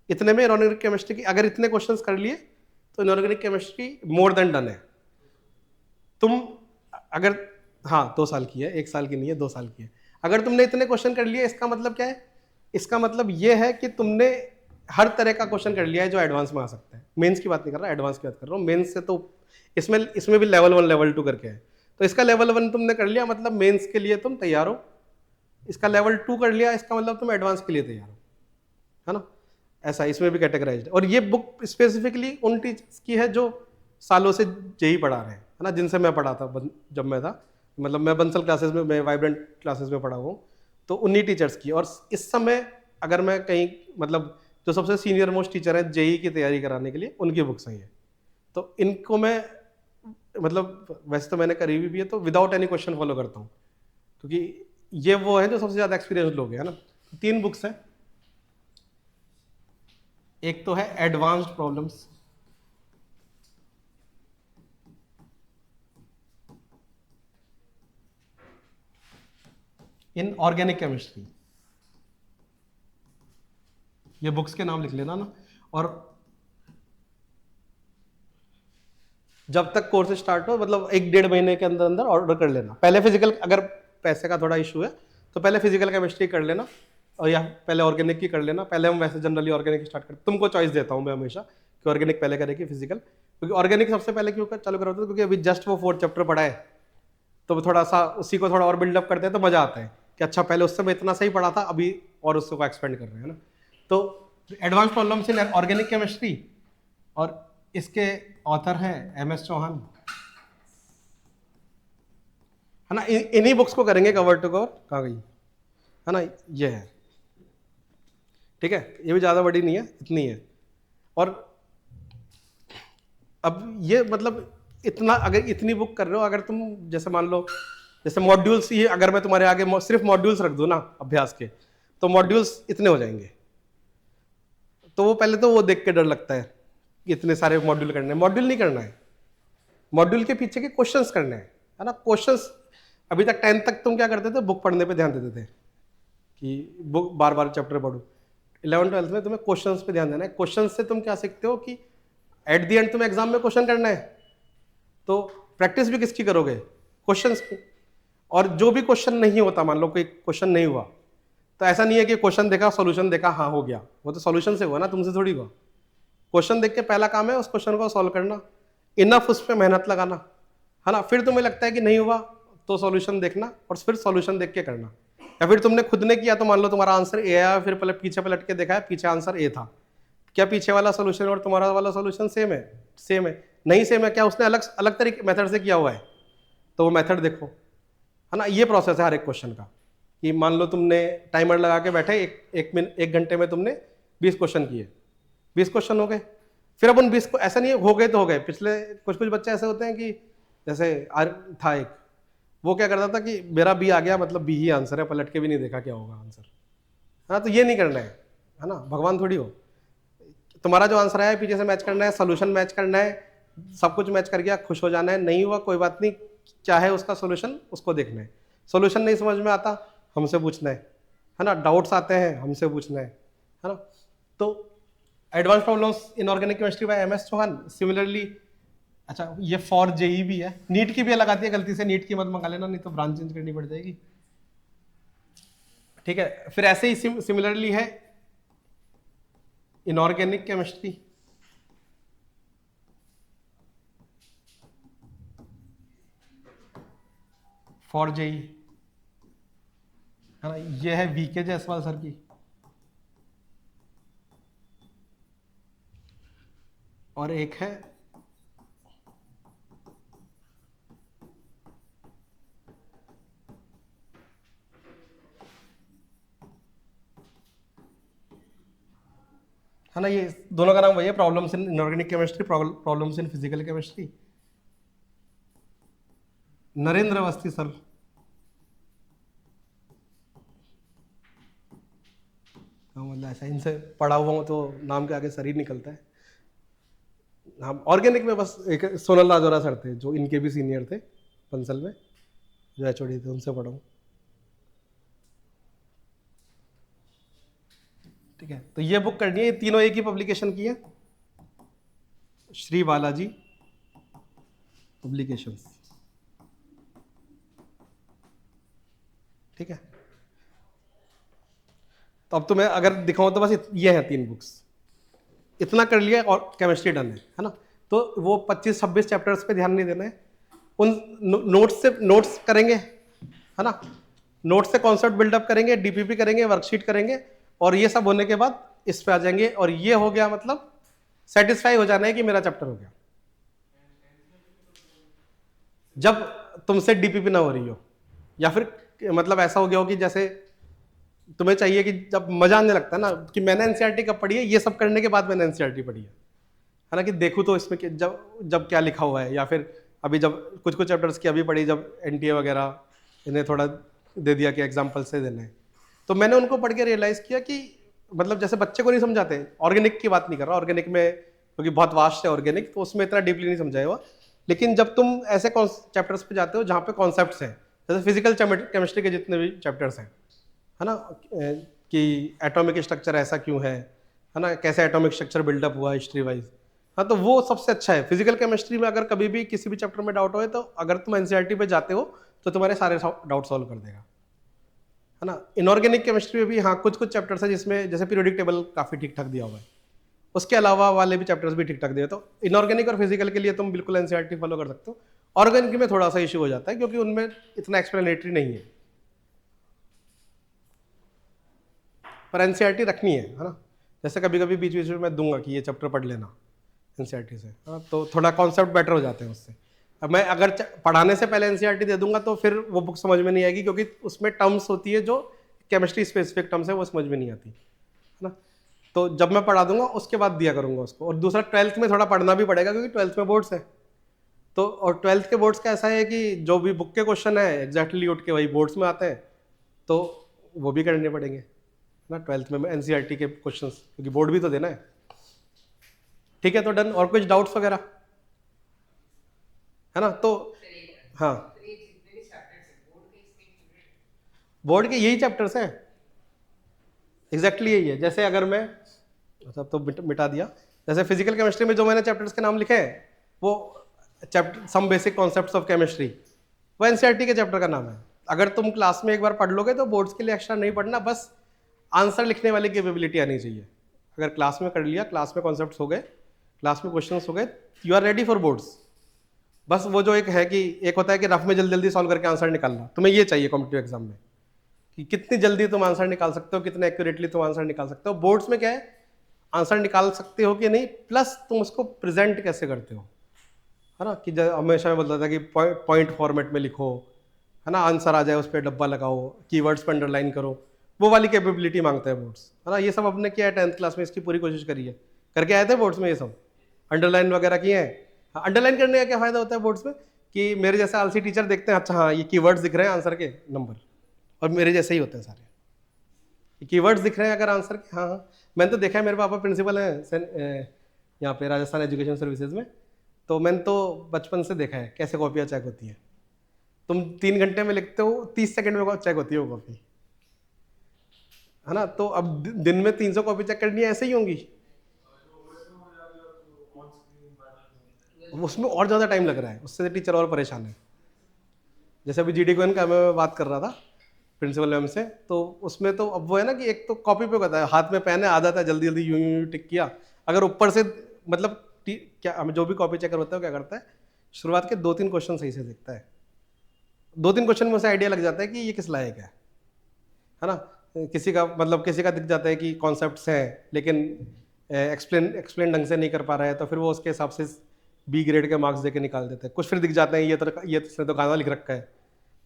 इतने में इनऑर्गेनिक केमिस्ट्री की अगर इतने क्वेश्चंस कर लिए तो inorganic chemistry more than done है। तुम अगर, हाँ 2 साल की है, 1 साल की नहीं है, 2 साल की है। अगर तुमने इतने क्वेश्चन कर लिए इसका मतलब क्या है? इसका मतलब ये है कि तुमने हर तरह का क्वेश्चन कर लिया है जो एडवांस में आ सकता है। मेंस की बात नहीं कर रहा, एडवांस की बात कर रहा हूँ। मेंस से तो इसमें भी लेवल 1 लेवल 2 करके है, तो इसका लेवल 1 तुमने कर लिया मतलब मेंस के लिए तुम तैयार हो। इसका लेवल 2 कर लिया, इसका मतलब तुम एडवांस के लिए तैयार हो, है ना? ऐसा इसमें भी कैटेगराइज्ड। और ये बुक स्पेसिफिकली उन टीचर्स की है जो सालों से जेई पढ़ा रहे हैं, है ना, जिनसे मैं पढ़ा था जब मैं था, मतलब मैं बंसल क्लासेस में, मैं वाइब्रेंट क्लासेस में पढ़ा हूँ, तो उन्हीं टीचर्स की। और इस समय अगर मैं कहीं, मतलब जो सबसे सीनियर मोस्ट टीचर हैं जेई की तैयारी कराने के लिए, उनकी बुक्स हैं ये। तो इनको मैं, मतलब वैसे तो मैंने करी हुई भी है, तो विदाउट एनी क्वेश्चन फॉलो करता हूँ, क्योंकि ये वो है जो सबसे ज़्यादा एक्सपीरियंस लोग हैं, है ना। 3 बुक्स हैं। एक तो है advanced problems, in organic chemistry, ये बुक्स के नाम लिख लेना ना। और जब तक कोर्स स्टार्ट हो, मतलब 1-1.5 महीने के अंदर अंदर ऑर्डर कर लेना। पहले फिजिकल, अगर पैसे का थोड़ा इशू है तो पहले फिजिकल केमिस्ट्री कर लेना, और या पहले ऑर्गेनिक की कर लेना। पहले हम वैसे जनरली ऑर्गेनिक स्टार्ट करते, तुमको चॉइस देता हूँ मैं हमेशा कि ऑर्गेनिक पहले करेगी फिजिकल, क्योंकि ऑर्गेनिक सबसे पहले क्यों चालू करा होता है, क्योंकि अभी जस्ट वो 4th चैप्टर पढ़ा है, तो थोड़ा सा उसी को थोड़ा और बिल्डअप करते हैं तो मजा आता है कि अच्छा पहले उस समय इतना सही पढ़ा था, अभी और उसको एक्सपेंड कर रहे हैं ना। तो advance problems in organic chemistry, और इसके ऑथर हैं MS चौहान, है ना। इन्हीं बुक्स को करेंगे कवर टू कवर। कहाँ गई, है ना, ये है, ठीक है। ये भी ज़्यादा बड़ी नहीं है, इतनी है। और अब ये मतलब इतना, अगर इतनी बुक कर रहे हो, अगर तुम जैसे मान लो, जैसे मॉड्यूल्स, ये अगर मैं तुम्हारे आगे सिर्फ मॉड्यूल्स रख दूँ ना अभ्यास के, तो मॉड्यूल्स इतने हो जाएंगे। तो वो पहले तो वो देख के डर लगता है कि इतने सारे मॉड्यूल करने हैं। मॉड्यूल नहीं करना है, मॉड्यूल के पीछे के क्वेश्चंस करने हैं, है ना। क्वेश्चंस, अभी तक 10th तक तुम क्या करते थे, बुक पढ़ने पे ध्यान देते थे कि बुक बार बार चैप्टर पढ़ो। 11th-12th में तुम्हें क्वेश्चंस पे ध्यान देना है। क्वेश्चंस से तुम क्या सीखते हो कि एट द एंड तुम्हें एग्जाम में क्वेश्चन करना है, तो प्रैक्टिस भी किसकी करोगे, क्वेश्चंस की। और जो भी क्वेश्चन नहीं होता, मान लो कोई क्वेश्चन नहीं हुआ, तो ऐसा नहीं है कि क्वेश्चन देखा सॉल्यूशन देखा हाँ हो गया, वो तो सॉल्यूशन से हुआ ना, तुमसे थोड़ी हुआ। क्वेश्चन देख के पहला काम है उस क्वेश्चन को सॉल्व करना, इनफ उस पर मेहनत लगाना, है ना। फिर तुम्हें लगता है कि नहीं हुआ तो सॉल्यूशन देखना, और फिर सॉल्यूशन देख के करना। या फिर तुमने खुद ने किया तो मान लो तुम्हारा आंसर ए आया, फिर पीछे पलट के देखा है, पीछे आंसर ए था, क्या पीछे वाला सॉल्यूशन और तुम्हारा वाला सॉल्यूशन सेम है? सेम है। नहीं सेम है, क्या उसने अलग अलग तरीके मेथड से किया हुआ है, तो वो मेथड देखो, है ना। ये प्रोसेस है हर एक क्वेश्चन का, कि मान लो तुमने टाइमर लगा के बैठे, एक घंटे में तुमने 20 क्वेश्चन किए, 20 क्वेश्चन हो गए। फिर अब उन 20 को, ऐसा नहीं है हो गए तो हो गए, पिछले कुछ बच्चे ऐसे होते हैं कि जैसे था एक, वो क्या करता था कि मेरा बी आ गया मतलब बी ही आंसर है, पलट के भी नहीं देखा क्या होगा आंसर, हाँ। तो ये नहीं करना है ना, भगवान थोड़ी हो। तुम्हारा जो आंसर आया पीछे से मैच करना है, सोल्यूशन मैच करना है, सब कुछ मैच कर गया, खुश हो जाना है। नहीं हुआ कोई बात नहीं, चाहे उसका सोल्यूशन उसको देखना है। सोल्यूशन नहीं समझ में आता, हमसे पूछना है ना। डाउट्स आते हैं, हमसे पूछना है ना। तो advance problems in organic chemistry by MS Chauhan. Similarly, अच्छा ये फॉर जेई भी है, नीट की भी अलग आती है, गलती से नीट की मत मंगा लेना, नहीं तो ब्रांच चेंज करनी पड़ जाएगी, ठीक है। फिर ऐसे ही सिमिलरली है इनऑर्गेनिक केमिस्ट्री, फॉर जेई, है ना। ये है VK जायसवाल सर की, और एक है है ना, ये दोनों का नाम वही है, problems in inorganic chemistry, problems in physical chemistry. Narendra Awasthi sir, हाँ, मतलब ऐसा इनसे पढ़ा हुआ हूँ तो नाम के आगे सर ही निकलता है। हम ऑर्गेनिक में बस एक सोनल राजौरा सर थे, जो इनके भी सीनियर थे बंसल में, जो HOD थे, उनसे पढ़ा हूँ। ठीक है, तो ये बुक करनी है, ये तीनों एक ही पब्लिकेशन की है, श्री बालाजी पब्लिकेशंस। ठीक है, तो अब तो मैं अगर दिखाऊं तो बस ये हैं 3 बुक्स, इतना कर लिया और केमिस्ट्री डन है ना। तो वो 25-26 चैप्टर्स पे ध्यान नहीं देना है, उन नोट्स से नोट्स करेंगे, है ना, नोट्स से कॉन्सेप्ट बिल्डअप करेंगे, डीपीपी करेंगे, वर्कशीट करेंगे, और ये सब होने के बाद इस पे आ जाएंगे, और ये हो गया मतलब सेटिस्फाई हो जाना है कि मेरा चैप्टर हो गया। जब तुमसे डीपीपी ना हो रही हो, या फिर मतलब ऐसा हो गया हो कि जैसे तुम्हें चाहिए कि जब मजा आने लगता है ना कि मैंने एनसीईआरटी कब पढ़ी है, ये सब करने के बाद मैंने एनसीईआरटी पढ़ी है ना, कि देखूँ तो इसमें जब जब क्या लिखा हुआ है, या फिर अभी जब कुछ कुछ चैप्टर्स की अभी पढ़ी, जब एनटीए वगैरह इन्हें थोड़ा दे दिया कि एग्जाम्पल से देने हैं, तो मैंने उनको पढ़ के रियलाइज किया कि मतलब जैसे बच्चे को नहीं समझाते, ऑर्गेनिक की बात नहीं कर रहा, ऑर्गेनिक में क्योंकि बहुत वास्ट है ऑर्गेनिक, तो उसमें इतना डीपली नहीं समझाया हुआ, लेकिन जब तुम ऐसे चैप्टर्स पे जाते हो जहाँ पे कॉन्सेप्ट्स हैं, जैसे फिजिकल केमिस्ट्री के जितने भी चैप्टर्स हैं, है ना, कि एटॉमिक स्ट्रक्चर ऐसा क्यों है ना, कैसे एटॉमिक स्ट्रक्चर बिल्डअप हुआ हिस्ट्री वाइज, हाँ, तो वो सबसे अच्छा है। फिजिकल केमिस्ट्री में अगर कभी भी किसी भी चैप्टर में डाउट हो तो अगर तुम एनसीईआरटी पे जाते हो तो तुम्हारे सारे डाउट सॉल्व कर देगा, है ना। इनऑर्गेनिक केमिस्ट्री में भी हाँ कुछ कुछ चैप्टर्स है जिसमें जैसे पीरियोडिक टेबल काफ़ी ठीक ठाक दिया हुआ है, उसके अलावा वाले भी चैप्टर्स भी ठीक ठाक दिए, तो इनऑर्गेनिक और फिजिकल के लिए तुम बिल्कुल एनसीईआरटी फॉलो कर सकते हो। ऑर्गेनिक में थोड़ा सा इशू हो जाता है क्योंकि उनमें इतना एक्सप्लेनेटरी नहीं है, पर एनसीईआरटी रखनी है ना। जैसे कभी कभी बीच बीच में मैं दूंगा कि ये चैप्टर पढ़ लेना एनसीईआरटी से, हाँ, तो थोड़ा कॉन्सेप्ट बेटर हो जाते हैं उससे। अब मैं अगर पढ़ाने से पहले एनसीईआरटी दे दूंगा तो फिर वो बुक समझ में नहीं आएगी, क्योंकि उसमें टर्म्स होती है जो केमिस्ट्री स्पेसिफिक टर्म्स है, वो समझ में नहीं आती, है ना। तो जब मैं पढ़ा दूंगा उसके बाद दिया करूंगा उसको। और दूसरा 12th में थोड़ा पढ़ना भी पड़ेगा क्योंकि 12th में बोर्ड्स है, तो और 12th के बोर्ड्स का ऐसा है कि जो भी बुक के क्वेश्चन है एग्जैक्टली उठ के वही बोर्ड्स में आते हैं, तो वो भी करने पड़ेंगे ना 12th में एनसीईआरटी के क्वेश्चंस, क्योंकि बोर्ड भी तो देना है। ठीक है, तो डन। और कुछ डाउट्स वगैरह है ना, तो हाँ, बोर्ड के यही चैप्टर्स हैं, एग्जैक्टली यही है। जैसे अगर मैं सब तो मिटा दिया, जैसे फिजिकल केमिस्ट्री में जो मैंने चैप्टर्स के नाम लिखे हैं वो chapter some basic concepts of chemistry, वो एनसीईआरटी के चैप्टर का नाम है। अगर तुम क्लास में एक बार पढ़ लोगे तो बोर्ड्स के लिए एक्स्ट्रा नहीं पढ़ना, बस आंसर लिखने वाली कैपेबिलिटी आनी चाहिए। अगर क्लास में कर लिया, क्लास में कॉन्सेप्ट्स हो गए, क्लास में क्वेश्चंस हो गए, you are ready for boards. बस वो जो एक है कि एक होता है कि रफ में जल्दी जल्दी सॉल्व करके आंसर निकालना, तुम्हें ये चाहिए कॉम्पिटिटिव एग्जाम में कि कितनी जल्दी तुम आंसर निकाल सकते हो, कितने एक्यूरेटली तुम आंसर निकाल सकते हो। बोर्ड्स में क्या है, आंसर निकाल सकते हो कि नहीं, प्लस तुम उसको प्रेजेंट कैसे करते हो, है ना। कि हमेशा मैं बोलता था कि पॉइंट फॉर्मेट में लिखो, है ना, आंसर आ जाए उस पर डब्बा लगाओ, कीवर्ड्स पर अंडरलाइन करो, वो वाली कैपेबिलिटी मांगते हैं बोर्ड्स, है ना। ये सब अपने किया है 10th क्लास में, इसकी पूरी कोशिश करी है, करके आए थे बोर्ड्स में ये सब, अंडरलाइन वगैरह किए हैं। अंडरलाइन करने का क्या फायदा होता है बोर्ड्स में, कि मेरे जैसे आलसी टीचर देखते हैं, अच्छा हाँ ये कीवर्ड्स दिख रहे हैं आंसर के, नंबर, और मेरे जैसे ही होते हैं सारे, कीवर्ड्स दिख रहे हैं अगर आंसर के, हाँ हाँ। मैंने तो देखा है, मेरे पापा प्रिंसिपल हैं यहाँ पे राजस्थान एजुकेशन सर्विसेज में, तो मैंने तो बचपन से देखा है कैसे कॉपियाँ चेक होती है। तुम 3 घंटे में लिखते हो, 30 सेकंड में चेक होती है वो कॉपी, है ना। तो अब दिन में 300 कॉपी चेक करनी है, ऐसे ही होंगी, उसमें और ज़्यादा टाइम लग रहा है, उससे टीचर और परेशान है। जैसे अभी जीडी क्वेन का मैं बात कर रहा था प्रिंसिपल मैम से, तो उसमें तो अब वो है ना कि एक तो कॉपी पे होता है, हाथ में पेन है, आदत है, जल्दी जल्दी यूं यूं टिक किया। अगर ऊपर से मतलब क्या जो भी कॉपी चेकर होता है वो क्या करता है, शुरुआत के 2-3 क्वेश्चन सही से देखता है, 2-3 क्वेश्चन में उसे आइडिया लग जाता है कि ये किस लायक है ना। किसी का मतलब किसी का दिख जाता है कि कॉन्सेप्ट्स हैं लेकिन एक्सप्लेन ढंग से नहीं कर पा रहा है, तो फिर वो उसके हिसाब से बी ग्रेड के मार्क्स देके निकाल देते हैं। कुछ फिर दिख जाते हैं ये तो गाना लिख रखा है,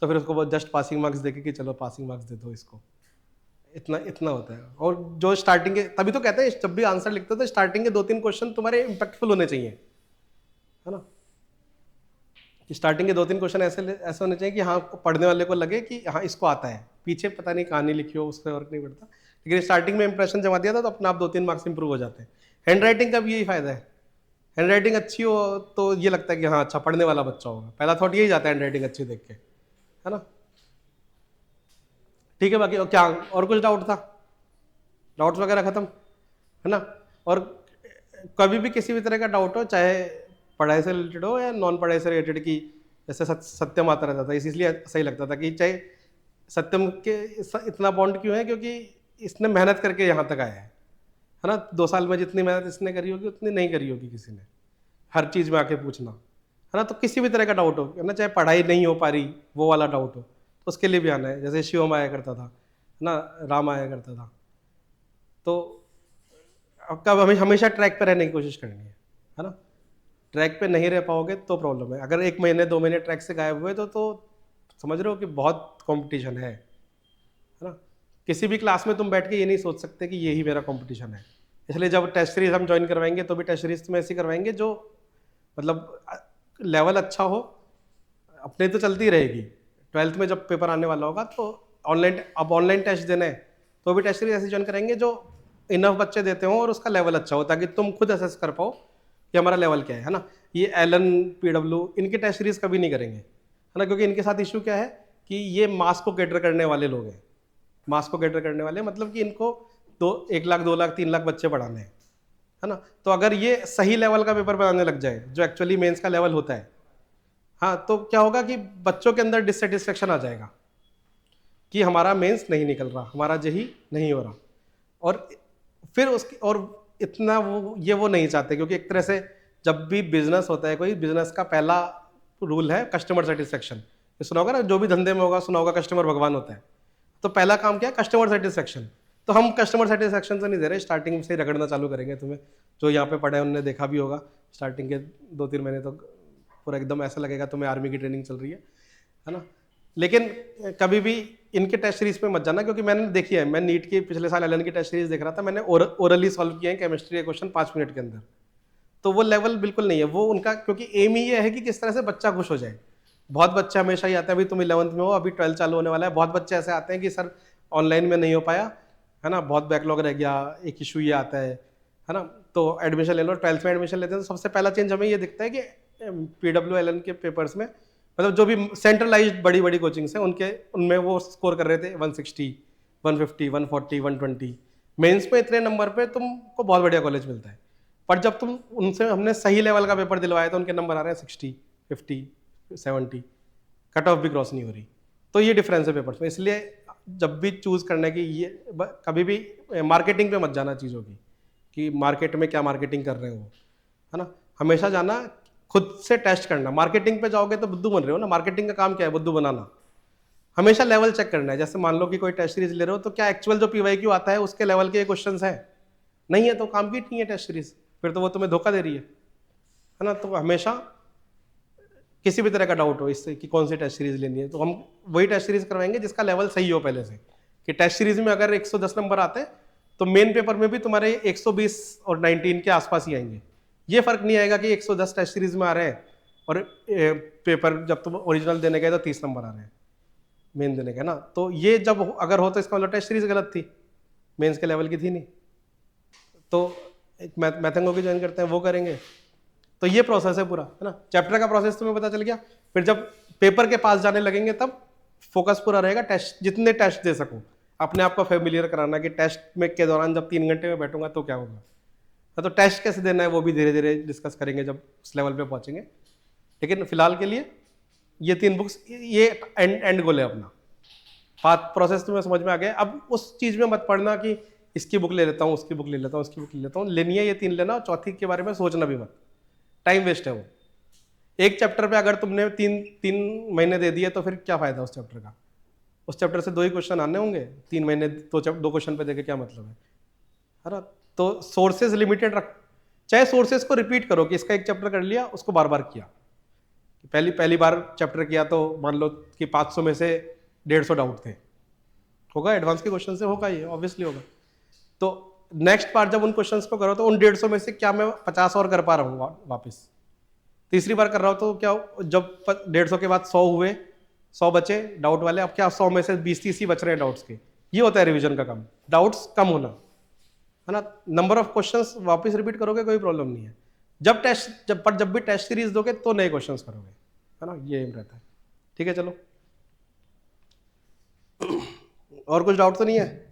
तो फिर उसको जस्ट पासिंग मार्क्स देके कि चलो पासिंग मार्क्स दे दो इसको, इतना होता है। और जो स्टार्टिंग के, तभी तो कहते हैं जब भी आंसर लिखते हो तो स्टार्टिंग के 2-3 क्वेश्चन तुम्हारे इंपैक्टफुल होने चाहिए, है ना। स्टार्टिंग के 2-3 क्वेश्चन ऐसे होने चाहिए कि हाँ पढ़ने वाले को लगे कि हाँ इसको आता है, पीछे पता नहीं कहानी लिखी हो उससे फर्क नहीं पड़ता, लेकिन स्टार्टिंग में इंप्रेशन जमा दिया था तो अपने आप 2-3 मार्क्स इंप्रूव हो जाते हैं। हैंड राइटिंग का भी यही फायदा है, हैंड राइटिंग अच्छी हो तो ये लगता है कि हाँ अच्छा पढ़ने वाला बच्चा होगा, पहला थॉट यही जाता है हैंड राइटिंग अच्छी देख के, है ना। ठीक है, बाकी क्या और कुछ डाउट था? डाउट्स वगैरह खत्म, है ना। और कभी भी किसी भी तरह का डाउट हो, चाहे पढ़ाई से रिलेटेड हो या नॉन पढ़ाई से रिलेटेड, की जैसे सत्यम आता रहता था, इसलिए सही लगता था कि चाहे सत्यम के इतना बॉन्ड क्यों है, क्योंकि इसने मेहनत करके यहाँ तक आया है ना। 2 साल में जितनी मेहनत इसने करी होगी उतनी नहीं करी होगी किसी ने, हर चीज़ में आके पूछना, है ना। तो किसी भी तरह का डाउट हो, है ना, चाहे पढ़ाई नहीं हो पा रही वो वाला डाउट हो, तो उसके लिए भी आना है। जैसे शिवम आया करता था, है ना, राम आया करता था। तो कब हमें हमेशा ट्रैक पर रहने की कोशिश करनी है ना। ट्रैक पे नहीं रह पाओगे तो प्रॉब्लम है। अगर 1 महीने 2 महीने ट्रैक से गायब हुए तो समझ रहे हो कि बहुत कंपटीशन है ना। किसी भी क्लास में तुम बैठ के ये नहीं सोच सकते कि यही मेरा कंपटीशन है। इसलिए जब टेस्ट सीरीज हम ज्वाइन करवाएंगे तो भी टेस्ट सीरीज में ऐसी करवाएंगे जो मतलब लेवल अच्छा हो। अपने तो चलती रहेगी, 12th में जब पेपर आने वाला होगा तो ऑनलाइन टेस्ट देना है तो भी टेस्ट सीरीज ऐसी ज्वाइन करेंगे जो इनफ बच्चे देते हो और उसका लेवल अच्छा हो, ताकि तुम खुद असेस कर पाओ कि हमारा लेवल क्या है ना। ये एलन पीडब्ल्यू इनकी टेस्ट सीरीज कभी नहीं करेंगे, है ना, क्योंकि इनके साथ इशू क्या है कि ये मास को कैटर करने वाले लोग हैं। मास को कैटर करने वाले मतलब कि इनको 1 लाख 2 लाख 3 लाख बच्चे पढ़ाने हैं, है ना। तो अगर ये सही लेवल का पेपर बनाने लग जाए जो एक्चुअली मेंस का लेवल होता है, हाँ, तो क्या होगा कि बच्चों के अंदर डिससेटिस्फेक्शन आ जाएगा कि हमारा मेंस नहीं निकल रहा, हमारा जेई नहीं हो रहा। और फिर उसकी और इतना वो नहीं चाहते, क्योंकि एक तरह से जब भी बिजनेस होता है, कोई बिजनेस का पहला रूल है कस्टमर सेटिस्फेक्शन। सुना होगा ना, जो भी धंधे में होगा सुना होगा कस्टमर भगवान होता है। तो पहला काम क्या है? Customer satisfaction. तो हम कस्टमर सेटिस्फेक्शन से नहीं दे रहे, स्टार्टिंग से रगड़ना चालू करेंगे। तुम्हें जो यहाँ पे पढ़े हैं उन्होंने देखा भी होगा, स्टार्टिंग के 2-3 महीने तो पूरा एकदम ऐसा लगेगा तुम्हें आर्मी की ट्रेनिंग चल रही है ना। लेकिन कभी भी इनके टेस्ट सीरीज पे मत जाना, क्योंकि मैंने देखी है, मैं नीट की पिछले साल एलन की टेस्ट सीरीज देख रहा था, मैंने ओरली सॉल्व किए हैं केमिस्ट्री के क्वेश्चन 5 मिनट के अंदर। तो वो लेवल बिल्कुल नहीं है वो उनका, क्योंकि एम ही ये है कि किस तरह से बच्चा खुश हो जाए। बहुत बच्चे हमेशा ही आते हैं, अभी तुम 11th में हो, अभी 12th चालू होने वाला है, बहुत बच्चे ऐसे आते हैं कि सर ऑनलाइन में नहीं हो पाया, है ना, बहुत बैकलॉग रह गया, एक इशू ये आता है ना, तो एडमिशन ले लो। 12th में एडमिशन लेते हैं तो सबसे पहला चेंज हमें ये दिखता है कि पीडब्ल्यू एलन के पेपर्स में, मतलब जो भी सेंट्रलाइज्ड बड़ी बड़ी कोचिंग्स हैं उनमें वो स्कोर कर रहे थे 160, 150, 140, 120। मेंस में इतने नंबर पे तुमको बहुत बढ़िया कॉलेज मिलता है, पर जब तुम उनसे हमने सही लेवल का पेपर दिलवाया तो उनके नंबर आ रहे हैं 60, 50, 70, कट ऑफ भी क्रॉस नहीं हो रही। तो ये डिफरेंस है पेपर्स में। इसलिए जब भी चूज करने की ये कभी भी मार्केटिंग पे मत जाना चीज़ों की, कि मार्केट में क्या मार्केटिंग कर रहे हो, है ना। हमेशा जाना खुद से टेस्ट करना। मार्केटिंग पे जाओगे तो बुद्धू बन रहे हो ना, मार्केटिंग का काम क्या है? बुद्धू बनाना। हमेशा लेवल चेक करना है। जैसे मान लो कि कोई टेस्ट सीरीज ले रहे हो तो क्या एक्चुअल जो पीवाईक्यू आता है उसके लेवल के क्वेश्चंस हैं? नहीं है तो काम की नहीं है टेस्ट सीरीज, फिर तो वो तुम्हें धोखा दे रही है ना। तो हमेशा किसी भी तरह का डाउट हो इससे कि कौन सी टेस्ट सीरीज लेनी है, तो हम वही टेस्ट सीरीज करवाएंगे जिसका लेवल सही हो पहले से। कि टेस्ट सीरीज में अगर 110 नंबर आते हैं तो मेन पेपर में भी तुम्हारे 120 और 19 के आसपास ही आएंगे। ये फर्क नहीं आएगा कि 110 टेस्ट सीरीज में आ रहे हैं और पेपर जब तुम ओरिजिनल देने गए तो 30 नंबर आ रहे हैं मेन देने के ना। तो ये जब अगर हो तो इसका मतलब टेस्ट सीरीज गलत थी, मेंस के लेवल की थी नहीं। तो एक मैथंगो की ज्वाइन करते हैं वो करेंगे। तो ये प्रोसेस है पूरा, है ना। चैप्टर का प्रोसेस तुम्हें पता चल गया। फिर जब पेपर के पास जाने लगेंगे तब फोकस पूरा रहेगा टेस्ट, जितने टेस्ट दे सकूं अपने आप को फेमिलियर कराना कि टेस्ट में के दौरान जब 3 घंटे में बैठूंगा तो क्या होगा। तो टेस्ट कैसे देना है वो भी धीरे धीरे डिस्कस करेंगे जब उस लेवल पे पहुंचेंगे। लेकिन फिलहाल के लिए ये 3 बुक्स, ये एंड गोल है अपना। पाथ प्रोसेस तुम्हें समझ में आ गया। अब उस चीज में मत पढ़ना कि इसकी बुक ले लेता हूँ, उसकी बुक ले लेता हूँ, उसकी बुक ले लेता हूँ। लेनी है ये 3 लेना, और चौथी के बारे में सोचना भी मत, टाइम वेस्ट है वो। एक चैप्टर पे अगर तुमने 3 महीने दे दिए तो फिर क्या फायदा उस चैप्टर का? उस चैप्टर से 2 ही क्वेश्चन आने होंगे, 3 महीने 2 क्वेश्चन पे देके क्या मतलब है ना। तो सोर्सेज लिमिटेड रख, चाहे सोर्सेज को रिपीट करो कि इसका एक चैप्टर कर लिया, उसको बार बार किया। पहली बार चैप्टर किया तो मान लो कि 500 में से 150 डाउट थे, होगा एडवांस के क्वेश्चन से, होगा ये ऑब्वियसली होगा। तो नेक्स्ट बार जब उन क्वेश्चंस को करो तो उन 150 में से क्या मैं 50 और कर पा रहा हूँ वापस? तीसरी बार कर रहा हूँ तो क्या जब 150 के बाद 100 हुए, 100 बचे डाउट वाले, अब क्या 100 में से 20-30 ही बच रहे हैं डाउट्स के। ये होता है रिवीजन का काम, डाउट्स कम होना, है ना। नंबर ऑफ क्वेश्चंस वापस रिपीट करोगे कोई प्रॉब्लम नहीं है। जब भी टेस्ट सीरीज दोगे तो नए क्वेश्चंस करोगे, है ना। ये एम रहता है। ठीक है, चलो और कुछ डाउट तो नहीं है?